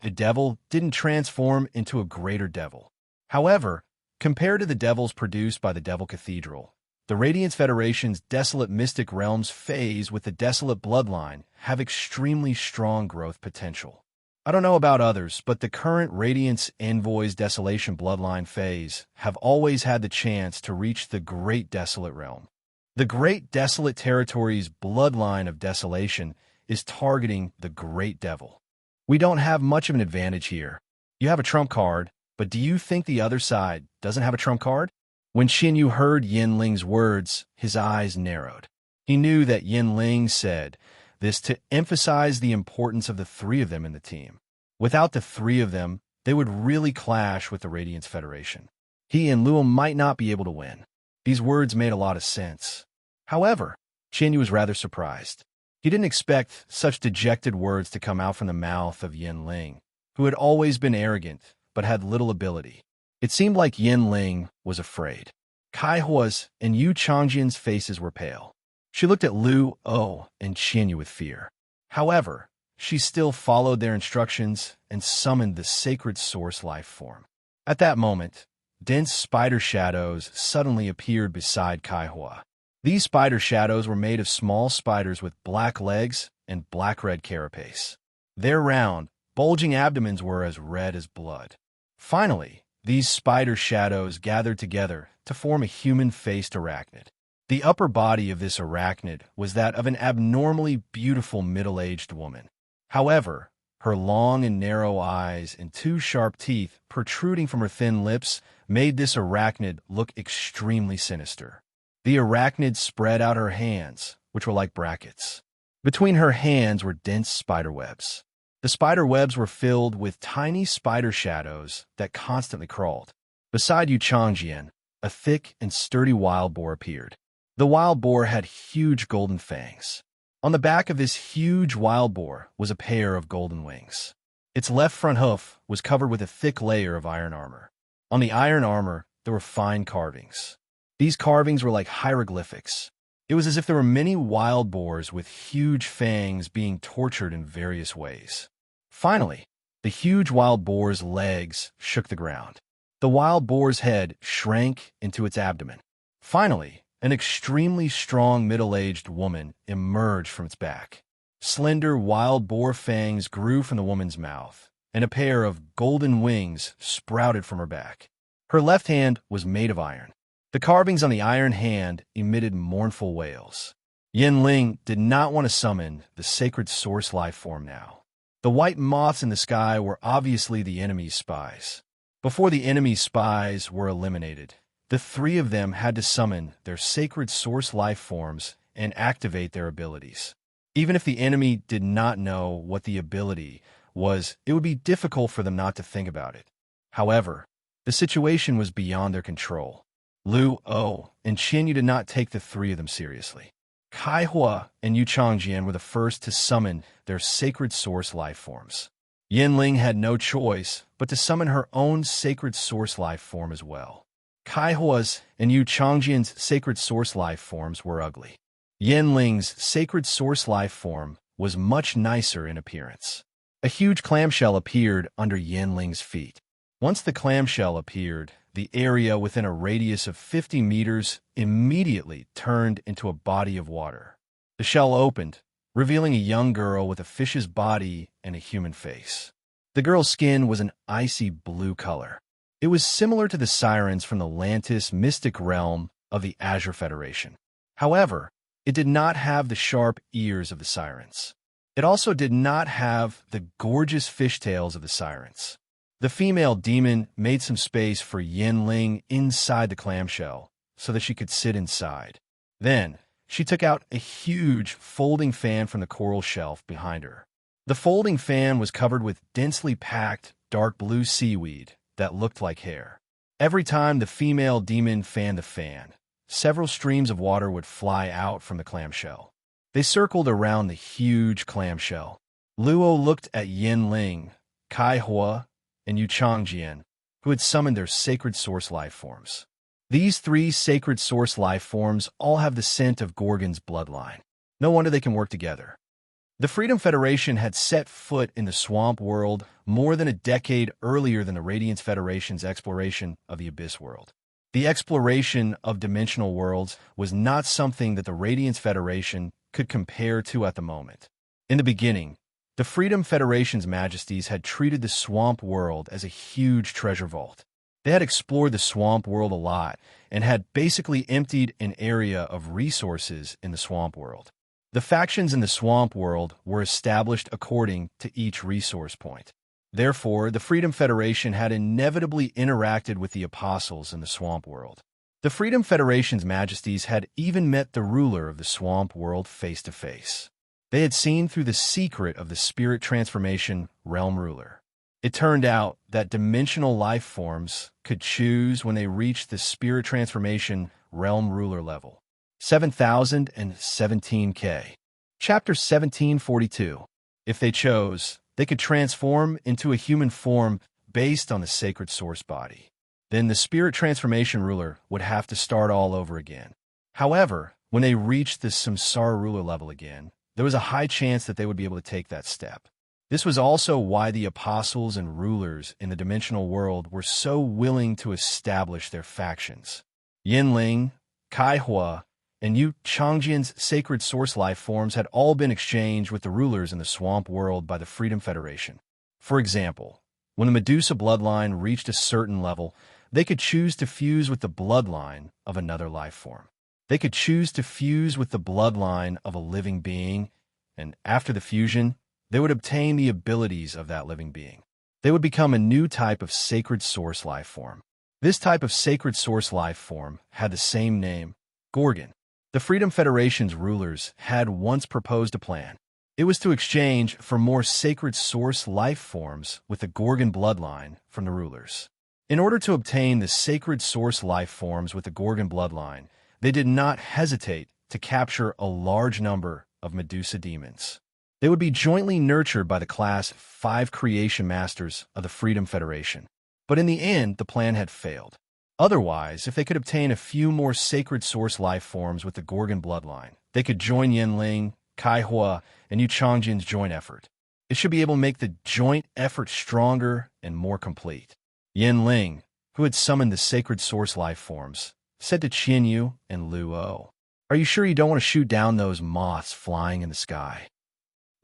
the devil didn't transform into a greater devil. However, compared to the devils produced by the Devil Cathedral, the Radiance Federation's Desolate Mystic Realms phase with the Desolate Bloodline have extremely strong growth potential. I don't know about others, but the current Radiance Envoy's Desolation Bloodline phase have always had the chance to reach the Great Desolate Realm. The Great Desolate Territory's Bloodline of Desolation is targeting the Great Devil. We don't have much of an advantage here. You have a trump card, but do you think the other side doesn't have a trump card? When Qianyu heard Yin Ling's words, his eyes narrowed. He knew that Yin Ling said this to emphasize the importance of the three of them in the team. Without the three of them, they would really clash with the Radiance Federation. He and Luo might not be able to win. These words made a lot of sense. However, Qianyu was rather surprised. He didn't expect such dejected words to come out from the mouth of Yin Ling, who had always been arrogant but had little ability. It seemed like Yin Ling was afraid. Kaihua's and Yu Changjian's faces were pale. She looked at Luo and Qianyu with fear. However, she still followed their instructions and summoned the sacred source life form. At that moment, dense spider shadows suddenly appeared beside Kaihua. These spider shadows were made of small spiders with black legs and black-red carapace. Their round, bulging abdomens were as red as blood. Finally, these spider shadows gathered together to form a human-faced arachnid. The upper body of this arachnid was that of an abnormally beautiful middle-aged woman. However, her long and narrow eyes and 2 sharp teeth protruding from her thin lips made this arachnid look extremely sinister. The arachnid spread out her hands, which were like brackets. Between her hands were dense spider webs. The spider webs were filled with tiny spider shadows that constantly crawled. Beside Yu Changjian, a thick and sturdy wild boar appeared. The wild boar had huge golden fangs. On the back of this huge wild boar was a pair of golden wings. Its left front hoof was covered with a thick layer of iron armor. On the iron armor, there were fine carvings. These carvings were like hieroglyphics. It was as if there were many wild boars with huge fangs being tortured in various ways. Finally, the huge wild boar's legs shook the ground. The wild boar's head shrank into its abdomen. Finally, An extremely strong middle-aged woman emerged from its back. Slender wild boar fangs grew from the woman's mouth, and a pair of golden wings sprouted from her back. Her left hand was made of iron. The carvings on the iron hand emitted mournful wails. Yin did not want to summon the sacred source life form now. The white moths in the sky were obviously the enemy's spies. Before the enemy's spies were eliminated, the three of them had to summon their sacred source life forms and activate their abilities. Even if the enemy did not know what the ability was, it would be difficult for them not to think about it. However, the situation was beyond their control. Lu O and Qin Yu did not take the three of them seriously. Kai Hua and Yu Changjian were the first to summon their sacred source life forms. Yin had no choice but to summon her own sacred source life form as well. Kai Hua's and Yu Changjian's sacred source life forms were ugly. Yin sacred source life form was much nicer in appearance. A huge clamshell appeared under Yin feet. Once the clamshell appeared, the area within a radius of 50 meters immediately turned into a body of water. The shell opened, revealing a young girl with a fish's body and a human face. The girl's skin was an icy blue color. It was similar to the sirens from the Lantis mystic realm of the Azure Federation. However, it did not have the sharp ears of the sirens. It also did not have the gorgeous fishtails of the sirens. The female demon made some space for Yin inside the clamshell so that she could sit inside. Then, she took out a huge folding fan from the coral shelf behind her. The folding fan was covered with densely packed dark blue seaweed that looked like hair. Every time the female demon fanned the fan, several streams of water would fly out from the clamshell. They circled around the huge clamshell. Luo looked at Yin, Kai Hua, and Yu Changjian, who had summoned their sacred source life forms. These three sacred source life forms all have the scent of Gorgon's bloodline. No wonder they can work together. The Freedom Federation had set foot in the swamp world more than a decade earlier than the Radiance Federation's exploration of the Abyss world. The exploration of dimensional worlds was not something that the Radiance Federation could compare to at the moment. In the beginning, the Freedom Federation's majesties had treated the swamp world as a huge treasure vault. They had explored the swamp world a lot and had basically emptied an area of resources in the swamp world. The factions in the swamp world were established according to each resource point. Therefore, the Freedom Federation had inevitably interacted with the apostles in the swamp world. The Freedom Federation's majesties had even met the ruler of the swamp world face to face. They had seen through the secret of the spirit transformation realm ruler. It turned out that dimensional life forms could choose when they reached the spirit transformation realm ruler level. 7017K. Chapter 1742. If they chose, they could transform into a human form based on the sacred source body. Then the spirit transformation ruler would have to start all over again. However, when they reached the samsara ruler level again, there was a high chance that they would be able to take that step. This was also why the apostles and rulers in the dimensional world were so willing to establish their factions. Yin, Kai Hua, and Yu Changjian's sacred source life forms had all been exchanged with the rulers in the swamp world by the Freedom Federation. For example, when the Medusa bloodline reached a certain level, they could choose to fuse with the bloodline of another life form. They could choose to fuse with the bloodline of a living being, and after the fusion, they would obtain the abilities of that living being. They would become a new type of sacred source life form. This type of sacred source life form had the same name, Gorgon. The Freedom Federation's rulers had once proposed a plan. It was to exchange for more sacred source life forms with the Gorgon bloodline from the rulers. In order to obtain the sacred source life forms with the Gorgon bloodline, they did not hesitate to capture a large number of Medusa demons. They would be jointly nurtured by the Class 5 Creation Masters of the Freedom Federation. But in the end, the plan had failed. Otherwise, if they could obtain a few more sacred source life forms with the Gorgon bloodline, they could join Yin, Kai Hua, and Yu Changjian's joint effort. It should be able to make the joint effort stronger and more complete. Yin, who had summoned the sacred source life forms, said to Qianyu and Luo. Are you sure you don't want to shoot down those moths flying in the sky?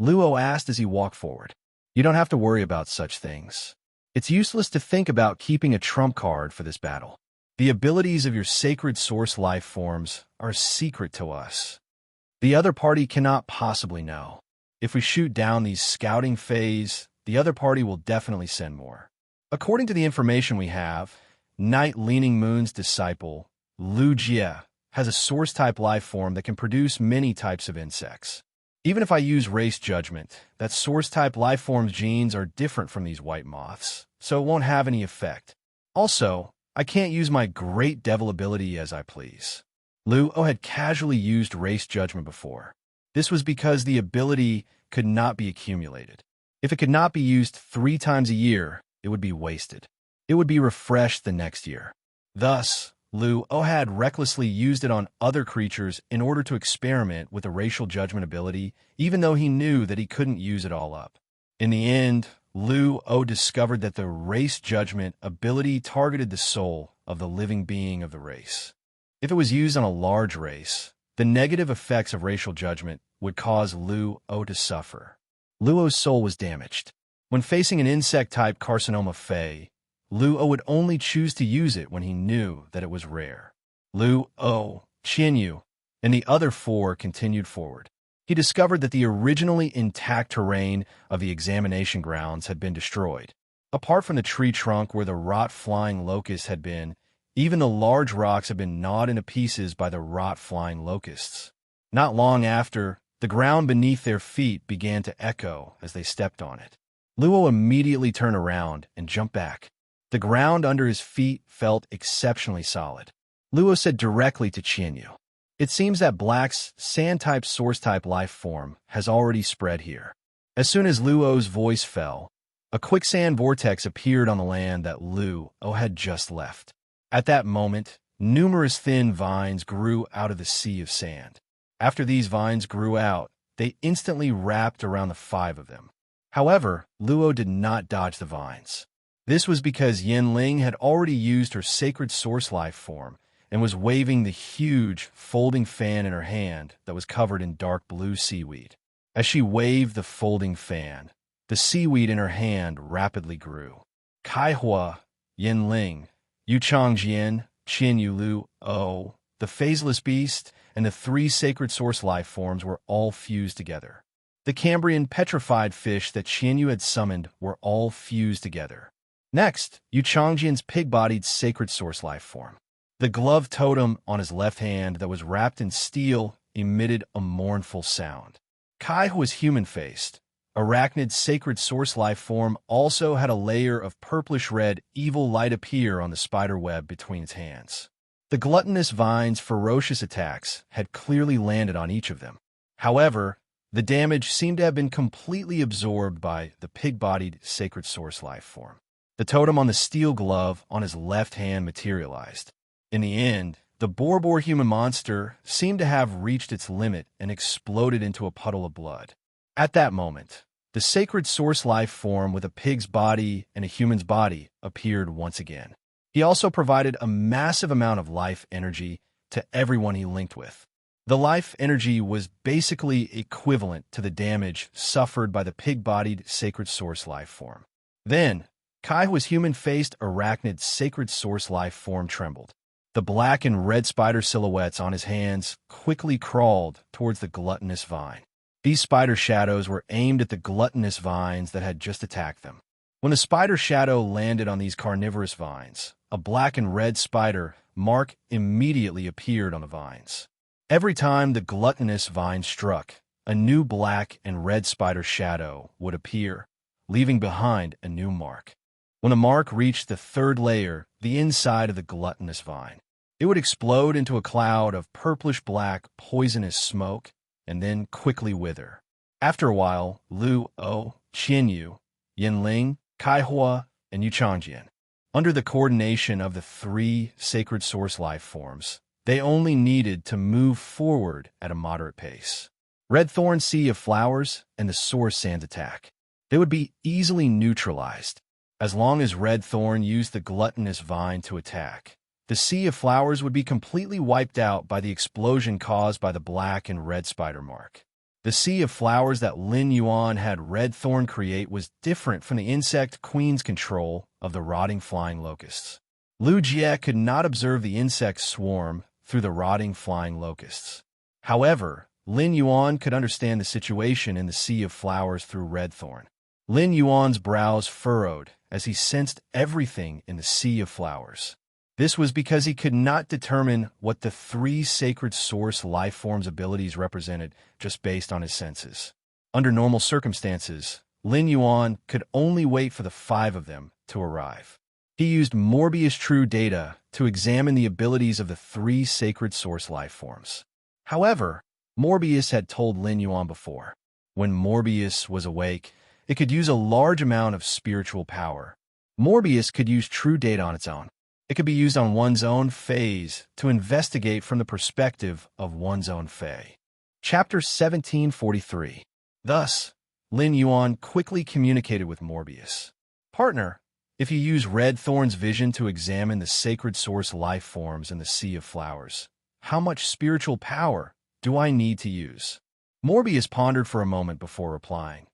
Luo asked as he walked forward. You don't have to worry about such things. It's useless to think about keeping a trump card for this battle. The abilities of your sacred source life forms are a secret to us. The other party cannot possibly know. If we shoot down these scouting phase, the other party will definitely send more. According to the information we have, Night Leaning Moon's disciple, Lu Jie, has a source-type life form that can produce many types of insects. Even if I use race judgment, that source-type life form's genes are different from these white moths, so it won't have any effect. Also, I can't use my great devil ability as I please. Luo had casually used race judgment before. This was because the ability could not be accumulated. If it could not be used 3 times a year, it would be wasted. It would be refreshed the next year. Thus, Luo had recklessly used it on other creatures in order to experiment with the racial judgment ability, even though he knew that he couldn't use it all up. In the end, Luo discovered that the race judgment ability targeted the soul of the living being of the race. If it was used on a large race, the negative effects of racial judgment would cause Luo to suffer. Luo's soul was damaged. When facing an insect-type carcinoma Fey, Luo would only choose to use it when he knew that it was rare. Luo, Qianyu, and the other 4 continued forward. He discovered that the originally intact terrain of the examination grounds had been destroyed. Apart from the tree trunk where the rot-flying locust had been, even the large rocks had been gnawed into pieces by the rot-flying locusts. Not long after, the ground beneath their feet began to echo as they stepped on it. Luo immediately turned around and jumped back. The ground under his feet felt exceptionally solid. Luo said directly to Qianyu, "It seems that Black's sand-type source-type life form has already spread here." As soon as Luo's voice fell, a quicksand vortex appeared on the land that Luo had just left. At that moment, numerous thin vines grew out of the sea of sand. After these vines grew out, they instantly wrapped around the 5 of them. However, Luo did not dodge the vines. This was because Yanling had already used her sacred source life form and was waving the huge, folding fan in her hand that was covered in dark blue seaweed. As she waved the folding fan, the seaweed in her hand rapidly grew. Kaihua, Yanling, Yuchangjian, Qianyu Luo, the phaseless beast, and the 3 sacred source life forms were all fused together. The Cambrian petrified fish that Qianyu had summoned were all fused together. Next, Yuchangjian's pig-bodied sacred source life form. The glove totem on his left hand that was wrapped in steel emitted a mournful sound. Kai, who was human-faced, Arachnid's sacred source life form also had a layer of purplish-red evil light appear on the spider web between its hands. The gluttonous vine's ferocious attacks had clearly landed on each of them. However, the damage seemed to have been completely absorbed by the pig-bodied sacred source life form. The totem on the steel glove on his left hand materialized. In the end, the Borbor human monster seemed to have reached its limit and exploded into a puddle of blood. At that moment, the sacred source life form with a pig's body and a human's body appeared once again. He also provided a massive amount of life energy to everyone he linked with. The life energy was basically equivalent to the damage suffered by the pig-bodied sacred source life form. Then, Kai, whose human-faced Arachnid's sacred source life form, trembled. The black and red spider silhouettes on his hands quickly crawled towards the gluttonous vine. These spider shadows were aimed at the gluttonous vines that had just attacked them. When the spider shadow landed on these carnivorous vines, a black and red spider mark immediately appeared on the vines. Every time the gluttonous vine struck, a new black and red spider shadow would appear, leaving behind a new mark. When the mark reached the 3rd layer, the inside of the gluttonous vine, it would explode into a cloud of purplish-black, poisonous smoke, and then quickly wither. After a while, Luo, Qianyu, Yanling, Kaihua, and Yuchangjian, under the coordination of the 3 sacred source life forms, they only needed to move forward at a moderate pace. Red Thorn Sea of Flowers and the Source Sand attack. They would be easily neutralized. As long as Red Thorn used the gluttonous vine to attack, The Sea of Flowers would be completely wiped out by the explosion caused by the black and red spider mark. The Sea of Flowers that Lin Yuan had Red Thorn create was different from the insect queen's control of the rotting flying locusts. Lu Jie could not observe the insect swarm through the rotting flying locusts. However, Lin Yuan could understand the situation in the Sea of Flowers through Red Thorn. Lin Yuan's brows furrowed as he sensed everything in the Sea of Flowers. This was because he could not determine what the three sacred source life forms' abilities represented just based on his senses. Under normal circumstances, Lin Yuan could only wait for the 5 of them to arrive. He used Morbius True Data to examine the abilities of the 3 sacred source life forms. However, Morbius had told Lin Yuan before, when Morbius was awake, it could use a large amount of spiritual power. Morbius could use True Data on its own. It could be used on one's own phase to investigate from the perspective of one's own fae. Chapter 1743. Thus, Lin Yuan quickly communicated with Morbius. Partner, if you use Red Thorn's vision to examine the sacred source life forms in the Sea of Flowers, how much spiritual power do I need to use? Morbius pondered for a moment before replying.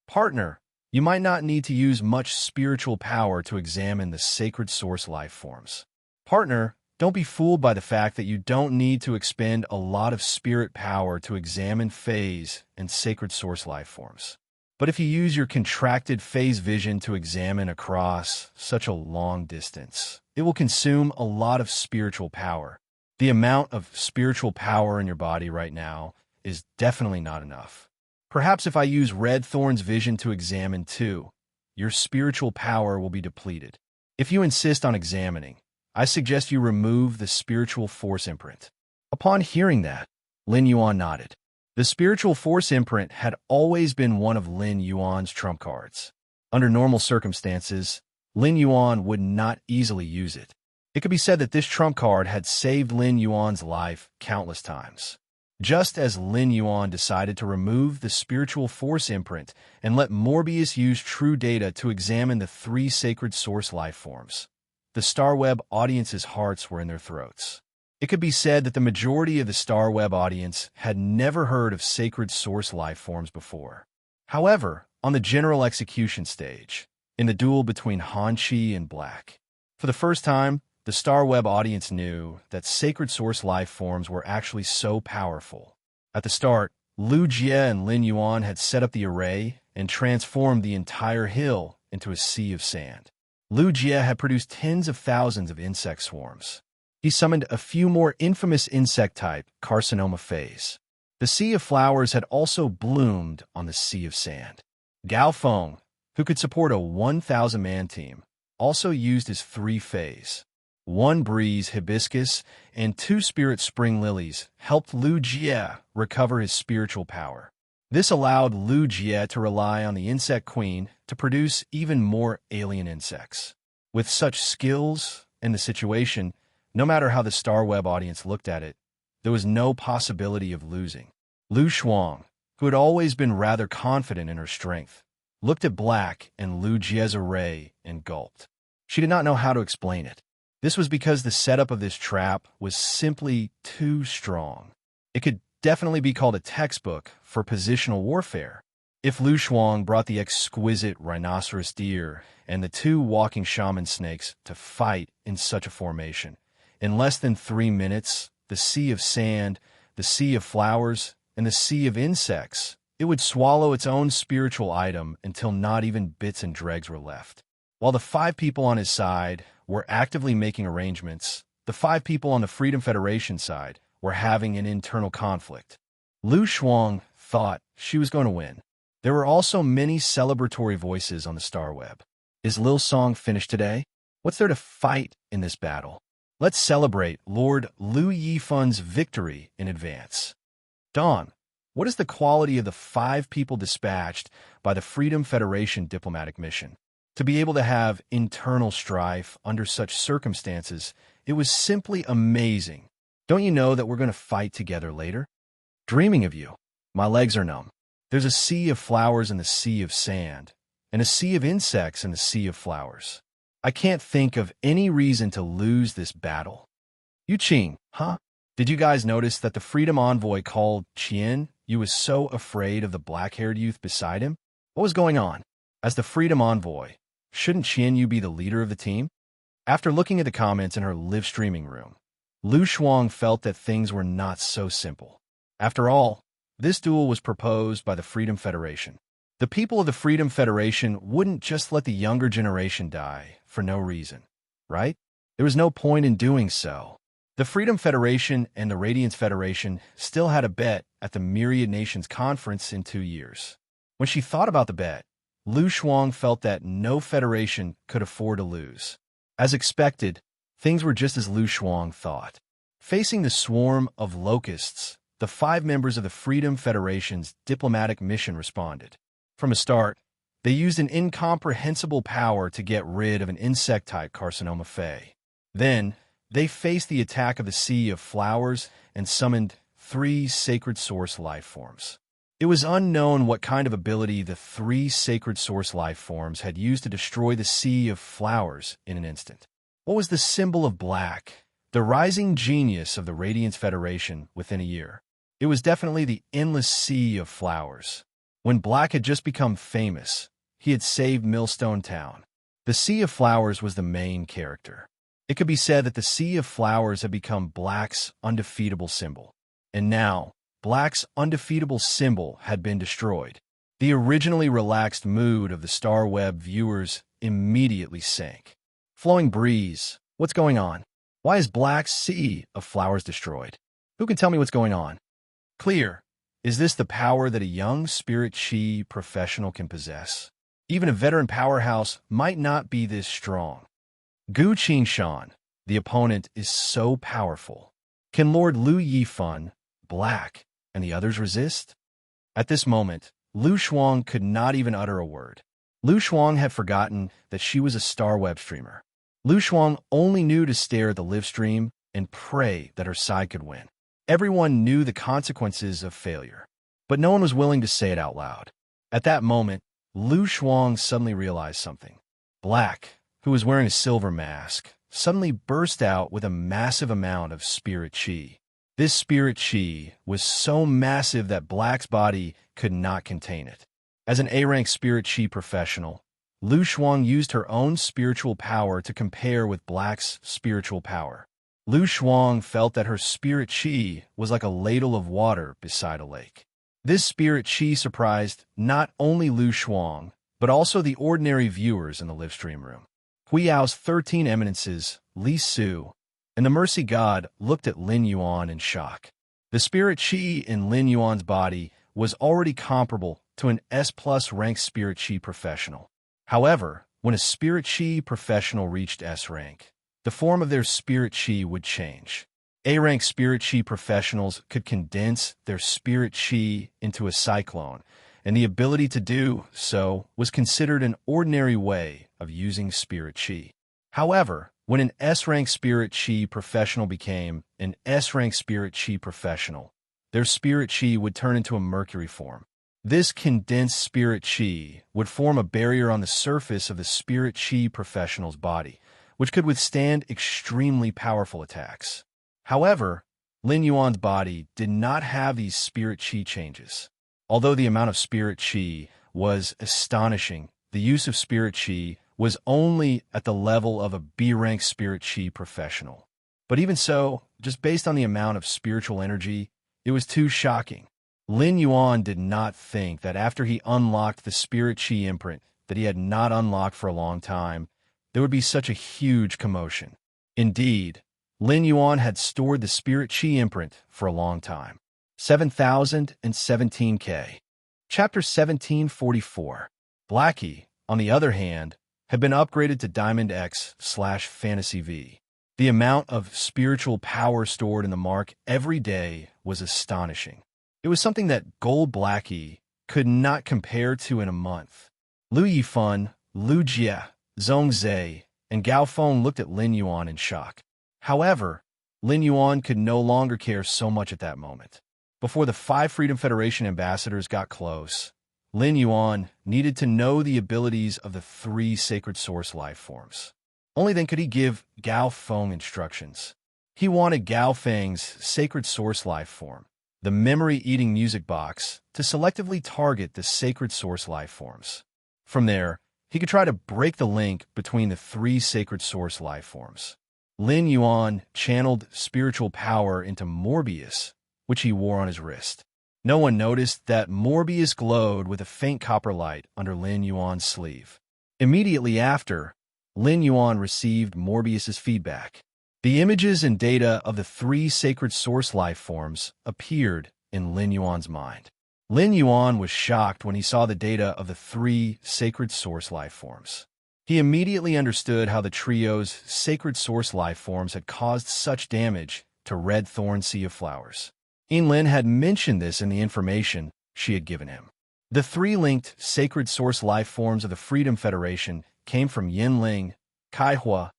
Partner, you might not need to use much spiritual power to examine the sacred source life forms. Partner, don't be fooled by the fact that you don't need to expend a lot of spirit power to examine phase and sacred source life forms. But if you use your contracted phase vision to examine across such a long distance, it will consume a lot of spiritual power. The amount of spiritual power in your body right now is definitely not enough. Perhaps if I use Red Thorn's vision to examine too, your spiritual power will be depleted. If you insist on examining, I suggest you remove the spiritual force imprint. Upon hearing that, Lin Yuan nodded. The spiritual force imprint had always been one of Lin Yuan's trump cards. Under normal circumstances, Lin Yuan would not easily use it. It could be said that this trump card had saved Lin Yuan's life countless times. Just as Lin Yuan decided to remove the spiritual force imprint and let Morbius use True Data to examine the 3 sacred source life forms, the Starweb audience's hearts were in their throats. It could be said that the majority of the Starweb audience had never heard of sacred source life forms before. However, on the general execution stage, in the duel between Han Chi and Black, for the first time, the Starweb audience knew that sacred source life forms were actually so powerful. At the start, Lu Jie and Lin Yuan had set up the array and transformed the entire hill into a sea of sand. Lu Jie had produced tens of thousands of insect swarms. He summoned a few more infamous insect-type carcinoma phase. The Sea of Flowers had also bloomed on the Sea of Sand. Gao Feng, who could support a 1,000-man team, also used his 3 phase. 1 breeze hibiscus and 2 spirit spring lilies helped Lu Jie recover his spiritual power. This allowed Lu Jie to rely on the insect queen to produce even more alien insects. With such skills and the situation, no matter how the Starweb audience looked at it, there was no possibility of losing. Lu Shuang, who had always been rather confident in her strength, looked at Black and Lu Jie's array and gulped. She did not know how to explain it. This was because the setup of this trap was simply too strong. It could definitely be called a textbook for positional warfare. If Lu Shuang brought the exquisite rhinoceros deer and the 2 walking shaman snakes to fight in such a formation, in less than 3 minutes, the Sea of Sand, the Sea of Flowers, and the Sea of Insects, it would swallow its own spiritual item until not even bits and dregs were left. While the 5 people on his side were actively making arrangements, the 5 people on the Freedom Federation side were having an internal conflict. Lu Shuang thought she was going to win. There were also many celebratory voices on the Starweb. Is Lil Song finished today? What's there to fight in this battle? Let's celebrate Lord Lu Yifun's victory in advance. Dawn, what is the quality of the 5 people dispatched by the Freedom Federation diplomatic mission? To be able to have internal strife under such circumstances, it was simply amazing. Don't you know that we're going to fight together later? Dreaming of you. My legs are numb. There's a sea of flowers in the Sea of Sand, and a sea of insects in the Sea of Flowers. I can't think of any reason to lose this battle. Yu Qing, huh? Did you guys notice that the Freedom Envoy called Qian Yu was so afraid of the black-haired youth beside him? What was going on? As the Freedom Envoy, shouldn't Qian Yu be the leader of the team? After looking at the comments in her live streaming room, Lu Shuang felt that things were not so simple. After all, this duel was proposed by the Freedom Federation. The people of the Freedom Federation wouldn't just let the younger generation die for no reason, right? There was no point in doing so. The Freedom Federation and the Radiance Federation still had a bet at the Myriad Nations Conference in 2 years. When she thought about the bet, Lu Shuang felt that no federation could afford to lose. As expected, things were just as Lu Shuang thought. Facing the swarm of locusts, the 5 members of the Freedom Federation's diplomatic mission responded. From the start, they used an incomprehensible power to get rid of an insect-type carcinoma Fey. Then, they faced the attack of the Sea of Flowers and summoned 3 sacred source life forms. It was unknown what kind of ability the 3 sacred source life forms had used to destroy the Sea of Flowers in an instant. What was the symbol of black, the rising genius of the Radiance Federation within a year? It was definitely the endless Sea of Flowers. When Black had just become famous, he had saved Millstone Town. The Sea of Flowers was the main character. It could be said that the Sea of Flowers had become Black's undefeatable symbol. And now, Black's undefeatable symbol had been destroyed. The originally relaxed mood of the Star Web viewers immediately sank. Flowing breeze, what's going on? Why is Black's Sea of Flowers destroyed? Who can tell me what's going on? Clear. Is this the power that a young spirit chi professional can possess? Even a veteran powerhouse might not be this strong. Gu Qingshan, the opponent, is so powerful. Can Lord Lu Yifan, Black, and the others resist? At this moment, Lu Shuang could not even utter a word. Lu Shuang had forgotten that she was a Star Web streamer. Lu Shuang only knew to stare at the live stream and pray that her side could win. Everyone knew the consequences of failure, but no one was willing to say it out loud. At that moment, Lu Shuang suddenly realized something. Black, who was wearing a silver mask, suddenly burst out with a massive amount of spirit chi. This spirit chi was so massive that Black's body could not contain it. As an A-rank spirit chi professional, Lu Shuang used her own spiritual power to compare with Black's spiritual power. Lu Shuang felt that her spirit chi was like a ladle of water beside a lake. This spirit chi surprised not only Lu Shuang, but also the ordinary viewers in the live stream room. Huiao's 13 eminences, Li Su, and the Mercy God looked at Lin Yuan in shock. The spirit chi in Lin Yuan's body was already comparable to an S+ rank spirit chi professional. However, when a spirit chi professional reached S rank, the form of their spirit chi would change. A-rank spirit chi professionals could condense their spirit chi into a cyclone, and the ability to do so was considered an ordinary way of using spirit chi. However, when an S-rank spirit chi professional became an S-rank spirit chi professional, their spirit chi would turn into a mercury form. This condensed spirit chi would form a barrier on the surface of the spirit chi professional's body, which could withstand extremely powerful attacks. However, Lin Yuan's body did not have these spirit chi changes. Although the amount of spirit chi was astonishing, the use of spirit chi was only at the level of a B-rank spirit chi professional. But even so, just based on the amount of spiritual energy, it was too shocking. Lin Yuan did not think that after he unlocked the spirit chi imprint that he had not unlocked for a long time, there would be such a huge commotion. Indeed, Lin Yuan had stored the spirit chi imprint for a long time. 7017K. Chapter 1744. Blackie, on the other hand, had been upgraded to Diamond X/Fantasy V. The amount of spiritual power stored in the mark every day was astonishing. It was something that Gold Blackie could not compare to in a month. Lu Yifan, Lu Jie, Zhongzhe, and Gao Feng looked at Lin Yuan in shock. However, Lin Yuan could no longer care so much at that moment. Before the 5 Freedom Federation ambassadors got close, Lin Yuan needed to know the abilities of the 3 sacred source life forms. Only then could he give Gao Feng instructions. He wanted Gao Feng's sacred source life form, the memory-eating music box, to selectively target the sacred source life forms. From there, he could try to break the link between the three sacred source life forms. Lin Yuan channeled spiritual power into Morbius, which he wore on his wrist. No one noticed that Morbius glowed with a faint copper light under Lin Yuan's sleeve. Immediately after, Lin Yuan received Morbius's feedback. The images and data of the three sacred source life forms appeared in Lin Yuan's mind. Lin Yuan was shocked when he saw the data of the three sacred source life forms. He immediately understood how the trio's sacred source life forms had caused such damage to Red Thorn Sea of Flowers. Lin had mentioned this in the information she had given him. The three linked sacred source life forms of the Freedom Federation came from Yinling, Kaihua,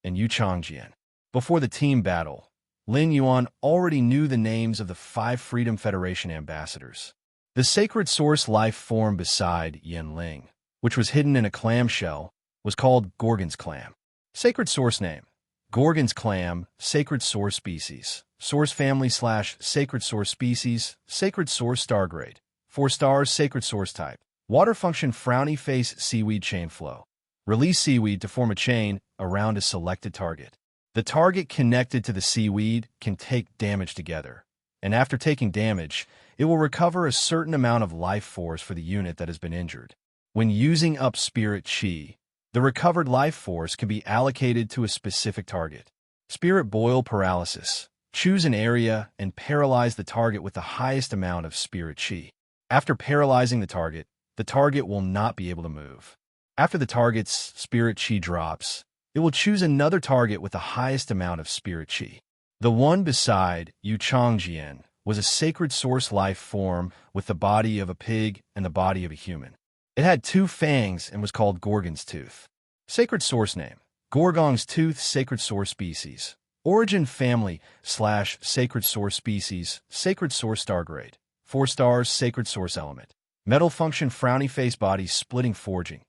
and Yuchangjian. Before the team battle, Lin Yuan already knew the names of the 5 Freedom Federation ambassadors. The sacred source life form beside Yinling, which was hidden in a clamshell, was called Gorgon's Clam. Sacred source name: Gorgon's Clam, sacred source species. Source family / sacred source species, sacred source star grade. 4 stars, sacred source type. Water function: frowny face seaweed chain flow. Release seaweed to form a chain around a selected target. The target connected to the seaweed can take damage together, and after taking damage, it will recover a certain amount of life force for the unit that has been injured. When using up spirit chi, the recovered life force can be allocated to a specific target. Spirit boil paralysis. Choose an area and paralyze the target with the highest amount of spirit chi. After paralyzing the target will not be able to move. After the target's spirit chi drops, it will choose another target with the highest amount of spirit chi. The one beside Yuchangjian was a sacred source life form with the body of a pig and the body of a human. It had 2 fangs and was called Gorgon's Tooth. Sacred source name: Gorgon's Tooth, sacred source species. Origin family / sacred source species, sacred source star grade. 4 stars, sacred source element. Metal function: frowny face body splitting forging.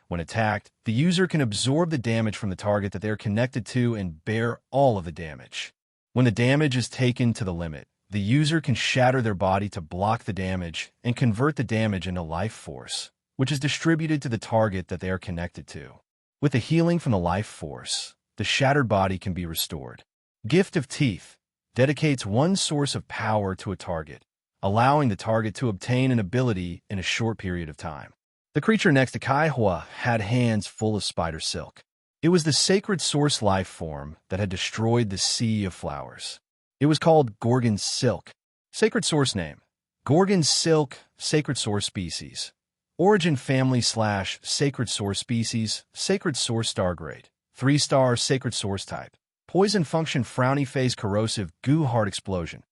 When attacked, the user can absorb the damage from the target that they are connected to and bear all of the damage. When the damage is taken to the limit, the user can shatter their body to block the damage and convert the damage into life force, which is distributed to the target that they are connected to. With the healing from the life force, the shattered body can be restored. Gift of Teeth dedicates 1 source of power to a target, allowing the target to obtain an ability in a short period of time. The creature next to Kaihua had hands full of spider silk. It was the sacred source life form that had destroyed the Sea of Flowers. It was called Gorgon's Silk. Sacred source name: Gorgon's Silk, sacred source species. Origin family / sacred source species, sacred source star grade. 3 stars, sacred source type. Poison function: frowny face corrosive goo heart explosion.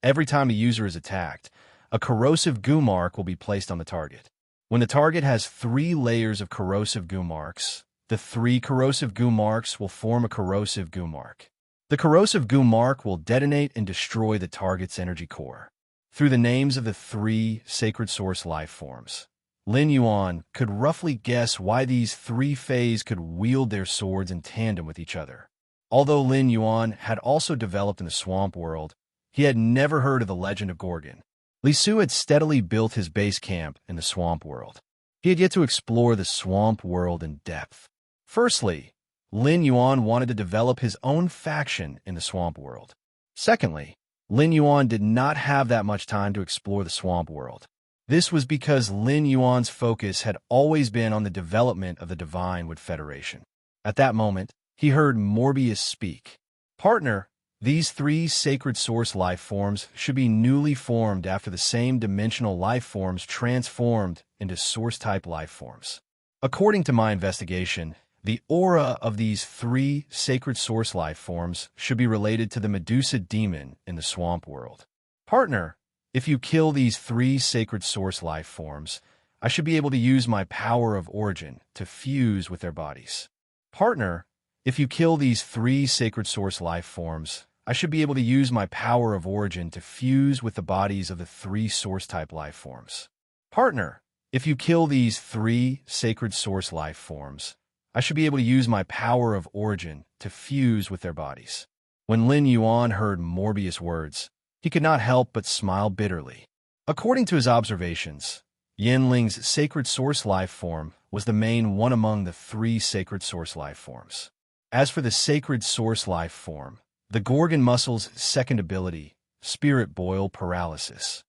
Every time a user is attacked, a corrosive goo mark will be placed on the target. When the target has 3 layers of corrosive goo marks, the 3 corrosive goo marks will form a corrosive goo mark. The corrosive goo mark will detonate and destroy the target's energy core. Through the names of the 3 sacred source life forms, Lin Yuan could roughly guess why these 3 Fays could wield their swords in tandem with each other. Although Lin Yuan had also developed in the swamp world, he had never heard of the legend of Gorgon. Li Su had steadily built his base camp in the swamp world. He had yet to explore the swamp world in depth. Firstly, Lin Yuan wanted to develop his own faction in the swamp world. Secondly, Lin Yuan did not have that much time to explore the swamp world. This was because Lin Yuan's focus had always been on the development of the Divine Wood Federation. At that moment, he heard Morbius speak. Partner, these 3 sacred source life forms should be newly formed after the same dimensional life forms transformed into source-type life forms. According to my investigation, the aura of these 3 sacred source life forms should be related to the Medusa demon in the swamp world. Partner, if you kill these 3 sacred source life forms, I should be able to use my power of origin to fuse with their bodies. Partner, if you kill these 3 sacred source life forms, I should be able to use my power of origin to fuse with the bodies of the 3 source-type life forms. Partner, if you kill these 3 sacred source life forms, I should be able to use my power of origin to fuse with their bodies. When Lin Yuan heard Morbius' words, he could not help but smile bitterly. According to his observations, Yinling's sacred source life form was the main one among the 3 sacred source life forms. As for the sacred source life form, the Gorgon muscle's second ability, spirit boil paralysis,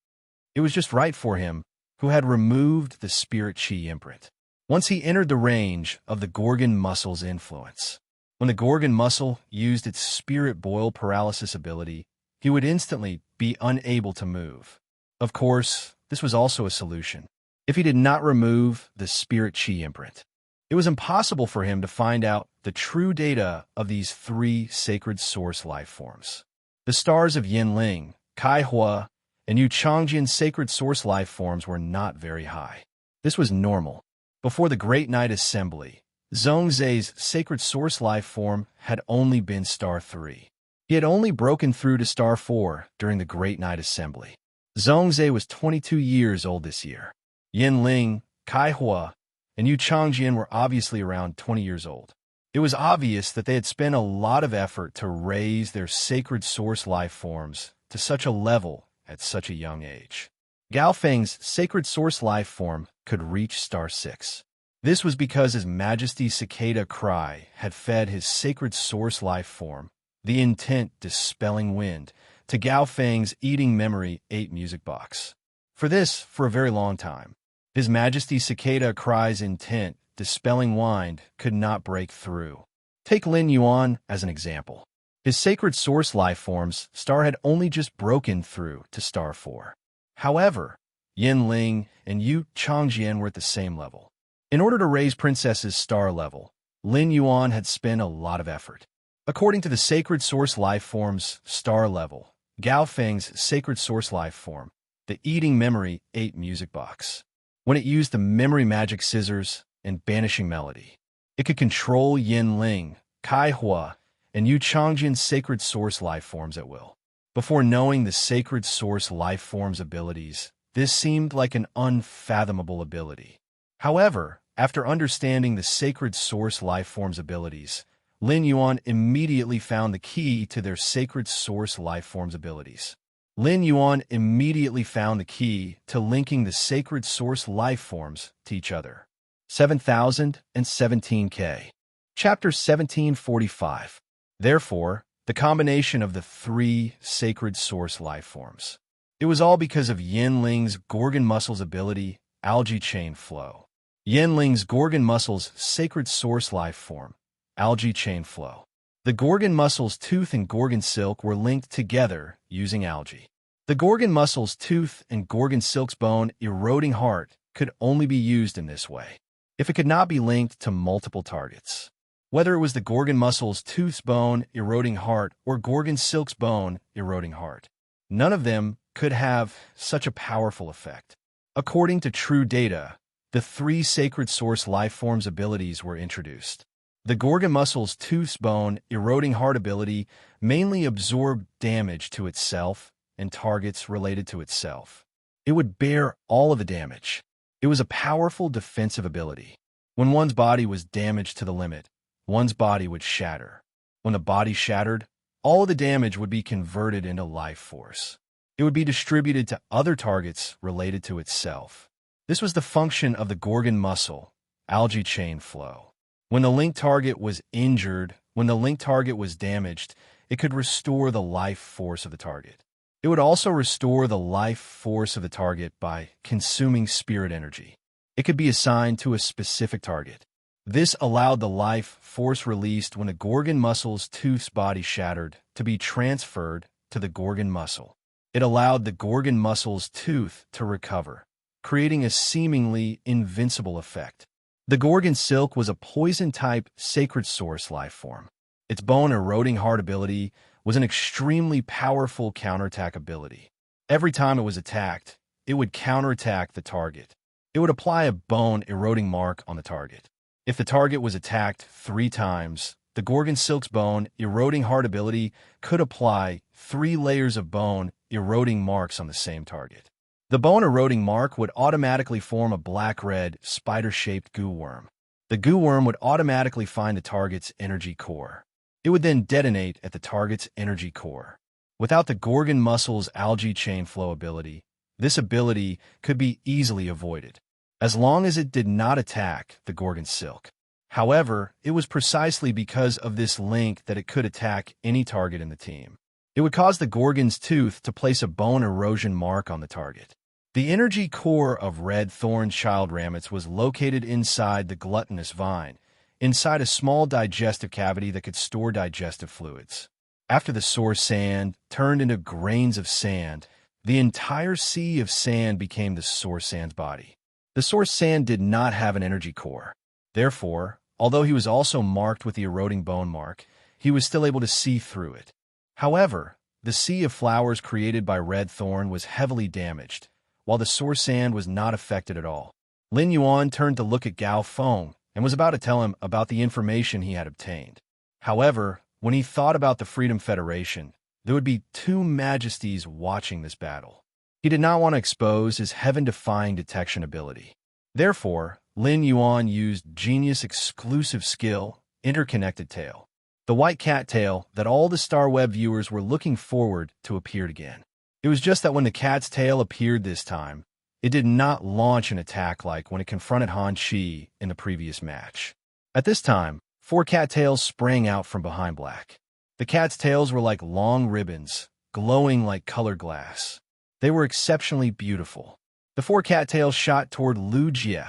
it was just right for him, who had removed the spirit chi imprint. Once he entered the range of the Gorgon muscle's influence, when the Gorgon muscle used its spirit boil paralysis ability, he would instantly be unable to move. Of course, this was also a solution. If he did not remove the spirit chi imprint, it was impossible for him to find out the true data of these 3 sacred source life forms. The stars of Yinling, Kaihua, and Yu Changjian's sacred source life forms were not very high. This was normal. Before the Great Night Assembly, Zhongzai's sacred source life form had only been star 3. He had only broken through to star 4 during the Great Night Assembly. Zhongzai was 22 years old this year. Yinling, Kaihua, and Yu Changjian were obviously around 20 years old. It was obvious that they had spent a lot of effort to raise their sacred source life forms to such a level at such a young age. Gao Feng's sacred source life form could reach star 6. This was because His Majesty's cicada cry had fed his sacred source life form, the intent dispelling wind, to Gao Feng's eating memory 8 music box. For a very long time, His Majesty's cicada cry's intent dispelling wind could not break through. Take Lin Yuan as an example. His sacred source life form's star had only just broken through to star 4. However, Yinling and Yu Changjian were at the same level. In order to raise Princess's star level, Lin Yuan had spent a lot of effort. According to the sacred source life form's star level, Gao Feng's sacred source life form, the eating memory 8 music box, when it used the memory magic scissors and banishing melody, it could control Yinling, Kaihua, and Yu Changjian's sacred source life forms at will. Before knowing the sacred source life form's abilities, this seemed like an unfathomable ability. However, after understanding the sacred source life form's abilities, Lin Yuan immediately found the key to their sacred source life form's abilities. Lin Yuan immediately found the key to linking the sacred source life forms to each other. 7017K. Chapter 1745. Therefore, the combination of the 3 sacred source life forms. It was all because of Yinling's Gorgon muscle's ability, algae chain flow. Yinling's Gorgon muscle's sacred source life form, algae chain flow. The Gorgon muscle's tooth and Gorgon silk were linked together using algae. The Gorgon muscle's tooth and Gorgon silk's bone eroding heart could only be used in this way if it could not be linked to multiple targets. Whether it was the Gorgon muscle's tooth's bone eroding heart or Gorgon silk's bone eroding heart, none of them could have such a powerful effect. According to true data, the 3 sacred source life forms abilities were introduced. The Gorgon muscle's tooth's bone eroding heart ability mainly absorbed damage to itself and targets related to itself. It would bear all of the damage. It was a powerful defensive ability. When one's body was damaged to the limit, one's body would shatter. When the body shattered, all of the damage would be converted into life force. It would be distributed to other targets related to itself. This was the function of the Gorgon muscle, algae chain flow. When the linked target was injured, when the linked target was damaged, it could restore the life force of the target. It would also restore the life force of the target by consuming spirit energy. It could be assigned to a specific target. This allowed the life force released when the Gorgon muscle's tooth's body shattered to be transferred to the Gorgon muscle. It allowed the Gorgon muscle's tooth to recover, creating a seemingly invincible effect. The Gorgon silk was a poison-type sacred source life form. Its bone-eroding heart ability was an extremely powerful counterattack ability. Every time it was attacked, it would counterattack the target. It would apply a bone-eroding mark on the target. If the target was attacked 3 times, the Gorgon silk's bone-eroding heart ability could apply 3 layers of bone-eroding marks on the same target. The bone-eroding mark would automatically form a black-red, spider-shaped goo worm. The goo worm would automatically find the target's energy core. It would then detonate at the target's energy core. Without the Gorgon muscle's algae chain flow ability, this ability could be easily avoided, as long as it did not attack the Gorgon silk. However, it was precisely because of this link that it could attack any target in the team. It would cause the Gorgon's tooth to place a bone erosion mark on the target. The energy core of red thorn child ramets was located inside the gluttonous vine, inside a small digestive cavity that could store digestive fluids. After the source sand turned into grains of sand, the entire sea of sand became the source sand's body. The source sand did not have an energy core. Therefore, although he was also marked with the eroding bone mark, he was still able to see through it. However, the sea of flowers created by red thorn was heavily damaged, while the source sand was not affected at all. Lin Yuan turned to look at Gao Feng and was about to tell him about the information he had obtained. However, when he thought about the Freedom Federation, there would be two majesties watching this battle. He did not want to expose his heaven-defying detection ability. Therefore, Lin Yuan used Genius' exclusive skill, Interconnected Tail, the white cat tail that all the Star Web viewers were looking forward to appeared again. It was just that when the cat's tail appeared this time, it did not launch an attack like when it confronted Han Chi in the previous match. At this time, 4 cattails sprang out from behind Black. The cat's tails were like long ribbons, glowing like colored glass. They were exceptionally beautiful. The 4 cattails shot toward Lu Jie,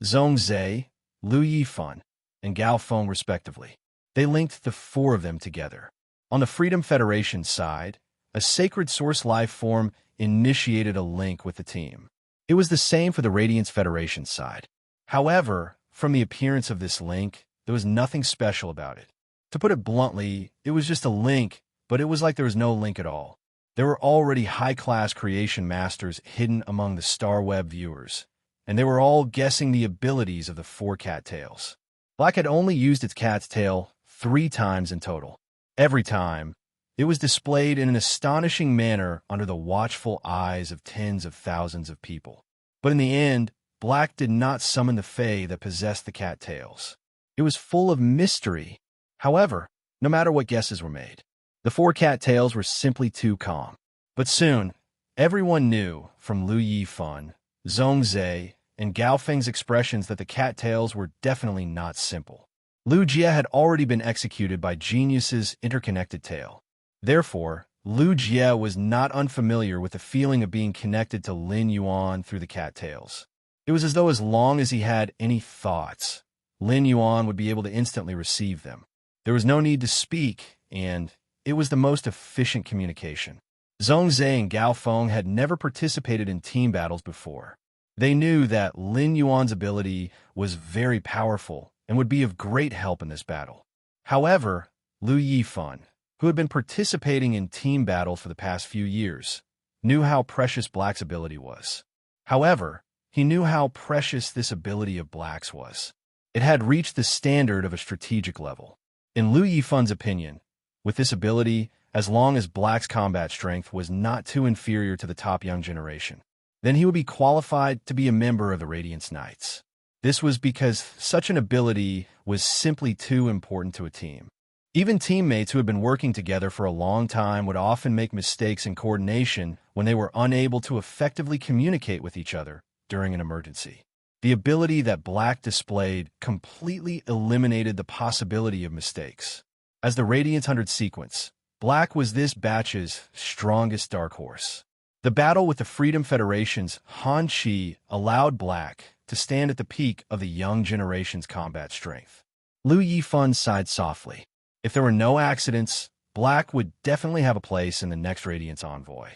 Zhong Zhe, Lu Yifan, and Gao Feng respectively. They linked the 4 of them together. On the Freedom Federation side, a sacred source life form initiated a link with the team. It was the same for the Radiance Federation side. However, from the appearance of this link, there was nothing special about it. To put it bluntly, it was just a link, but it was like there was no link at all. There were already high-class creation masters hidden among the Star Web viewers, and they were all guessing the abilities of the 4 cattails. Black had only used its cat's tail 3 times in total. Every time, it was displayed in an astonishing manner under the watchful eyes of tens of thousands of people. But in the end, Black did not summon the Fae that possessed the cattails. It was full of mystery. However, no matter what guesses were made, the 4 cattails were simply too calm. But soon, everyone knew from Lu Yifan, Zhong Zhe, and Gao Feng's expressions that the cattails were definitely not simple. Lu Jie had already been executed by Genius's interconnected tail. Therefore, Lu Jie was not unfamiliar with the feeling of being connected to Lin Yuan through the cattails. It was as though as long as he had any thoughts, Lin Yuan would be able to instantly receive them. There was no need to speak, and it was the most efficient communication. Zhong Zhe and Gao Feng had never participated in team battles before. They knew that Lin Yuan's ability was very powerful and would be of great help in this battle. However, Lu Yifan, who had been participating in team battle for the past few years, knew how precious Black's ability was. However, he knew how precious this ability of Black's was. It had reached the standard of a strategic level. In Lu Yifan's opinion, with this ability, as long as Black's combat strength was not too inferior to the top young generation, then he would be qualified to be a member of the Radiance Knights. This was because such an ability was simply too important to a team. Even teammates who had been working together for a long time would often make mistakes in coordination when they were unable to effectively communicate with each other during an emergency. The ability that Black displayed completely eliminated the possibility of mistakes. As the Radiance 100 sequence, Black was this batch's strongest dark horse. The battle with the Freedom Federation's Han Chi allowed Black to stand at the peak of the young generation's combat strength. Lu Yifan sighed softly. If there were no accidents, Black would definitely have a place in the next Radiance Envoy.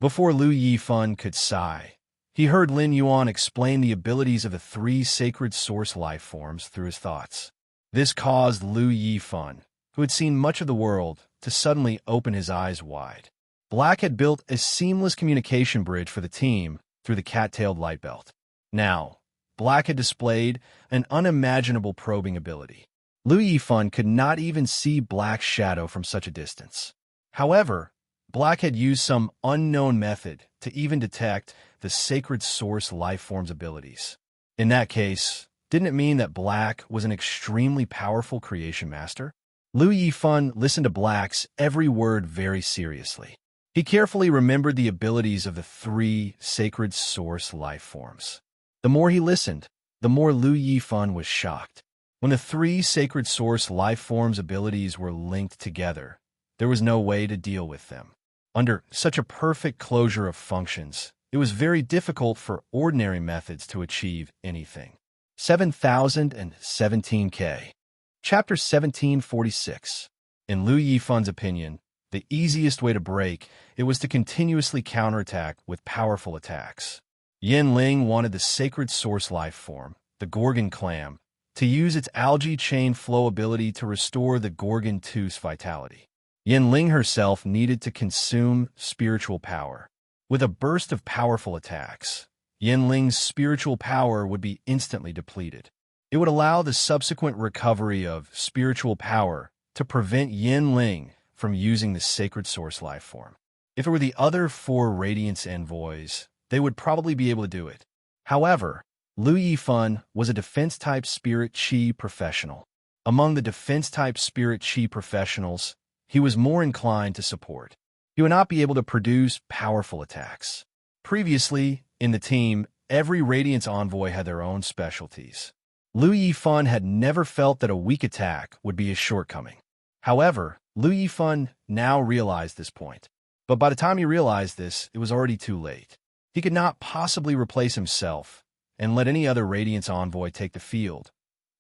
Before Lu Yifan could sigh, he heard Lin Yuan explain the abilities of the 3 sacred source life forms through his thoughts. This caused Lu Yifan, who had seen much of the world, to suddenly open his eyes wide. Black had built a seamless communication bridge for the team through the cat-tailed light belt. Now, Black had displayed an unimaginable probing ability. Lu Yifan could not even see Black's shadow from such a distance. However, Black had used some unknown method to even detect the sacred source life form's abilities. In that case, didn't it mean that Black was an extremely powerful creation master? Lu Yifan listened to Black's every word very seriously. He carefully remembered the abilities of the three sacred source life forms. The more he listened, the more Lu Yifan was shocked. When the three sacred source life forms' abilities were linked together, there was no way to deal with them. Under such a perfect closure of functions, it was very difficult for ordinary methods to achieve anything. 7017K. Chapter 1746. In Lu Yifan's opinion, the easiest way to break it was to continuously counterattack with powerful attacks. Yin Ling wanted the sacred source life form, the Gorgon clam, to use its algae chain flow ability to restore the Gorgon tooth's vitality. Yin Ling herself needed to consume spiritual power. With a burst of powerful attacks, Yin Ling's spiritual power would be instantly depleted. It would allow the subsequent recovery of spiritual power to prevent Yin Ling from using the sacred source life form. If it were the other four Radiance envoys, they would probably be able to do it. However, Lu Yifan was a defense-type spirit chi professional. Among the defense-type spirit chi professionals, he was more inclined to support. He would not be able to produce powerful attacks. Previously, in the team, every Radiance envoy had their own specialties. Lu Yifan had never felt that a weak attack would be a shortcoming. However, Lu Yifan now realized this point. But by the time he realized this, it was already too late. He could not possibly replace himself and let any other Radiance envoy take the field,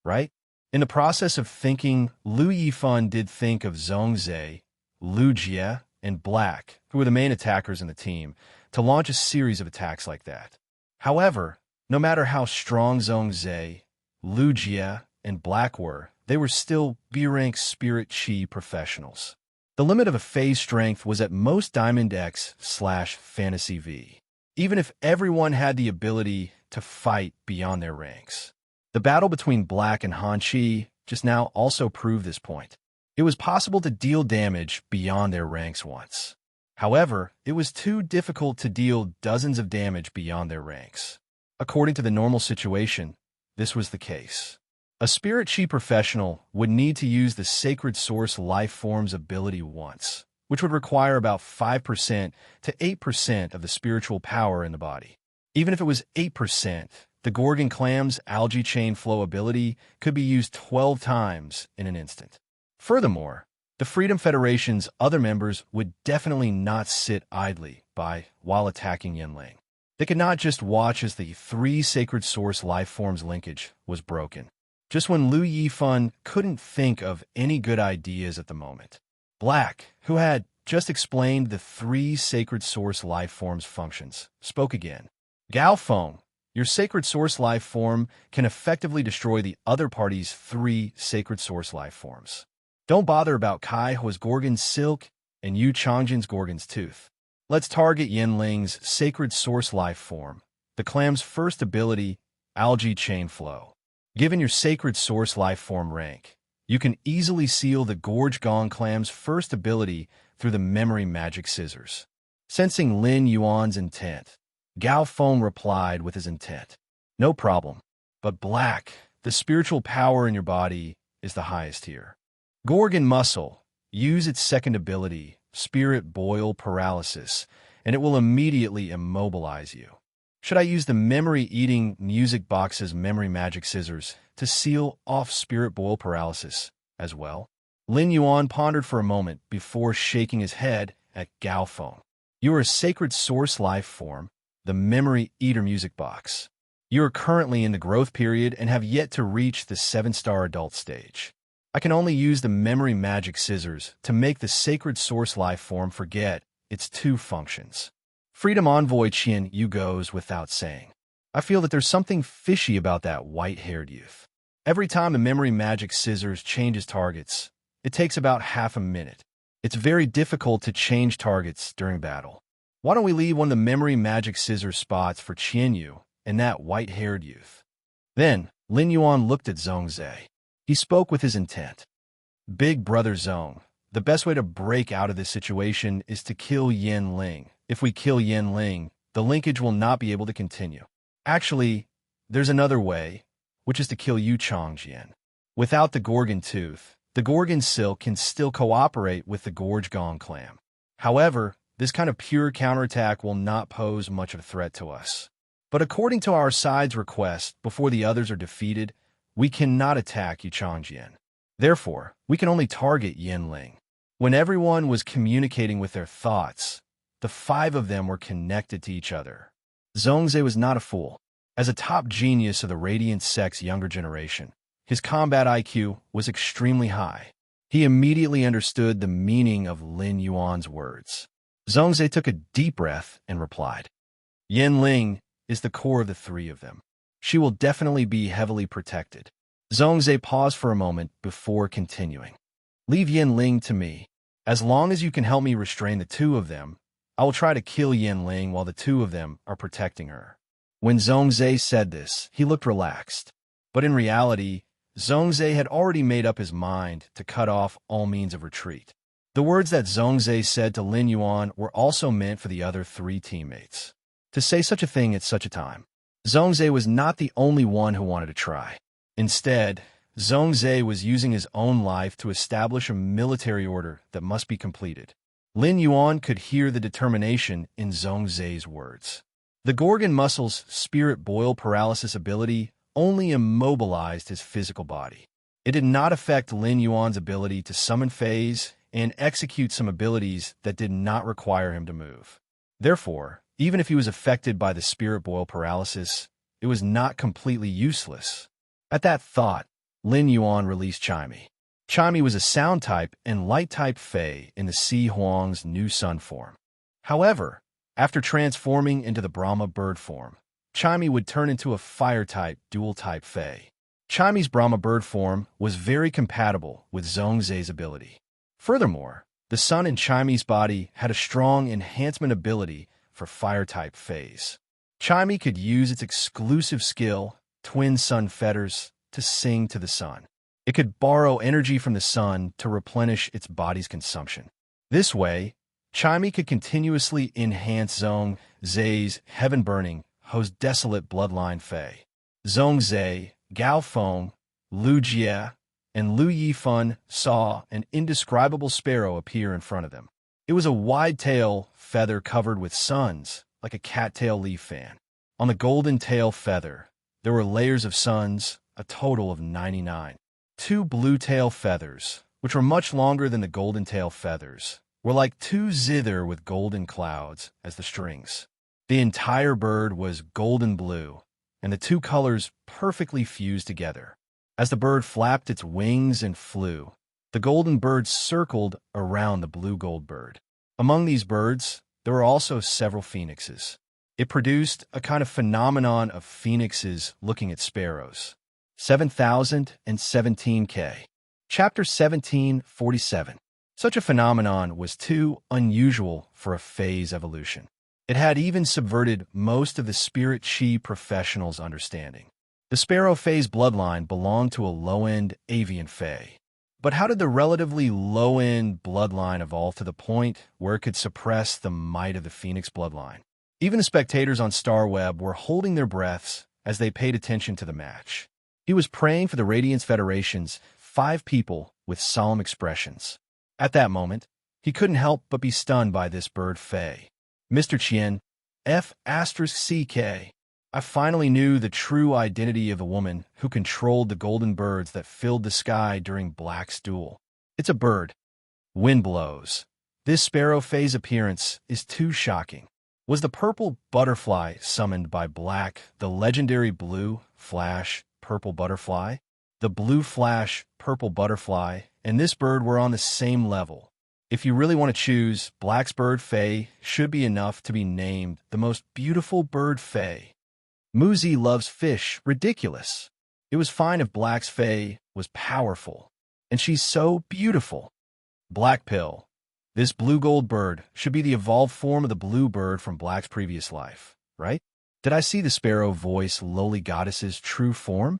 right? In the process of thinking, Lu Yifan did think of Zhongzhe, Lu Jie, and Black, who were the main attackers in the team, to launch a series of attacks like that. However, no matter how strong Zhongzhe, Lu Jie, and Black were, they were still B-rank spirit chi professionals. The limit of a phase strength was at most Diamond X/Fantasy V, even if everyone had the ability to fight beyond their ranks. The battle between Black and Han Chi just now also proved this point. It was possible to deal damage beyond their ranks once. However, it was too difficult to deal dozens of damage beyond their ranks. According to the normal situation, this was the case. A spirit chi professional would need to use the sacred source life form's ability once, which would require about 5% to 8% of the spiritual power in the body. Even if it was 8%, the Gorgon clam's algae chain flow ability could be used 12 times in an instant. Furthermore, the Freedom Federation's other members would definitely not sit idly by while attacking Yin Ling. They could not just watch as the three sacred source life forms linkage was broken. Just when Lu Yifan couldn't think of any good ideas at the moment. Black, who had just explained the three sacred source life forms functions, spoke again. Gao Feng, your sacred source life form can effectively destroy the other party's three sacred source life forms. Don't bother about Kai Hua's Gorgon's Silk and Yu Changjin's Gorgon's Tooth. Let's target Yin Ling's sacred source life form, the clam's first ability, algae chain flow. Given your sacred source life form rank, you can easily seal the Gorge Gong clam's first ability through the memory magic scissors. Sensing Lin Yuan's intent, Gao Feng replied with his intent. No problem. But Black, the spiritual power in your body is the highest here. Gorgon Muscle, use its second ability, Spirit Boil Paralysis, and it will immediately immobilize you. Should I use the memory-eating music box's memory magic scissors to seal off Spirit Boil Paralysis as well? Lin Yuan pondered for a moment before shaking his head at Gao Feng. You are a sacred source life form, the Memory Eater music box. You are currently in the growth period and have yet to reach the 7-star adult stage. I can only use the memory magic scissors to make the sacred source life form forget its two functions. Freedom Envoy Qian Yu goes without saying. I feel that there's something fishy about that white-haired youth. Every time a memory magic scissors changes targets, it takes about half a minute. It's very difficult to change targets during battle. Why don't we leave one of the memory magic scissors spots for Qian Yu and that white-haired youth? Then, Lin Yuan looked at Zhongzhe. He spoke with his intent. Big brother Zhong, the best way to break out of this situation is to kill Yin Ling. If we kill Yin Ling, the linkage will not be able to continue. Actually, there's another way, which is to kill Yu Changjin. Without the Gorgon Tooth, the Gorgon silk can still cooperate with the Gorge Gong clam. However, this kind of pure counterattack will not pose much of a threat to us. But according to our side's request, before the others are defeated, we cannot attack Yuchangjian. Therefore, we can only target Yanling. When everyone was communicating with their thoughts, the 5 of them were connected to each other. Zhongze was not a fool. As a top genius of the Radiant Sect's younger generation, his combat IQ was extremely high. He immediately understood the meaning of Lin Yuan's words. Zhongze took a deep breath and replied, Yanling is the core of the 3 of them. She will definitely be heavily protected. Zhongze paused for a moment before continuing. Leave Yanling to me. As long as you can help me restrain the 2 of them, I will try to kill Yanling while the 2 of them are protecting her. When Zhongze said this, he looked relaxed. But in reality, Zhongze had already made up his mind to cut off all means of retreat. The words that Zhongze said to Lin Yuan were also meant for the other 3 teammates. To say such a thing at such a time, Zhongze was not the only one who wanted to try. Instead, Zhongze was using his own life to establish a military order that must be completed. Lin Yuan could hear the determination in Zhongze's words. The Gorgon muscle's spirit boil paralysis ability only immobilized his physical body. It did not affect Lin Yuan's ability to summon phase and execute some abilities that did not require him to move. Therefore, even if he was affected by the spirit boil paralysis, it was not completely useless. At that thought, Lin Yuan released Chimey. Chimey was a sound type and light type Fey in the Si Huang's new sun form. However, after transforming into the Brahma bird form, Chimey would turn into a fire type dual type Fey. Chimey's Brahma bird form was very compatible with Zhongze's ability. Furthermore, the sun in Chimey's body had a strong enhancement ability for fire type Feys. Chimey could use its exclusive skill, Twin Sun Fetters, to sing to the sun. It could borrow energy from the sun to replenish its body's consumption. This way, Chimey could continuously enhance Zhongze's heaven-burning, Ho's desolate bloodline Fey. Zhongze, Gao Feng, Lu Jie, and Lu Yifan saw an indescribable sparrow appear in front of them. It was a wide-tail feather covered with suns, like a cattail leaf fan. On the golden tail feather, there were layers of suns, a total of 99. 2 blue tail feathers, which were much longer than the golden tail feathers, were like 2 zither with golden clouds as the strings. The entire bird was golden blue, and the 2 colors perfectly fused together. As the bird flapped its wings and flew, the golden bird circled around the blue-gold bird. Among these birds, there were also several phoenixes. It produced a kind of phenomenon of phoenixes looking at sparrows. 7017K. Chapter 1747. Such a phenomenon was too unusual for a phase evolution. It had even subverted most of the spirit chi professionals' understanding. The sparrow phase bloodline belonged to a low-end avian fae. But how did the relatively low-end bloodline evolve to the point where it could suppress the might of the phoenix bloodline? Even the spectators on StarWeb were holding their breaths as they paid attention to the match. He was praying for the Radiance Federation's 5 people with solemn expressions. At that moment, he couldn't help but be stunned by this bird Fey. Mr. Qian, F***CK. I finally knew the true identity of the woman who controlled the golden birds that filled the sky during Black's duel. It's a bird. Wind blows. This sparrow Fey's appearance is too shocking. Was the purple butterfly summoned by Black the legendary blue flash purple butterfly? The blue flash purple butterfly and this bird were on the same level. If you really want to choose, Black's bird Fey should be enough to be named the most beautiful bird Fey. Muzi loves fish, ridiculous. It was fine if Black's Fey was powerful. And she's so beautiful. Black Pill. This blue-gold bird should be the evolved form of the blue bird from Black's previous life, right? Did I see the sparrow voice lowly goddess's true form?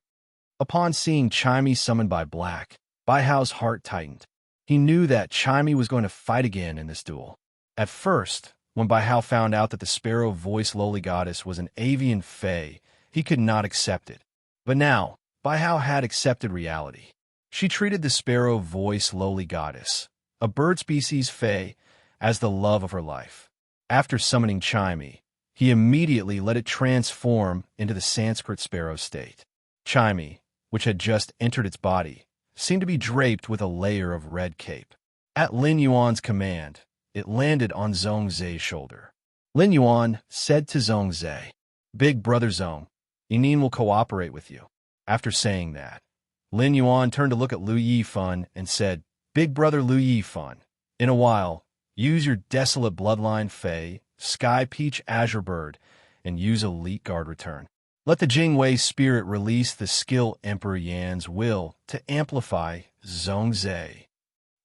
Upon seeing Chimey summoned by Black, Baihao's heart tightened. He knew that Chimey was going to fight again in this duel. At first, when Baihao found out that the sparrow voice lowly goddess was an avian fae, he could not accept it. But now, Baihao had accepted reality. She treated the sparrow voice lowly goddess, a bird species fey, as the love of her life. After summoning Chimey, he immediately let it transform into the Sanskrit sparrow state. Chimey, which had just entered its body, seemed to be draped with a layer of red cape. At Lin Yuan's command, it landed on Zhongzhe's shoulder. Lin Yuan said to Zhongzhe, "Big brother Zhong, Yinin will cooperate with you." After saying that, Lin Yuan turned to look at Lu Yifan and said, "Big brother Lu Yifan, in a while, use your desolate bloodline Fey, Sky Peach Azure Bird, and use Elite Guard Return. Let the Jingwei spirit release the skill Emperor Yan's will to amplify Zhongzhe.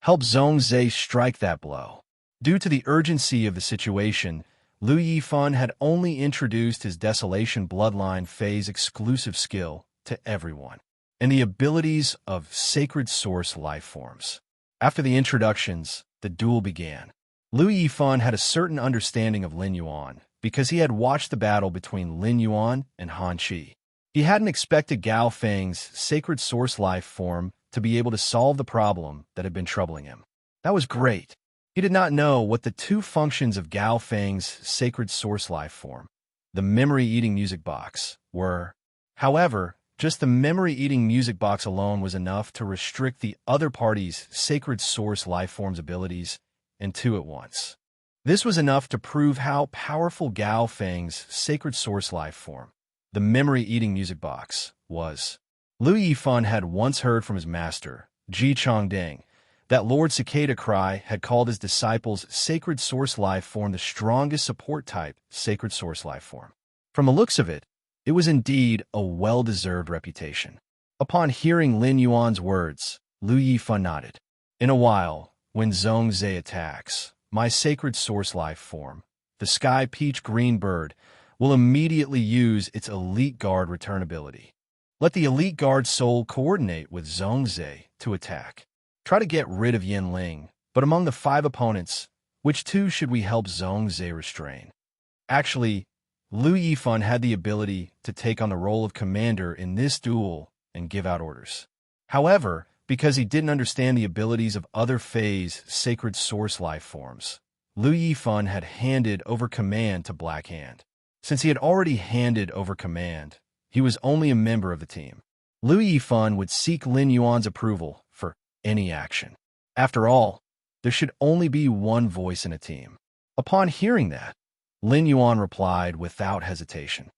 Help Zhongzhe strike that blow." Due to the urgency of the situation, Lu Yifan had only introduced his Desolation Bloodline Phase exclusive skill to everyone, and the abilities of Sacred Source life forms. After the introductions, the duel began. Lu Yifan had a certain understanding of Lin Yuan because he had watched the battle between Lin Yuan and Han Qi. He hadn't expected Gao Feng's Sacred Source life form to be able to solve the problem that had been troubling him. That was great. He did not know what the two functions of Gao Feng's Sacred Source life form, the memory-eating music box, were. However, just the memory-eating music box alone was enough to restrict the other party's Sacred Source life form's abilities, and two at once. This was enough to prove how powerful Gao Feng's Sacred Source life form, the memory-eating music box, was. Lu Yifan had once heard from his master, Ji Chongding, that Lord Cicada Cry had called his disciples' Sacred Source life form the strongest support type Sacred Source life form. From the looks of it, it was indeed a well-deserved reputation. Upon hearing Lin Yuan's words, Lu Yifan nodded. "In a while, when Zhongzhe attacks, my Sacred Source life form, the Sky Peach Green Bird, will immediately use its Elite Guard Return ability. Let the Elite Guard Soul coordinate with Zhongzhe to attack. Try to get rid of Yinling, but among the 5 opponents, which 2 should we help Zhongzhe restrain?" Actually, Lu Yifan had the ability to take on the role of commander in this duel and give out orders. However, because he didn't understand the abilities of other Fei's Sacred Source life forms, Lu Yifan had handed over command to Black Hand. Since he had already handed over command, he was only a member of the team. Lu Yifan would seek Lin Yuan's approval for any action. After all, there should only be one voice in a team. Upon hearing that, Lin Yuan replied without hesitation.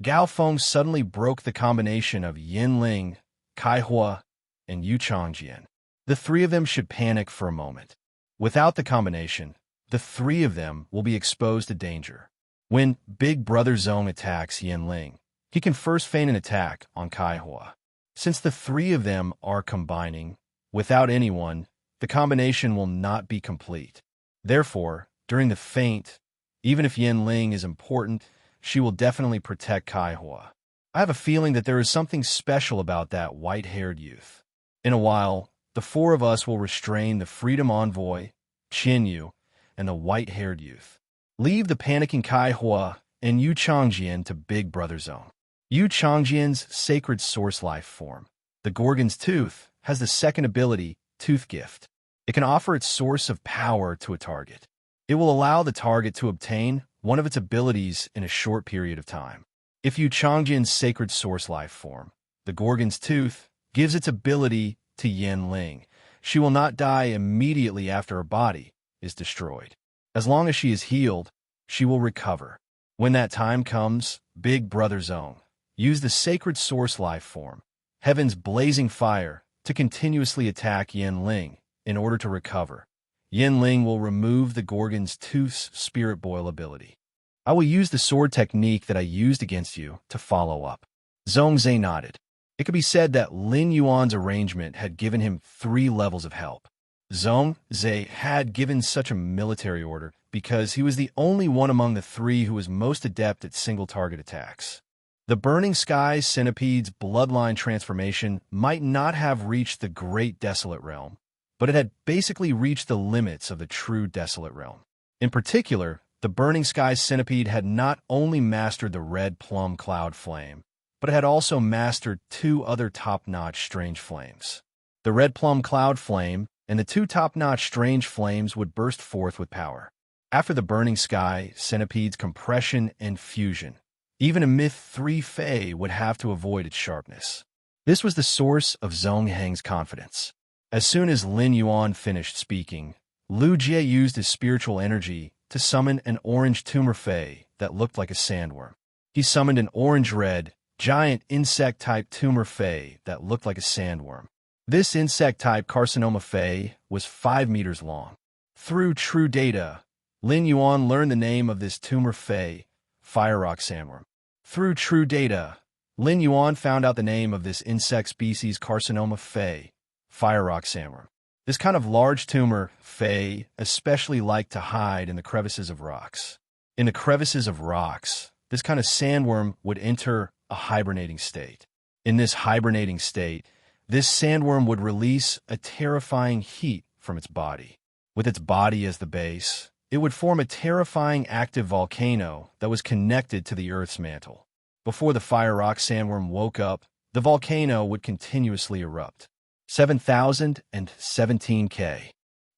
Gao Feng suddenly broke the combination of Yinling, Kaihua, and Yu Changjian. The 3 of them should panic for a moment. Without the combination, the 3 of them will be exposed to danger. When Big Brother Zhong attacks Yinling, he can first feign an attack on Kaihua. Since the 3 of them are combining, without anyone, the combination will not be complete. Therefore, during the feint, even if Yinling is important, she will definitely protect Kaihua. I have a feeling that there is something special about that white-haired youth. In a while, the 4 of us will restrain the Freedom Envoy, Qin Yu, and the white-haired youth. Leave the panicking Kaihua and Yu Changjian to Big Brother Zhong. Yu Changjian's Sacred Source life form, the Gorgon's Tooth, has the second ability, Tooth Gift. It can offer its source of power to a target. It will allow the target to obtain one of its abilities in a short period of time. If Yu Changjian's Sacred Source life form, the Gorgon's Tooth, gives its ability to Yinling, she will not die immediately after her body is destroyed. As long as she is healed, she will recover. When that time comes, Big Brother Zhong, use the Sacred Source life form, Heaven's Blazing Fire, to continuously attack Yinling in order to recover. Yinling will remove the Gorgon's Tooth's Spirit Boil ability. I will use the sword technique that I used against you to follow up. Zhongzhe nodded. It could be said that Lin Yuan's arrangement had given him 3 levels of help. Zhongzhe had given such a military order because he was the only one among the 3 who was most adept at single-target attacks. The Burning Skies Centipede's bloodline transformation might not have reached the Great Desolate Realm, but it had basically reached the limits of the true Desolate Realm. In particular, the Burning Skies Centipede had not only mastered the Red Plum Cloud Flame, but it had also mastered 2 other top-notch strange flames. the red plum cloud flame, and the two top-notch strange flames would burst forth with power. After the burning sky, centipedes, compression, and fusion. Even a Myth 3 Fae would have to avoid its sharpness. This was the source of Zhong Heng's confidence. As soon as Lin Yuan finished speaking, Lu Jie used his spiritual energy to summon an orange tumor Fae that looked like a sandworm. He summoned an orange-red, giant insect-type tumor Fae that looked like a sandworm. This insect-type carcinoma Fae was 5 meters long. Through true data, Lin Yuan learned the name of this tumor Fae, Fire Rock Sandworm. Through true data, Lin Yuan found out the name of this insect species carcinoma Fae, Fire Rock Sandworm. This kind of large tumor Fae especially liked to hide in the crevices of rocks. In the crevices of rocks, this kind of sandworm would enter a hibernating state. In this hibernating state, this sandworm would release a terrifying heat from its body. With its body as the base, it would form a terrifying active volcano that was connected to the Earth's mantle. Before the Fire Rock Sandworm woke up, the volcano would continuously erupt. 7017K.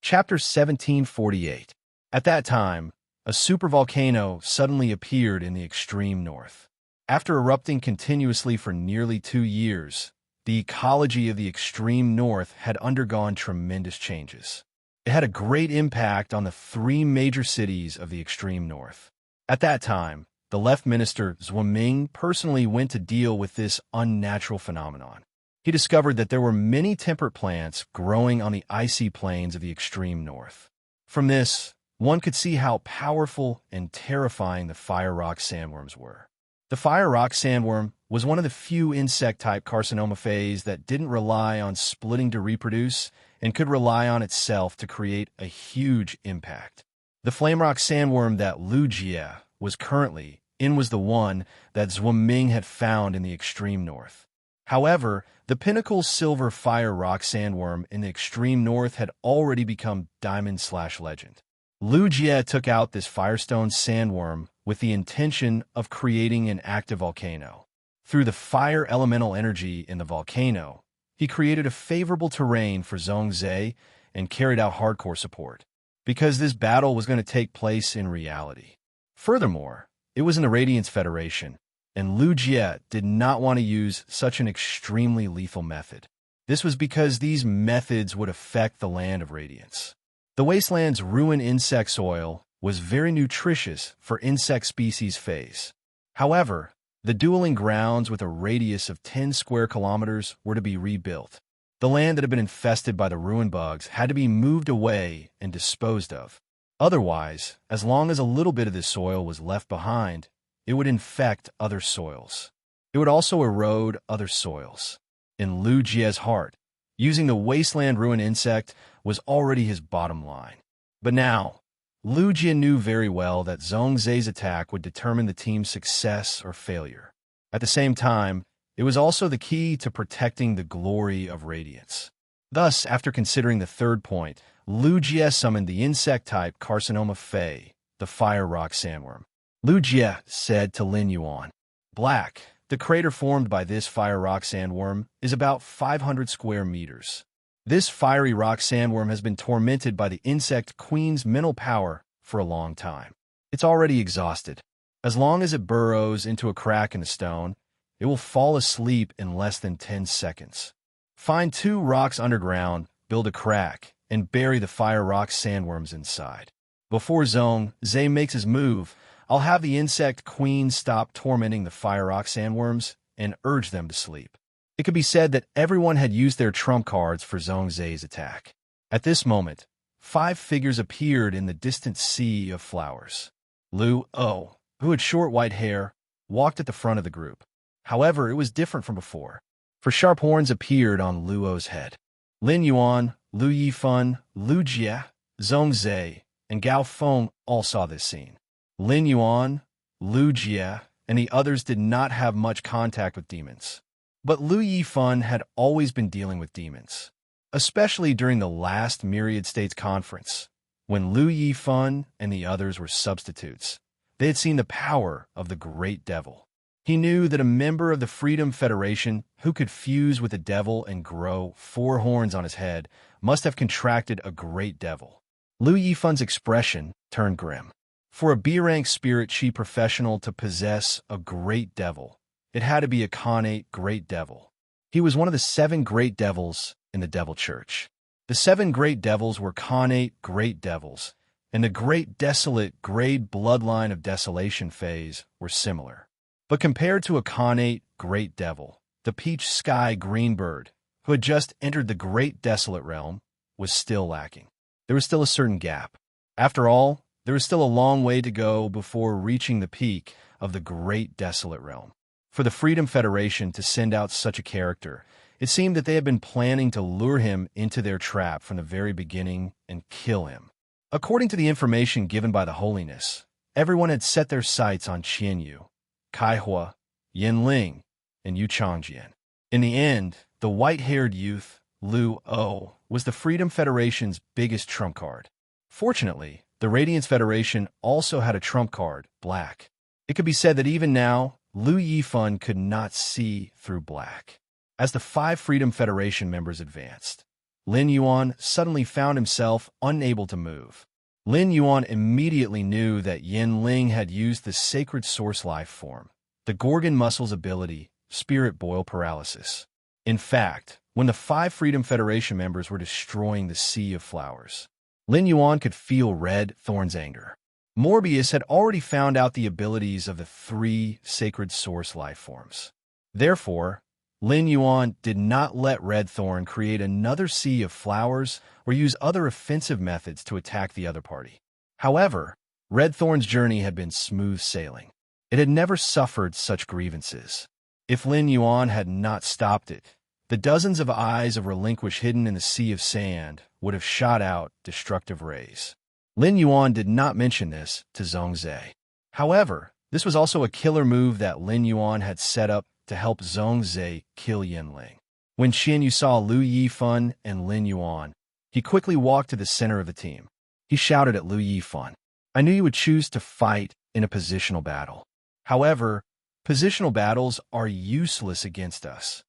Chapter 1748. At that time, a supervolcano suddenly appeared in the extreme north. After erupting continuously for nearly 2 years, the ecology of the extreme north had undergone tremendous changes. It had a great impact on the 3 major cities of the extreme north. At that time, the left minister Zhuo Ming personally went to deal with this unnatural phenomenon. He discovered that there were many temperate plants growing on the icy plains of the extreme north. From this, one could see how powerful and terrifying the Fire Rock Sandworms were. The Fire Rock Sandworm was one of the few insect-type carcinoma Faes that didn't rely on splitting to reproduce and could rely on itself to create a huge impact. The Flame Rock Sandworm that Lu Jie was currently in was the one that Zhuo Ming had found in the extreme north. However, the Pinnacle Silver Fire Rock Sandworm in the extreme north had already become Diamond/Legend. Lu Jie took out this Firestone Sandworm with the intention of creating an active volcano. Through the fire elemental energy in the volcano, he created a favorable terrain for Zhong Zhe and carried out hardcore support, because this battle was going to take place in reality. Furthermore, it was in the Radiance Federation, and Lu Jie did not want to use such an extremely lethal method. This was because these methods would affect the land of Radiance. The Wasteland's ruined insect soil was very nutritious for insect species phase. However, the dueling grounds with a radius of 10 square kilometers were to be rebuilt. The land that had been infested by the ruin bugs had to be moved away and disposed of. Otherwise, as long as a little bit of this soil was left behind, it would infect other soils. It would also erode other soils. In Lu Jie's heart, using the wasteland ruin insect was already his bottom line. But now, Lu Jie knew very well that Zhong Zhe's attack would determine the team's success or failure. At the same time, it was also the key to protecting the glory of Radiance. Thus, after considering the third point, Lu Jie summoned the insect-type carcinoma Fae, the Fire Rock Sandworm. Lu Jie said to Lin Yuan, "Black, the crater formed by this Fire Rock Sandworm is about 500 square meters. This fiery rock sandworm has been tormented by the insect queen's mental power for a long time. It's already exhausted. As long as it burrows into a crack in the stone, it will fall asleep in less than 10 seconds. Find 2 rocks underground, build a crack, and bury the Fire Rock Sandworms inside. Before Zhong Zhe makes his move, I'll have the insect queen stop tormenting the Fire Rock Sandworms and urge them to sleep." It could be said that everyone had used their trump cards for Zhong Zhe's attack. At this moment, 5 figures appeared in the distant sea of flowers. Lu O, who had short white hair, walked at the front of the group. However, it was different from before, for sharp horns appeared on Lu O's head. Lin Yuan, Lu Yifan, Lu Jie, Zhong Zhe, and Gao Feng all saw this scene. Lin Yuan, Lu Jie, and the others did not have much contact with demons. But Lu Yifan had always been dealing with demons, especially during the last Myriad States Conference, when Lu Yifan and the others were substitutes. They had seen the power of the Great Devil. He knew that a member of the Freedom Federation who could fuse with the devil and grow 4 horns on his head must have contracted a great devil. Lu Yifan's expression turned grim. For a B-rank spirit chi professional to possess a great devil, it had to be a Khanate great devil. He was one of the 7 great devils in the Devil Church. The 7 great devils were Khanate great devils, and the great desolate grade bloodline of desolation phase were similar. But compared to a Khanate great devil, the peach sky green bird, who had just entered the great desolate realm, was still lacking. There was still a certain gap. After all, there was still a long way to go before reaching the peak of the great desolate realm. For the Freedom Federation to send out such a character, it seemed that they had been planning to lure him into their trap from the very beginning and kill him. According to the information given by the Holiness, everyone had set their sights on Qianyu, Kaihua, Yinling, and Yu Changjian. In the end, the white-haired youth, Lu O, was the Freedom Federation's biggest trump card. Fortunately, the Radiance Federation also had a trump card, black. It could be said that even now, Lu Yifan could not see through black. As the 5 Freedom Federation members advanced, Lin Yuan suddenly found himself unable to move. Lin Yuan immediately knew that Yin Ling had used the sacred source life form, the Gorgon muscle's ability, spirit boil paralysis. In fact, when the 5 Freedom Federation members were destroying the Sea of Flowers, Lin Yuan could feel Red Thorn's anger. Morbius had already found out the abilities of the 3 sacred source life forms. Therefore, Lin Yuan did not let Red Thorn create another Sea of Flowers or use other offensive methods to attack the other party. However, Red Thorn's journey had been smooth sailing. It had never suffered such grievances. If Lin Yuan had not stopped it, the dozens of eyes of Relinquish hidden in the sea of sand would have shot out destructive rays. Lin Yuan did not mention this to Zhongzhe. However, this was also a killer move that Lin Yuan had set up to help Zhongzhe kill Yinling. When Qianyu saw Lu Yifan and Lin Yuan, he quickly walked to the center of the team. He shouted at Lu Yifan, "I knew you would choose to fight in a positional battle. However, positional battles are useless against us."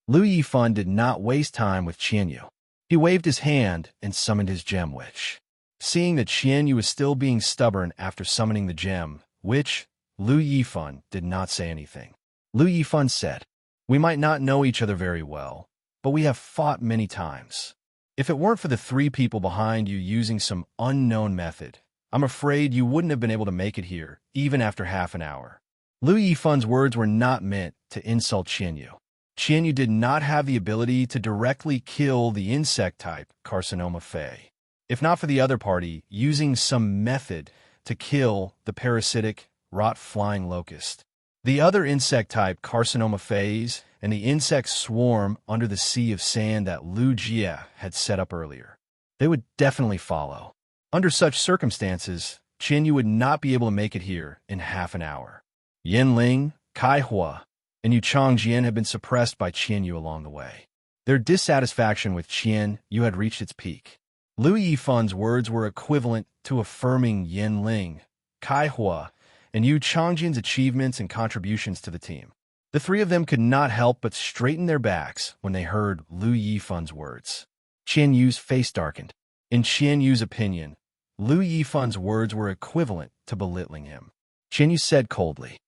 Lu Yifan did not waste time with Qianyu. He waved his hand and summoned his gem witch. Seeing that Qianyu was still being stubborn after summoning the gem witch, Lu Yifan did not say anything. Lu Yifan said, "We might not know each other very well, but we have fought many times. If it weren't for the 3 people behind you using some unknown method, I'm afraid you wouldn't have been able to make it here, even after half an hour." Lu Yifan's words were not meant to insult Qianyu. Qianyu did not have the ability to directly kill the insect-type Carcinoma Fey. If not for the other party using some method to kill the parasitic, rot-flying locust, the other insect-type Carcinoma Phase and the insect swarm under the sea of sand that Lu Jia had set up earlier, they would definitely follow. Under such circumstances, Qianyu would not be able to make it here in half an hour. Yinling, Kaihua, and Yu Changjian had been suppressed by Qianyu along the way. Their dissatisfaction with Qianyu had reached its peak. Lu Yifan's words were equivalent to affirming Yinling, Kaihua, and Yu Changjian's achievements and contributions to the team. The 3 of them could not help but straighten their backs when they heard Lu Yifan's words. Qianyu's face darkened. In Qianyu's opinion, Lu Yifan's words were equivalent to belittling him. Qianyu said coldly,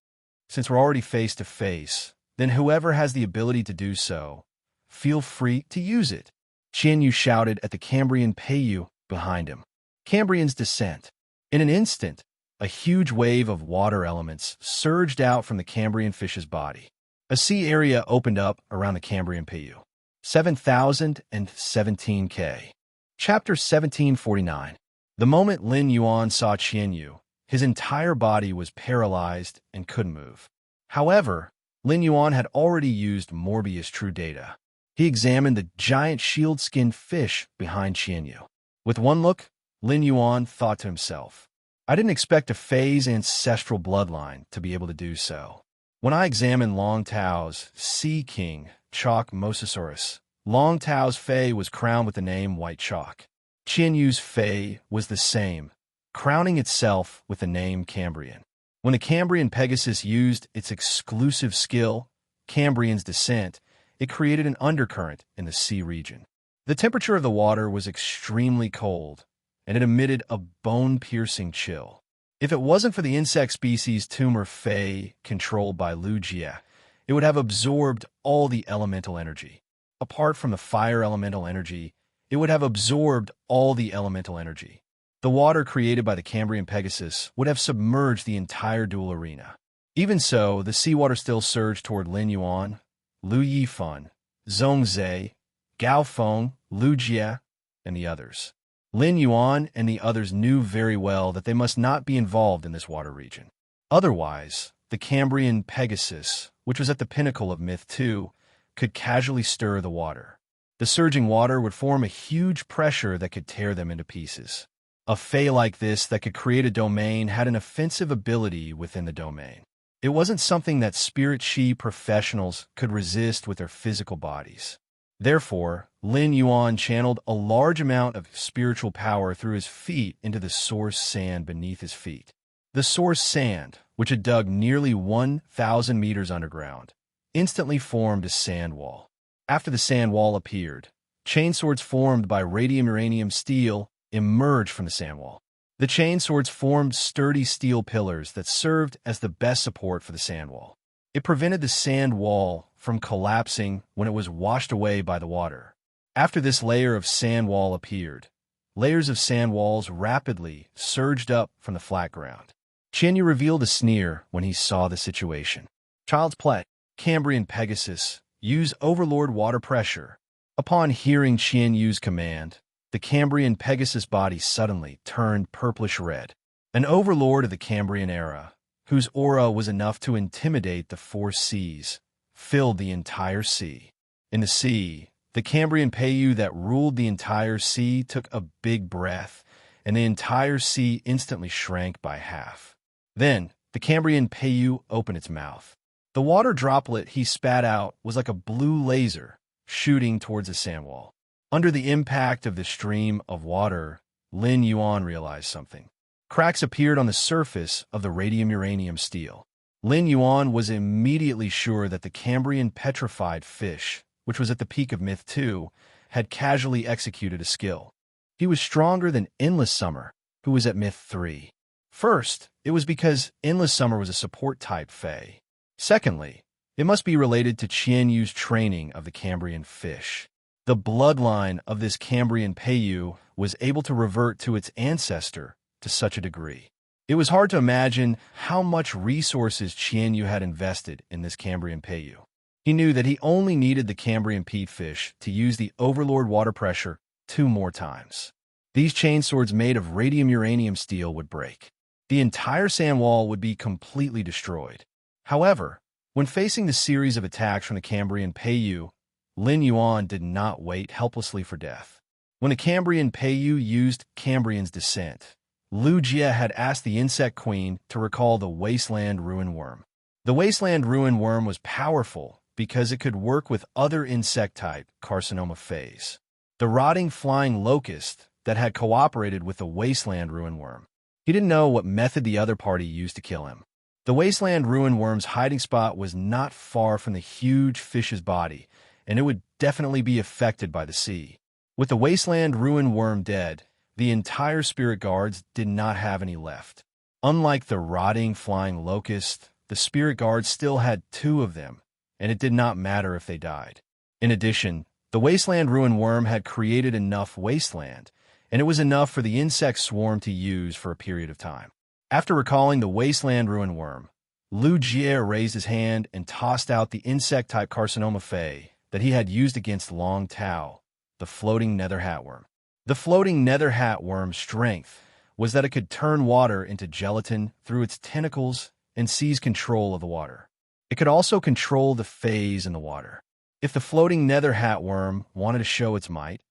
"Since we're already face to face, then whoever has the ability to do so, feel free to use it." Qianyu shouted at the Cambrian Peiyu behind him. Cambrian's descent. In an instant, a huge wave of water elements surged out from the Cambrian fish's body. A sea area opened up around the Cambrian Peiyu. 7,017 K. Chapter 1749. The moment Lin Yuan saw Qianyu, his entire body was paralyzed and couldn't move. However, Lin Yuan had already used Morbius True Data. He examined the giant shield-skinned fish behind Qianyu. With one look, Lin Yuan thought to himself, "I didn't expect a Fei's ancestral bloodline to be able to do so." When I examined Long Tao's Sea King, Chalk Mosasaurus, Long Tao's Fei was crowned with the name White Chalk. Qianyu's Fei was the same, crowning itself with the name Cambrian. When the Cambrian Pegasus used its exclusive skill, Cambrian's Descent, it created an undercurrent in the sea region. The temperature of the water was extremely cold, and it emitted a bone-piercing chill. If it wasn't for the insect species Tumor Fae, controlled by Lugia, it would have absorbed all the elemental energy. Apart from the fire elemental energy, it would have absorbed all the elemental energy. The water created by the Cambrian Pegasus would have submerged the entire duel arena. Even so, the seawater still surged toward Lin Yuan, Lu Yifan, Zhongzhe, Gao Feng, Lugia, and the others. Lin Yuan and the others knew very well that they must not be involved in this water region. Otherwise, the Cambrian Pegasus, which was at the pinnacle of Myth 2, could casually stir the water. The surging water would form a huge pressure that could tear them into pieces. A Fae like this that could create a domain had an offensive ability within the domain. It wasn't something that Spirit Chi professionals could resist with their physical bodies. Therefore, Lin Yuan channeled a large amount of spiritual power through his feet into the source sand beneath his feet. The source sand, which had dug nearly 1,000 meters underground, instantly formed a sand wall. After the sand wall appeared, chainswords formed by radium-uranium steel emerged from the sand wall. The chainswords formed sturdy steel pillars that served as the best support for the sand wall. It prevented the sand wall from collapsing when it was washed away by the water. After this layer of sand wall appeared, layers of sand walls rapidly surged up from the flat ground. Qianyu revealed a sneer when he saw the situation. Child's play. Cambrian Pegasus, use Overlord water pressure. Upon hearing Qianyu's command, the Cambrian Pegasus body suddenly turned purplish red. An overlord of the Cambrian era, whose aura was enough to intimidate the four seas, filled the entire sea. In the sea, the Cambrian Peiyu that ruled the entire sea took a big breath, and the entire sea instantly shrank by half. Then, the Cambrian Peiyu opened its mouth. The water droplet he spat out was like a blue laser shooting towards the sand wall. Under the impact of the stream of water, Lin Yuan realized something. Cracks appeared on the surface of the radium-uranium steel. Lin Yuan was immediately sure that the Cambrian petrified fish, which was at the peak of Myth 2, had casually executed a skill. He was stronger than Endless Summer, who was at Myth 3. First, it was because Endless Summer was a support-type Fae. Secondly, it must be related to Qianyu's training of the Cambrian fish. The bloodline of this Cambrian Peiyu was able to revert to its ancestor to such a degree. It was hard to imagine how much resources Qianyu had invested in this Cambrian Peiyu. He knew that he only needed the Cambrian peatfish to use the Overlord water pressure 2 more times. These chainswords made of radium-uranium steel would break. The entire sand wall would be completely destroyed. However, when facing the series of attacks from the Cambrian Peiyu, Lin Yuan did not wait helplessly for death. When the Cambrian Peiyu used Cambrian's Descent, Lugia had asked the Insect Queen to recall the Wasteland Ruin Worm. The Wasteland Ruin Worm was powerful because it could work with other insect-type carcinoma phase. The rotting flying locust that had cooperated with the Wasteland Ruin Worm. He didn't know what method the other party used to kill him. The Wasteland Ruin Worm's hiding spot was not far from the huge fish's body, and it would definitely be affected by the sea. With the Wasteland Ruin Worm dead, the entire spirit guards did not have any left. Unlike the rotting flying locust, the spirit guards still had 2 of them, and it did not matter if they died. In addition, the Wasteland Ruin Worm had created enough wasteland, and it was enough for the insect swarm to use for a period of time. After recalling the Wasteland Ruin Worm, Lu Jie raised his hand and tossed out the insect-type carcinoma Fae that he had used against Long Tao, the floating nether hatworm. The floating nether hatworm's strength was that it could turn water into gelatin through its tentacles and seize control of the water. It could also control the phase in the water. If the floating nether hatworm wanted to show its might,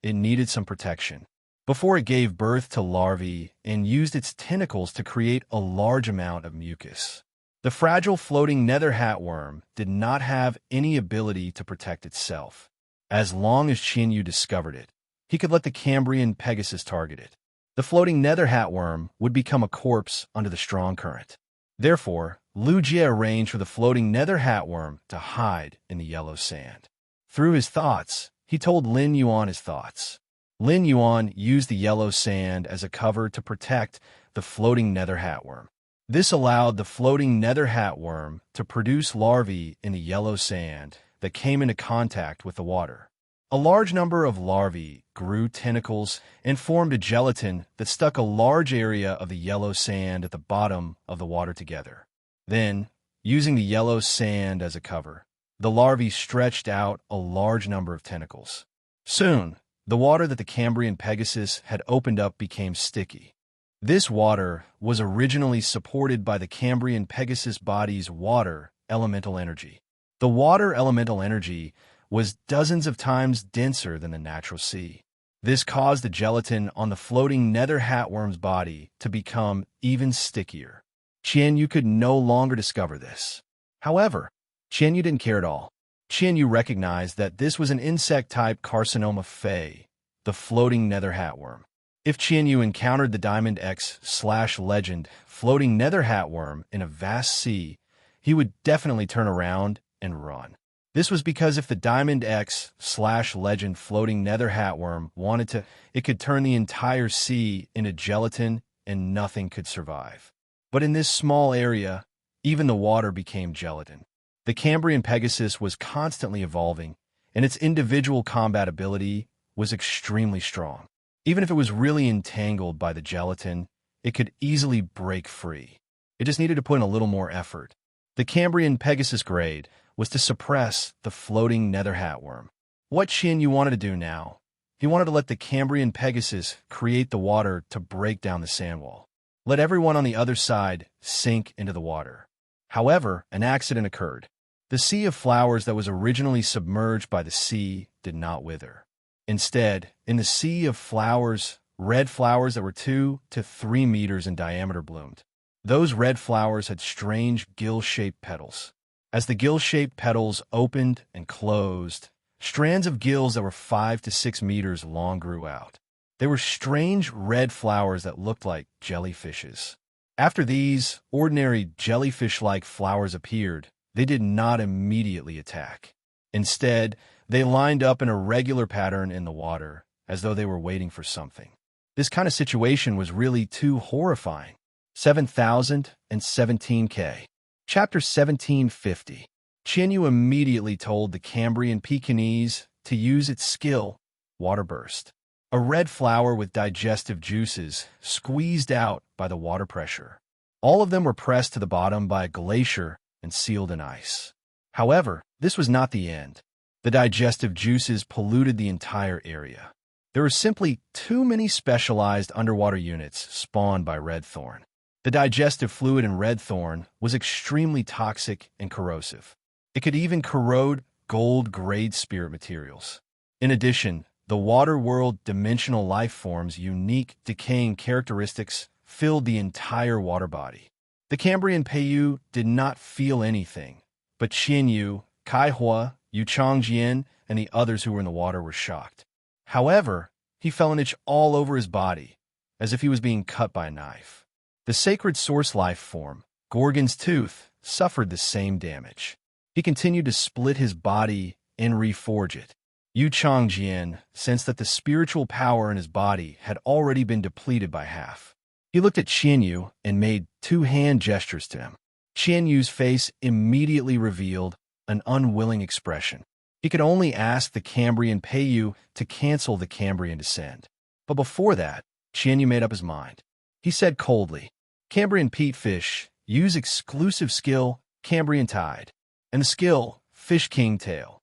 it needed some protection. Before it gave birth to larvae and used its tentacles to create a large amount of mucus. The fragile floating nether hatworm did not have any ability to protect itself. As long as Qianyu discovered it, he could let the Cambrian Pegasus target it. The floating nether hatworm would become a corpse under the strong current. Therefore, Lu Jie arranged for the floating nether hatworm to hide in the yellow sand. Through his thoughts, he told Lin Yuan his thoughts. Lin Yuan used the yellow sand as a cover to protect the floating nether hatworm. This allowed the floating nether hatworm to produce larvae in the yellow sand that came into contact with the water. A large number of larvae grew tentacles and formed a gelatin that stuck a large area of the yellow sand at the bottom of the water together. Then, using the yellow sand as a cover, the larvae stretched out a large number of tentacles. Soon, the water that the Cambrian Pegasus had opened up became sticky. This water was originally supported by the Cambrian Pegasus body's water elemental energy. The water elemental energy was dozens of times denser than the natural sea. This caused the gelatin on the floating nether hatworm's body to become even stickier. Qianyu could no longer discover this. However, Qianyu didn't care at all. Qianyu recognized that this was an insect-type carcinoma Fey, the floating nether hatworm. If Qianyu encountered the Diamond X/Legend floating nether hatworm in a vast sea, he would definitely turn around and run. This was because if the Diamond X/Legend floating nether hatworm wanted to, it could turn the entire sea into gelatin and nothing could survive. But in this small area, even the water became gelatin. The Cambrian Pegasus was constantly evolving, and its individual combat ability was extremely strong. Even if it was really entangled by the gelatin, it could easily break free. It just needed to put in a little more effort. The Cambrian Pegasus grade was to suppress the floating nether hatworm. What Qianyu wanted to do now? He wanted to let the Cambrian Pegasus create the water to break down the sand wall. Let everyone on the other side sink into the water. However, an accident occurred. The sea of flowers that was originally submerged by the sea did not wither. Instead, in the sea of flowers, red flowers that were 2 to 3 meters in diameter bloomed. Those red flowers had strange gill-shaped petals. As the gill-shaped petals opened and closed, strands of gills that were 5 to 6 meters long grew out. They were strange red flowers that looked like jellyfishes. After these ordinary jellyfish-like flowers appeared, they did not immediately attack. Instead, they lined up in a regular pattern in the water, as though they were waiting for something. This kind of situation was really too horrifying. 7017K. Chapter 1750. Qianyu immediately told the Cambrian Pekingese to use its skill, Water Burst. A red flower with digestive juices squeezed out by the water pressure. All of them were pressed to the bottom by a glacier and sealed in ice. However, this was not the end. The digestive juices polluted the entire area. There were simply too many specialized underwater units spawned by red thorn. The digestive fluid in red thorn was extremely toxic and corrosive. It could even corrode gold-grade spirit materials. In addition, the water world dimensional life forms' unique decaying characteristics filled the entire water body. The Cambrian Peiyu did not feel anything, but Qianyu, Kaihua, Yu Changjian, and the others who were in the water were shocked. However, he felt an itch all over his body, as if he was being cut by a knife. The sacred source life form, Gorgon's tooth, suffered the same damage. He continued to split his body and reforge it. Yu Changjian sensed that the spiritual power in his body had already been depleted by half. He looked at Qianyu and made 2 hand gestures to him. Qianyu's face immediately revealed an unwilling expression. He could only ask the Cambrian Peiyu to cancel the Cambrian descent. But before that, Qianyu made up his mind. He said coldly, Cambrian Peatfish, use exclusive skill, Cambrian Tide, and the skill, Fish King Tail.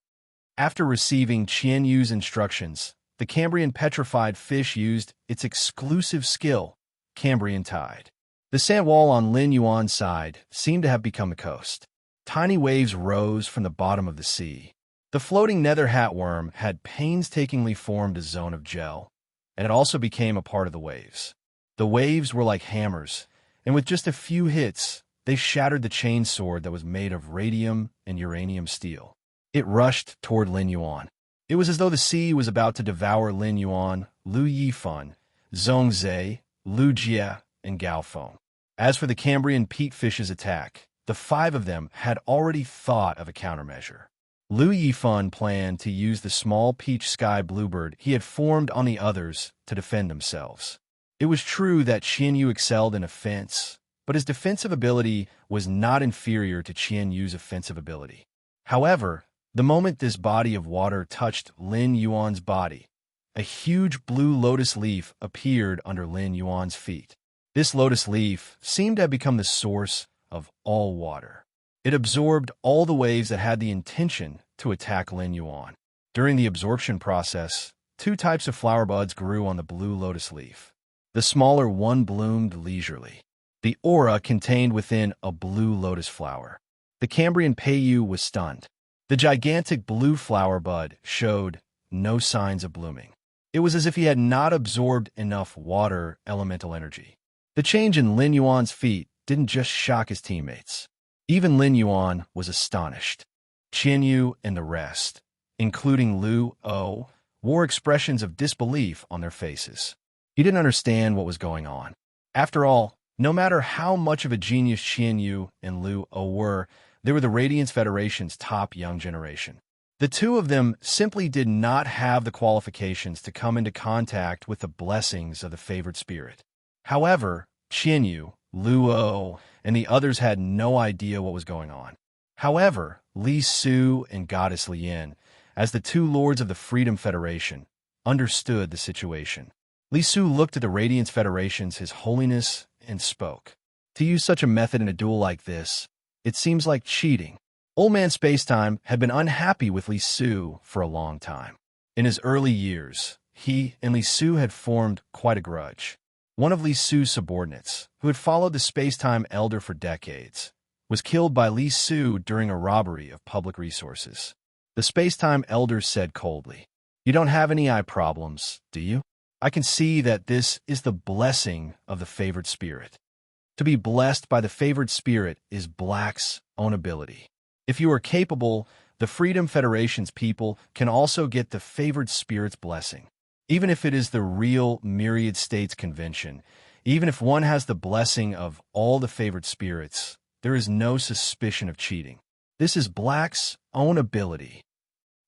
After receiving Qianyu's instructions, the Cambrian petrified fish used its exclusive skill, Cambrian Tide. The sand wall on Lin Yuan's side seemed to have become a coast. Tiny waves rose from the bottom of the sea. The floating nether hatworm had painstakingly formed a zone of gel, and it also became a part of the waves. The waves were like hammers, and with just a few hits, they shattered the chain sword that was made of radium and uranium steel. It rushed toward Lin Yuan. It was as though the sea was about to devour Lin Yuan, Lu Yifan, Zhongzhe, Lu Jie, and Gao Feng. As for the Cambrian peatfish's attack, the 5 of them had already thought of a countermeasure. Lu Yifan planned to use the small peach sky bluebird he had formed on the others to defend themselves. It was true that Qian Yu excelled in offense, but his defensive ability was not inferior to Qian Yu's offensive ability. However, the moment this body of water touched Lin Yuan's body, a huge blue lotus leaf appeared under Lin Yuan's feet. This lotus leaf seemed to have become the source of all water. It absorbed all the waves that had the intention to attack Lin Yuan. During the absorption process, 2 types of flower buds grew on the blue lotus leaf. The smaller one bloomed leisurely. The aura contained within a blue lotus flower. The Cambrian Peiyu was stunned. The gigantic blue flower bud showed no signs of blooming. It was as if he had not absorbed enough water elemental energy. The change in Lin Yuan's feet didn't just shock his teammates. Even Lin Yuan was astonished. Qian Yu and the rest, including Lu O, wore expressions of disbelief on their faces. He didn't understand what was going on. After all, no matter how much of a genius Qian Yu and Lu O were, they were the Radiance Federation's top young generation. The 2 of them simply did not have the qualifications to come into contact with the blessings of the favored spirit. However, Qian Yu, Lu O, and the others had no idea what was going on. However, Li Su and Goddess Lian, as the 2 lords of the Freedom Federation, understood the situation. Li Su looked at the Radiance Federation's His Holiness and spoke. To use such a method in a duel like this, it seems like cheating. Old Man Spacetime had been unhappy with Li Su for a long time. In his early years, he and Li Su had formed quite a grudge. One of Li Su's subordinates, who had followed the Spacetime Elder for decades, was killed by Li Su during a robbery of public resources. The Spacetime Elder said coldly, "You don't have any eye problems, do you? I can see that this is the blessing of the favored spirit. To be blessed by the favored spirit is Black's own ability. If you are capable, the Freedom Federation's people can also get the favored spirit's blessing. Even if it is the real Myriad States Convention, even if one has the blessing of all the favored spirits, there is no suspicion of cheating. This is Black's own ability."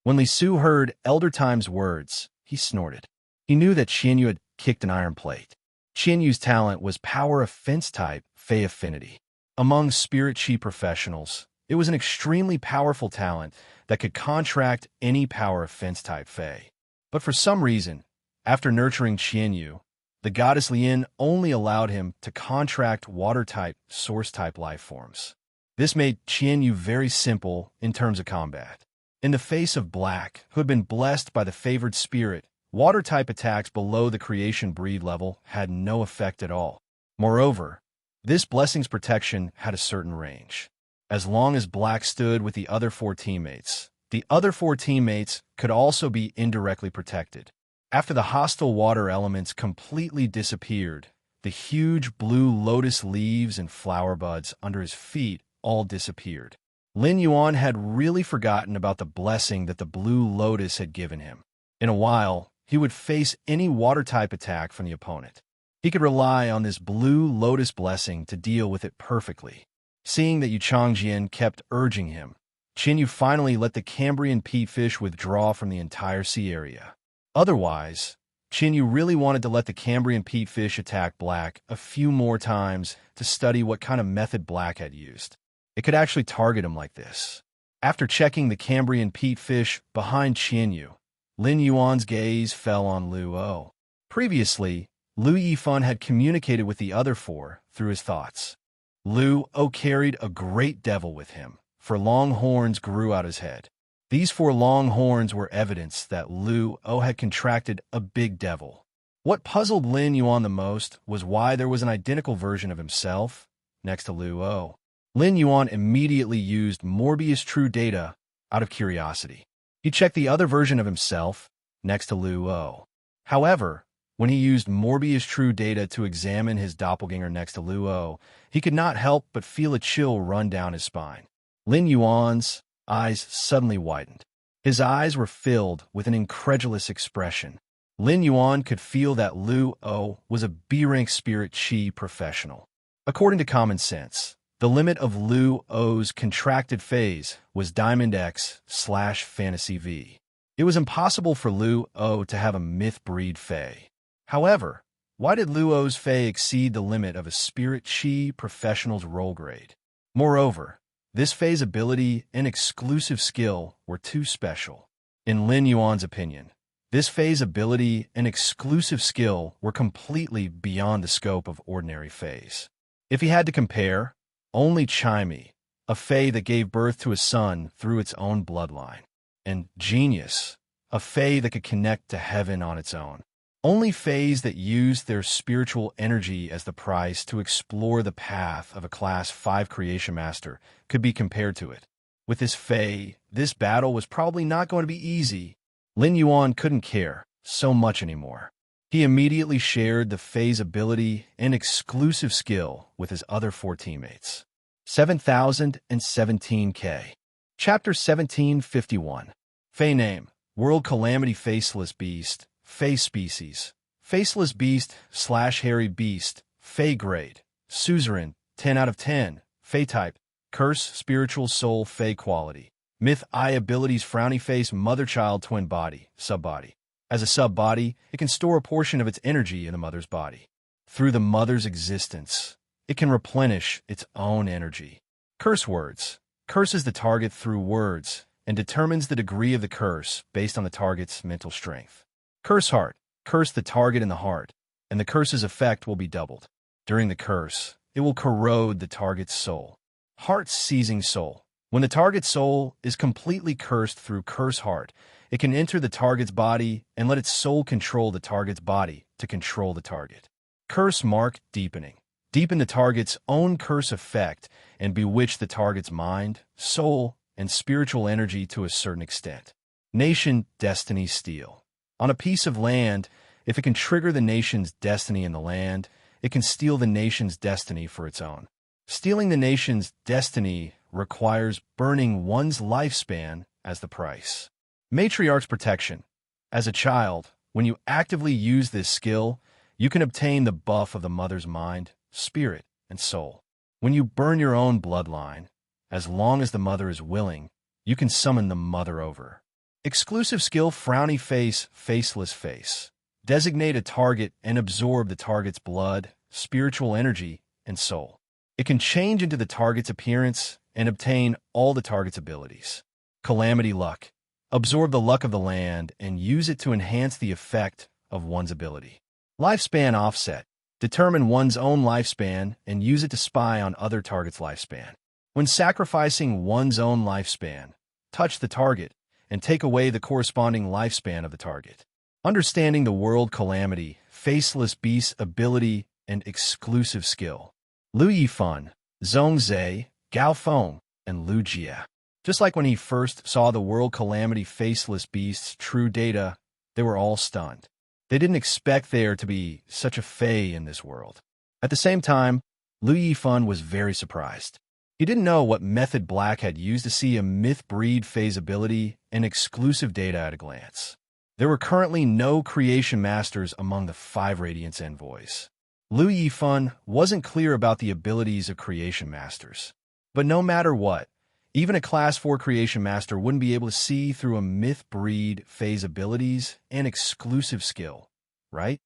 When Li Su heard Elder Time's words, he snorted. He knew that Qian Yu had kicked an iron plate. Qian Yu's talent was Power Offense type Fey Affinity. Among Spirit Chi professionals, it was an extremely powerful talent that could contract any Power Offense type Fey. But for some reason, after nurturing Qian Yu, the Goddess Lian only allowed him to contract Water-type, Source-type life forms. This made Qian Yu very simple in terms of combat. In the face of Black, who had been blessed by the favored spirit, Water-type attacks below the creation breed level had no effect at all. Moreover, this blessing's protection had a certain range. As long as Black stood with the other 4 teammates, the other 4 teammates could also be indirectly protected. After the hostile water elements completely disappeared, the huge blue lotus leaves and flower buds under his feet all disappeared. Lin Yuan had really forgotten about the blessing that the blue lotus had given him. In a while, he would face any water-type attack from the opponent. He could rely on this blue lotus blessing to deal with it perfectly. Seeing that Yu Changjian kept urging him, Qian Yu finally let the Cambrian peatfish withdraw from the entire sea area. Otherwise, Qian Yu really wanted to let the Cambrian peatfish attack Black a few more times to study what kind of method Black had used. It could actually target him like this. After checking the Cambrian peatfish behind Qian Yu, Lin Yuan's gaze fell on Lu O. Previously, Lu Yifan had communicated with the other 4 through his thoughts. Lu O carried a great devil with him, for long horns grew out his head. These 4 long horns were evidence that Lu O had contracted a big devil. What puzzled Lin Yuan the most was why there was an identical version of himself next to Lu O. Lin Yuan immediately used Morbius True Data out of curiosity. He checked the other version of himself next to Lu O. However, when he used Morbius True Data to examine his doppelganger next to Lu O, he could not help but feel a chill run down his spine. Lin Yuan's eyes suddenly widened. His eyes were filled with an incredulous expression. Lin Yuan could feel that Lu O was a B-rank Spirit Chi professional. According to common sense, the limit of Lu O's contracted phase was Diamond X/Fantasy V. It was impossible for Lu O to have a myth-breed Fae. However, why did Lu O's Fae exceed the limit of a Spirit Chi professional's role grade? Moreover, this Fae's ability and exclusive skill were too special. In Lin Yuan's opinion, this Fae's ability and exclusive skill were completely beyond the scope of ordinary Faes. If he had to compare, only Chimey, a Fae that gave birth to a son through its own bloodline, and Genius, a Fae that could connect to heaven on its own. Only Faes that used their spiritual energy as the price to explore the path of a Class 5 Creation Master could be compared to it. With this Fae, this battle was probably not going to be easy. Lin Yuan couldn't care so much anymore. He immediately shared the Fae's ability and exclusive skill with his other 4 teammates. 7017K. Chapter 1751. Fae name, World Calamity Faceless Beast, Fae species, Faceless Beast/Hairy Beast, Fae grade, Suzerain, 10 out of 10, Fae type, Curse, Spiritual Soul, Fae quality, Myth Eye abilities, Frowny Face, Mother-Child Twin Body, Subbody. As a sub-body, it can store a portion of its energy in the mother's body. Through the mother's existence, it can replenish its own energy. Curse words. Curses the target through words and determines the degree of the curse based on the target's mental strength. Curse heart. Curse the target in the heart, and the curse's effect will be doubled. During the curse, it will corrode the target's soul. Heart seizing soul. When the target's soul is completely cursed through curse heart, it can enter the target's body and let its soul control the target's body to control the target. Curse mark deepening. Deepen the target's own curse effect and bewitch the target's mind, soul, and spiritual energy to a certain extent. Nation destiny steal. On a piece of land, if it can trigger the nation's destiny in the land, it can steal the nation's destiny for its own. Stealing the nation's destiny requires burning one's lifespan as the price. Matriarch's protection. As a child, when you actively use this skill, you can obtain the buff of the mother's mind, spirit, and soul. When you burn your own bloodline, as long as the mother is willing, you can summon the mother over. Exclusive skill, Frowny Face, Faceless Face. Designate a target and absorb the target's blood, spiritual energy, and soul. It can change into the target's appearance and obtain all the target's abilities. Calamity Luck. Absorb the luck of the land and use it to enhance the effect of one's ability. Lifespan Offset. Determine one's own lifespan and use it to spy on other targets' lifespan. When sacrificing one's own lifespan, touch the target and take away the corresponding lifespan of the target. Understanding the World Calamity, Faceless Beast ability, and exclusive skill. Lu Yifan, Zhongzhe, Gao Feng, and Lu Jia. Just like when he first saw the World Calamity Faceless Beast's true data, they were all stunned. They didn't expect there to be such a Fae in this world. At the same time, Lu Yifan was very surprised. He didn't know what method Black had used to see a myth-breed Fae's ability and exclusive data at a glance. There were currently no Creation Masters among the 5 Radiance Envoys. Lu Yifan wasn't clear about the abilities of Creation Masters. But no matter what, even a Class 4 Creation Master wouldn't be able to see through a myth-breed Fae's abilities and exclusive skill, right?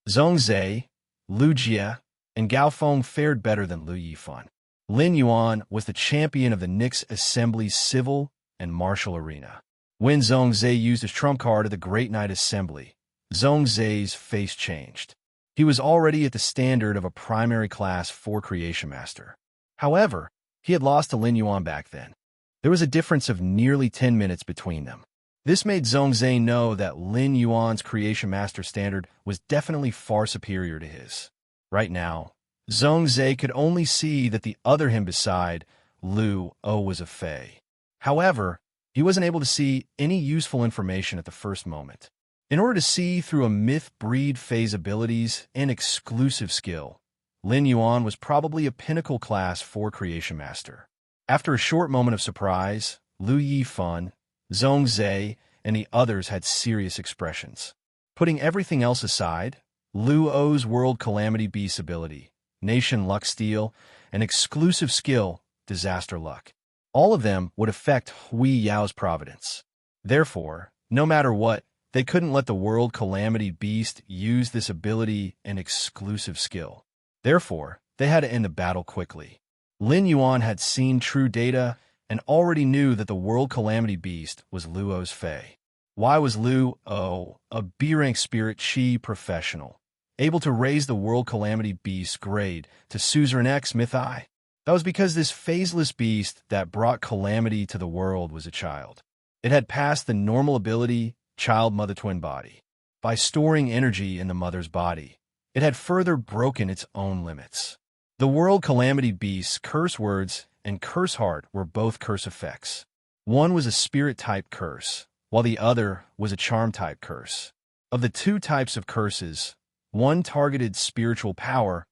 Zhongzhe, Lu Jia, and Gao Feng fared better than Lu Yifan. Lin Yuan was the champion of the Nyx Assembly's civil and martial arena. When Zhongzhe used his trump card at the Great Knight Assembly, Zhongzhe's face changed. He was already at the standard of a primary Class 4 Creation Master. However, he had lost to Lin Yuan back then. There was a difference of nearly 10 minutes between them. This made Zhongzhe know that Lin Yuan's Creation Master standard was definitely far superior to his. Right now, Zhongzhe could only see that the other him beside Lu O was a Fae. However, he wasn't able to see any useful information at the first moment. In order to see through a myth-breed Fae's abilities and exclusive skill, Lin Yuan was probably a pinnacle Class 4 Creation Master. After a short moment of surprise, Lu Yifan, Zhongzhe, and the others had serious expressions. Putting everything else aside, Lu O's World Calamity Beast ability, nation luck steal, and exclusive skill, disaster luck. All of them would affect Hui Yao's providence. Therefore, no matter what, they couldn't let the world calamity beast use this ability and exclusive skill. Therefore, they had to end the battle quickly. Lin Yuan had seen true data and already knew that the world calamity beast was Luo's Fei. Why was Luo, a B-rank spirit Qi professional, able to raise the world calamity beast's grade to suzerain X mythi? That was because this phaseless beast that brought calamity to the world was a child. It had passed the normal ability child-mother-twin body. By storing energy in the mother's body, it had further broken its own limits. The world calamity beast's curse words and curse heart were both curse effects. One was a spirit-type curse, while the other was a charm-type curse. Of the two types of curses, one targeted spiritual power,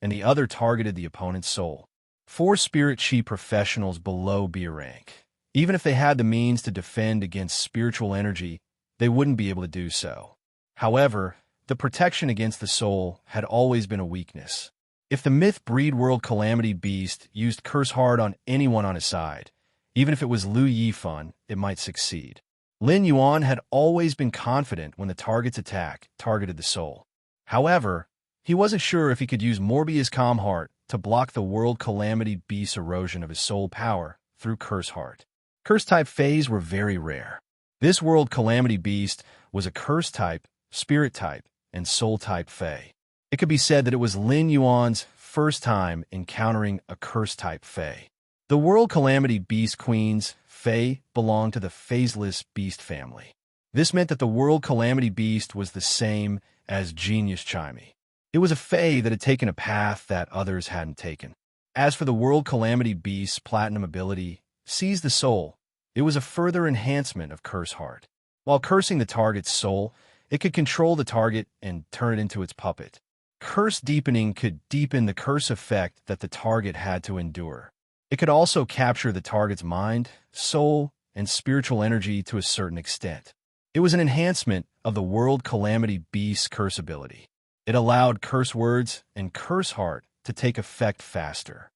and the other targeted the opponent's soul. 4 spirit Qi professionals below B rank. Even if they had the means to defend against spiritual energy, they wouldn't be able to do so. However, the protection against the soul had always been a weakness. If the myth breed world calamity beast used curse hard on anyone on his side, even if it was Lu Yifan, it might succeed. Lin Yuan had always been confident when the target's attack targeted the soul. However, he wasn't sure if he could use Morbius' calm heart to block the world calamity beast's erosion of his soul power through curse heart. Curse-type Feis were very rare. This world calamity beast was a curse-type, spirit-type, and soul-type Fei. It could be said that it was Lin Yuan's first time encountering a curse-type Fei. The world calamity beast queen's Fei belonged to the phaseless beast family. This meant that the world calamity beast was the same as Genius Chimey. It was a Fei that had taken a path that others hadn't taken. As for the world calamity beast's platinum ability, Seize the Soul, it was a further enhancement of Curse Heart. While cursing the target's soul, it could control the target and turn it into its puppet. Curse Deepening could deepen the curse effect that the target had to endure. It could also capture the target's mind, soul, and spiritual energy to a certain extent. It was an enhancement of the World Calamity Beast's curse ability. It allowed curse words and curse heart to take effect faster.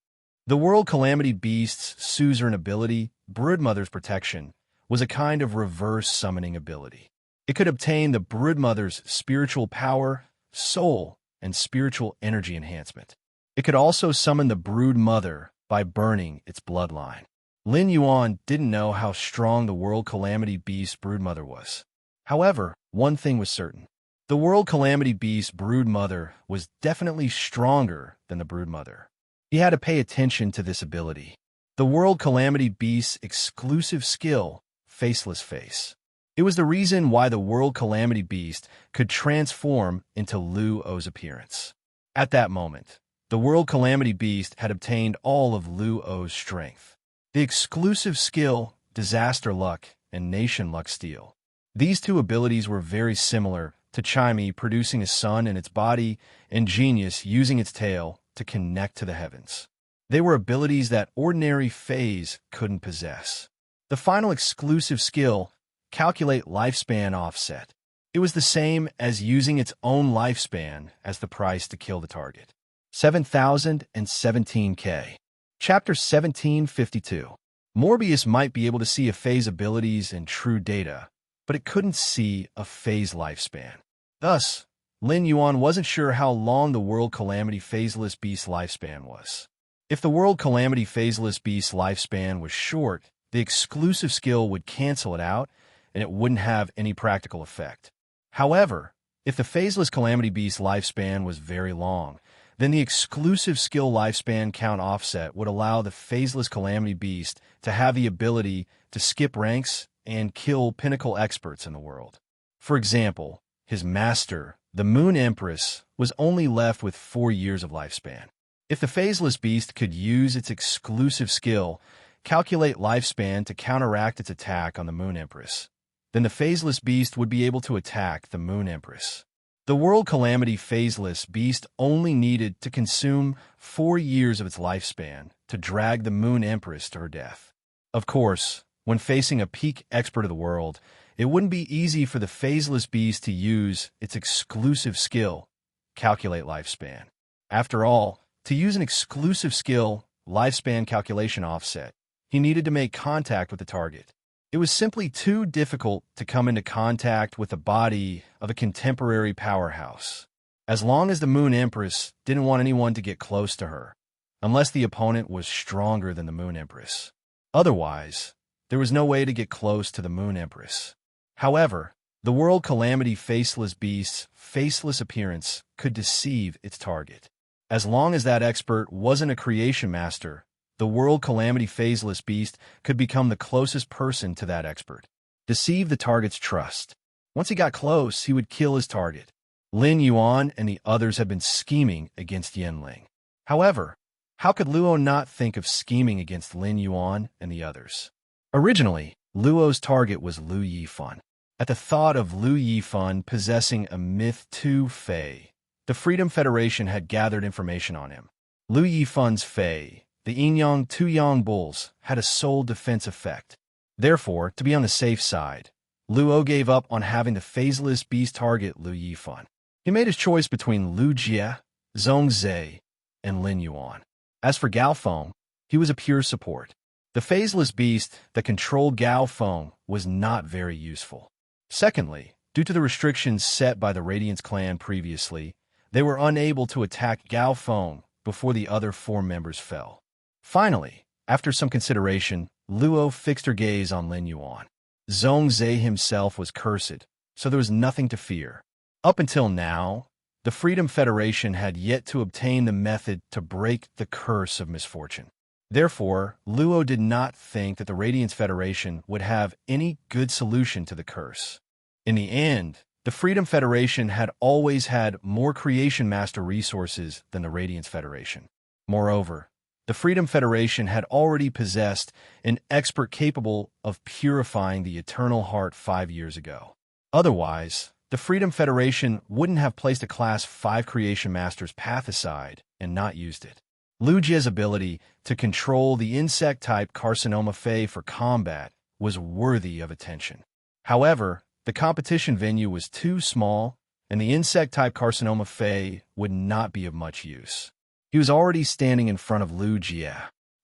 The World Calamity Beast's suzerain ability, Broodmother's Protection, was a kind of reverse summoning ability. It could obtain the Broodmother's spiritual power, soul, and spiritual energy enhancement. It could also summon the Broodmother by burning its bloodline. Lin Yuan didn't know how strong the World Calamity Beast's Broodmother was. However, one thing was certain. The World Calamity Beast's Broodmother was definitely stronger than the Broodmother. He had to pay attention to this ability. The World Calamity Beast's exclusive skill, Faceless Face. It was the reason why the World Calamity Beast could transform into Luo's appearance. At that moment, the World Calamity Beast had obtained all of Luo's strength. The exclusive skill, Disaster Luck, and Nation Luck Steal. These two abilities were very similar to Chimey producing a sun in its body and Genius using its tail to connect to the heavens. They were abilities that ordinary Fays couldn't possess. The final exclusive skill, Calculate Lifespan Offset. It was the same as using its own lifespan as the price to kill the target. 7017K. Chapter 1752. Morbius might be able to see a Fay's abilities and true data, but it couldn't see a Fay's lifespan. Thus, Lin Yuan wasn't sure how long the World Calamity Phaseless Beast's lifespan was. If the World Calamity Phaseless Beast's lifespan was short, the exclusive skill would cancel it out, and it wouldn't have any practical effect. However, if the Phaseless Calamity Beast's lifespan was very long, then the exclusive skill lifespan count offset would allow the Phaseless Calamity Beast to have the ability to skip ranks and kill pinnacle experts in the world. For example, his master, the Moon Empress, was only left with 4 years of lifespan. If the Phaseless Beast could use its exclusive skill, Calculate Lifespan, to counteract its attack on the Moon Empress, then the Phaseless Beast would be able to attack the Moon Empress. The World Calamity Phaseless Beast only needed to consume 4 years of its lifespan to drag the Moon Empress to her death. Of course, when facing a peak expert of the world, it wouldn't be easy for the Phaseless Beast to use its exclusive skill, Calculate Lifespan. After all, To use an exclusive skill, lifespan calculation offset, he needed to make contact with the target. It was simply too difficult to come into contact with the body of a contemporary powerhouse. As long as the Moon Empress didn't want anyone to get close to her, unless the opponent was stronger than the Moon Empress. Otherwise, there was no way to get close to the Moon Empress. However, the World Calamity Faceless Beast's faceless appearance could deceive its target. As long as that expert wasn't a creation master, the World Calamity Faceless Beast could become the closest person to that expert. Deceive the target's trust. Once he got close, he would kill his target. Lin Yuan and the others had been scheming against Yanling. However, how could Luo not think of scheming against Lin Yuan and the others? Originally, Luo's target was Lu Yifan. At the thought of Lu Yifan possessing a Myth 2 Fey, the Freedom Federation had gathered information on him. Lu Yifan's Fey, the Yin-Yang 2 Yang Bulls, had a soul defense effect. Therefore, to be on the safe side, Luo gave up on having the phaseless beast target Lu Yifan. He made his choice between Lu Jie, Zhongzhe, and Lin Yuan. As for Gao Feng, he was a pure support. The phaseless beast that controlled Gao Feng was not very useful. Secondly, due to the restrictions set by the Radiance clan previously, they were unable to attack Gao Feng before the other 4 members fell. Finally, after some consideration, Luo fixed her gaze on Lin Yuan. Zhongzhe himself was cursed, so there was nothing to fear. Up until now, the Freedom Federation had yet to obtain the method to break the curse of misfortune. Therefore, Luo did not think that the Radiance Federation would have any good solution to the curse. In the end, the Freedom Federation had always had more Creation Master resources than the Radiance Federation. Moreover, the Freedom Federation had already possessed an expert capable of purifying the Eternal Heart 5 years ago. Otherwise, the Freedom Federation wouldn't have placed a Class 5 Creation Master's path aside and not used it. Lu Jie's ability to control the insect-type Carcinoma Fey for combat was worthy of attention. However, the competition venue was too small, and the insect-type Carcinoma Fey would not be of much use. He was already standing in front of Lu Jie.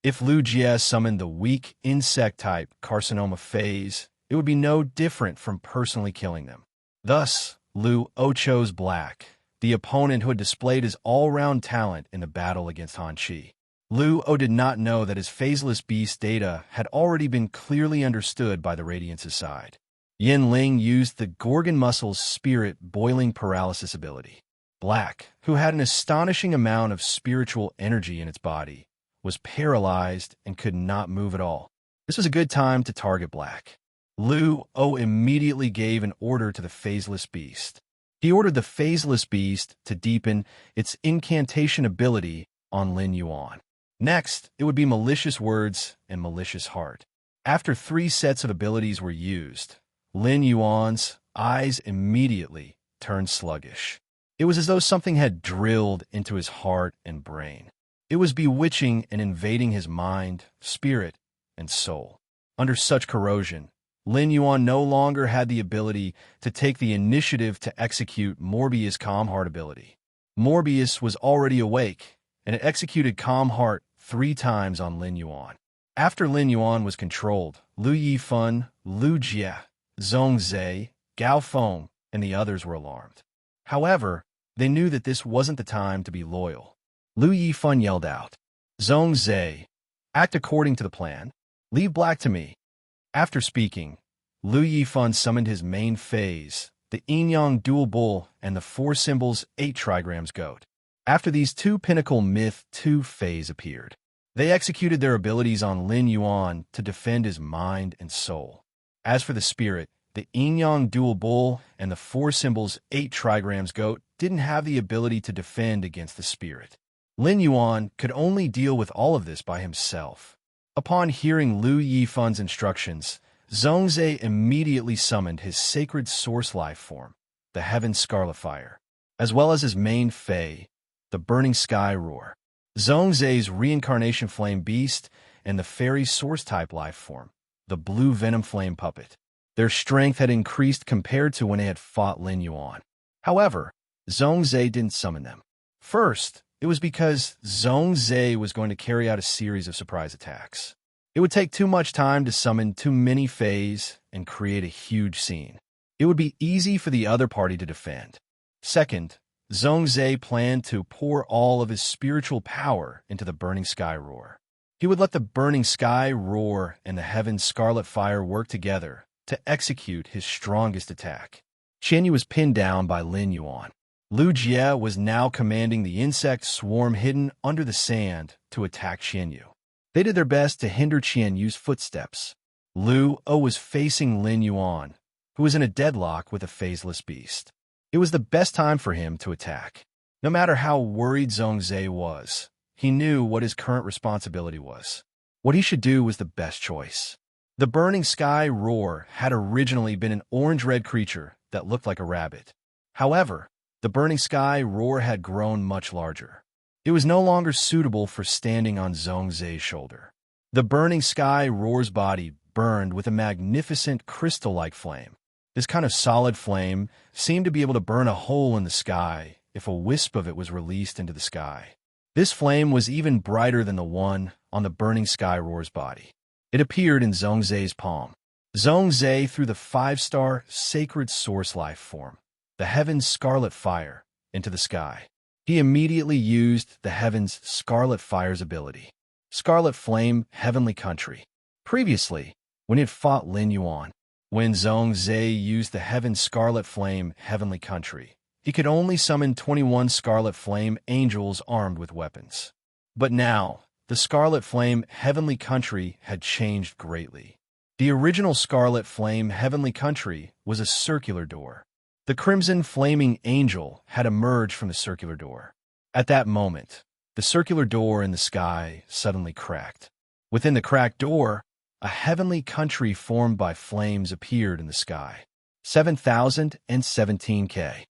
If Lu Jie summoned the weak insect-type Carcinoma Feys, it would be no different from personally killing them. Thus, Luo chose Black, the opponent who had displayed his all-round talent in the battle against Han Qi. Luo did not know that his phaseless beast data had already been clearly understood by the Radiance's side. Yanling used the Gorgon Muscle's spirit boiling paralysis ability. Black, who had an astonishing amount of spiritual energy in its body, was paralyzed and could not move at all. This was a good time to target Black. Luo immediately gave an order to the phaseless beast. He ordered the phaseless beast to deepen its incantation ability on Lin Yuan. Next, it would be Malicious Words and Malicious Heart. After 3 sets of abilities were used, Lin Yuan's eyes immediately turned sluggish. It was as though something had drilled into his heart and brain. It was bewitching and invading his mind, spirit, and soul. Under such corrosion, Lin Yuan no longer had the ability to take the initiative to execute Morbius' Calm Heart ability. Morbius was already awake, and it executed Calm Heart 3 times on Lin Yuan. After Lin Yuan was controlled, Lu Yifan, Lu Jie, Zhongzhe, Gao Feng, and the others were alarmed. However, they knew that this wasn't the time to be loyal. Lu Yifan yelled out, "Zhongzhe, act according to the plan. Leave Black to me." After speaking, Lu Yifan summoned his main phase, the Yin-Yang Dual Bull and the 4 symbols 8 trigrams goat. After these 2 pinnacle Myth 2 Feys appeared, they executed their abilities on Lin Yuan to defend his mind and soul. As for the spirit, the Yin-Yang Dual Bull and the 4 symbols 8 trigrams goat didn't have the ability to defend against the spirit. Lin Yuan could only deal with all of this by himself. Upon hearing Lu Yifan's instructions, Zhongzhe immediately summoned his sacred source life form, the Heaven Scarlet Fire, as well as his main Fey, the Burning Sky Roar, Zhongzhe's Reincarnation Flame Beast, and the Fairy Source-type life form, the Blue Venom Flame Puppet. Their strength had increased compared to when they had fought Lin Yuan. However, Zhongzhe didn't summon them. First, It was because Zhongzhe was going to carry out a series of surprise attacks. It would take too much time to summon too many Fays and create a huge scene. It would be easy for the other party to defend. Second, Zhongzhe planned to pour all of his spiritual power into the burning sky roar. He would let the burning sky roar and the heaven's scarlet fire work together to execute his strongest attack. Qianyu was pinned down by Lin Yuan. Lu Jie was now commanding the insect swarm hidden under the sand to attack Qianyu. They did their best to hinder Qianyu's footsteps. Lu O was facing Lin Yuan, who was in a deadlock with a phaseless beast. It was the best time for him to attack. No matter how worried Zhongzhe was, he knew what his current responsibility was. What he should do was the best choice. The burning sky roar had originally been an orange-red creature that looked like a rabbit. However, the burning sky roar had grown much larger. It was no longer suitable for standing on Zhongzhe's shoulder. The burning sky roar's body burned with a magnificent crystal-like flame. This kind of solid flame seemed to be able to burn a hole in the sky if a wisp of it was released into the sky. This flame was even brighter than the one on the burning sky roar's body. It appeared in Zhongzhe's palm. Zhongzhe threw the 5-star sacred source life form, the heaven's scarlet fire, into the sky. He immediately used the heaven's scarlet fire's ability. Scarlet Flame, Heavenly Country. Previously, when he had fought Lin Yuan, when Zhongzhe used the heaven's scarlet flame, Heavenly Country, he could only summon 21 scarlet flame angels armed with weapons. But now, the scarlet flame, Heavenly Country had changed greatly. The original scarlet flame, Heavenly Country, was a circular door. The crimson flaming angel had emerged from the circular door. At that moment, the circular door in the sky suddenly cracked. Within the cracked door, a heavenly country formed by flames appeared in the sky. 7017K.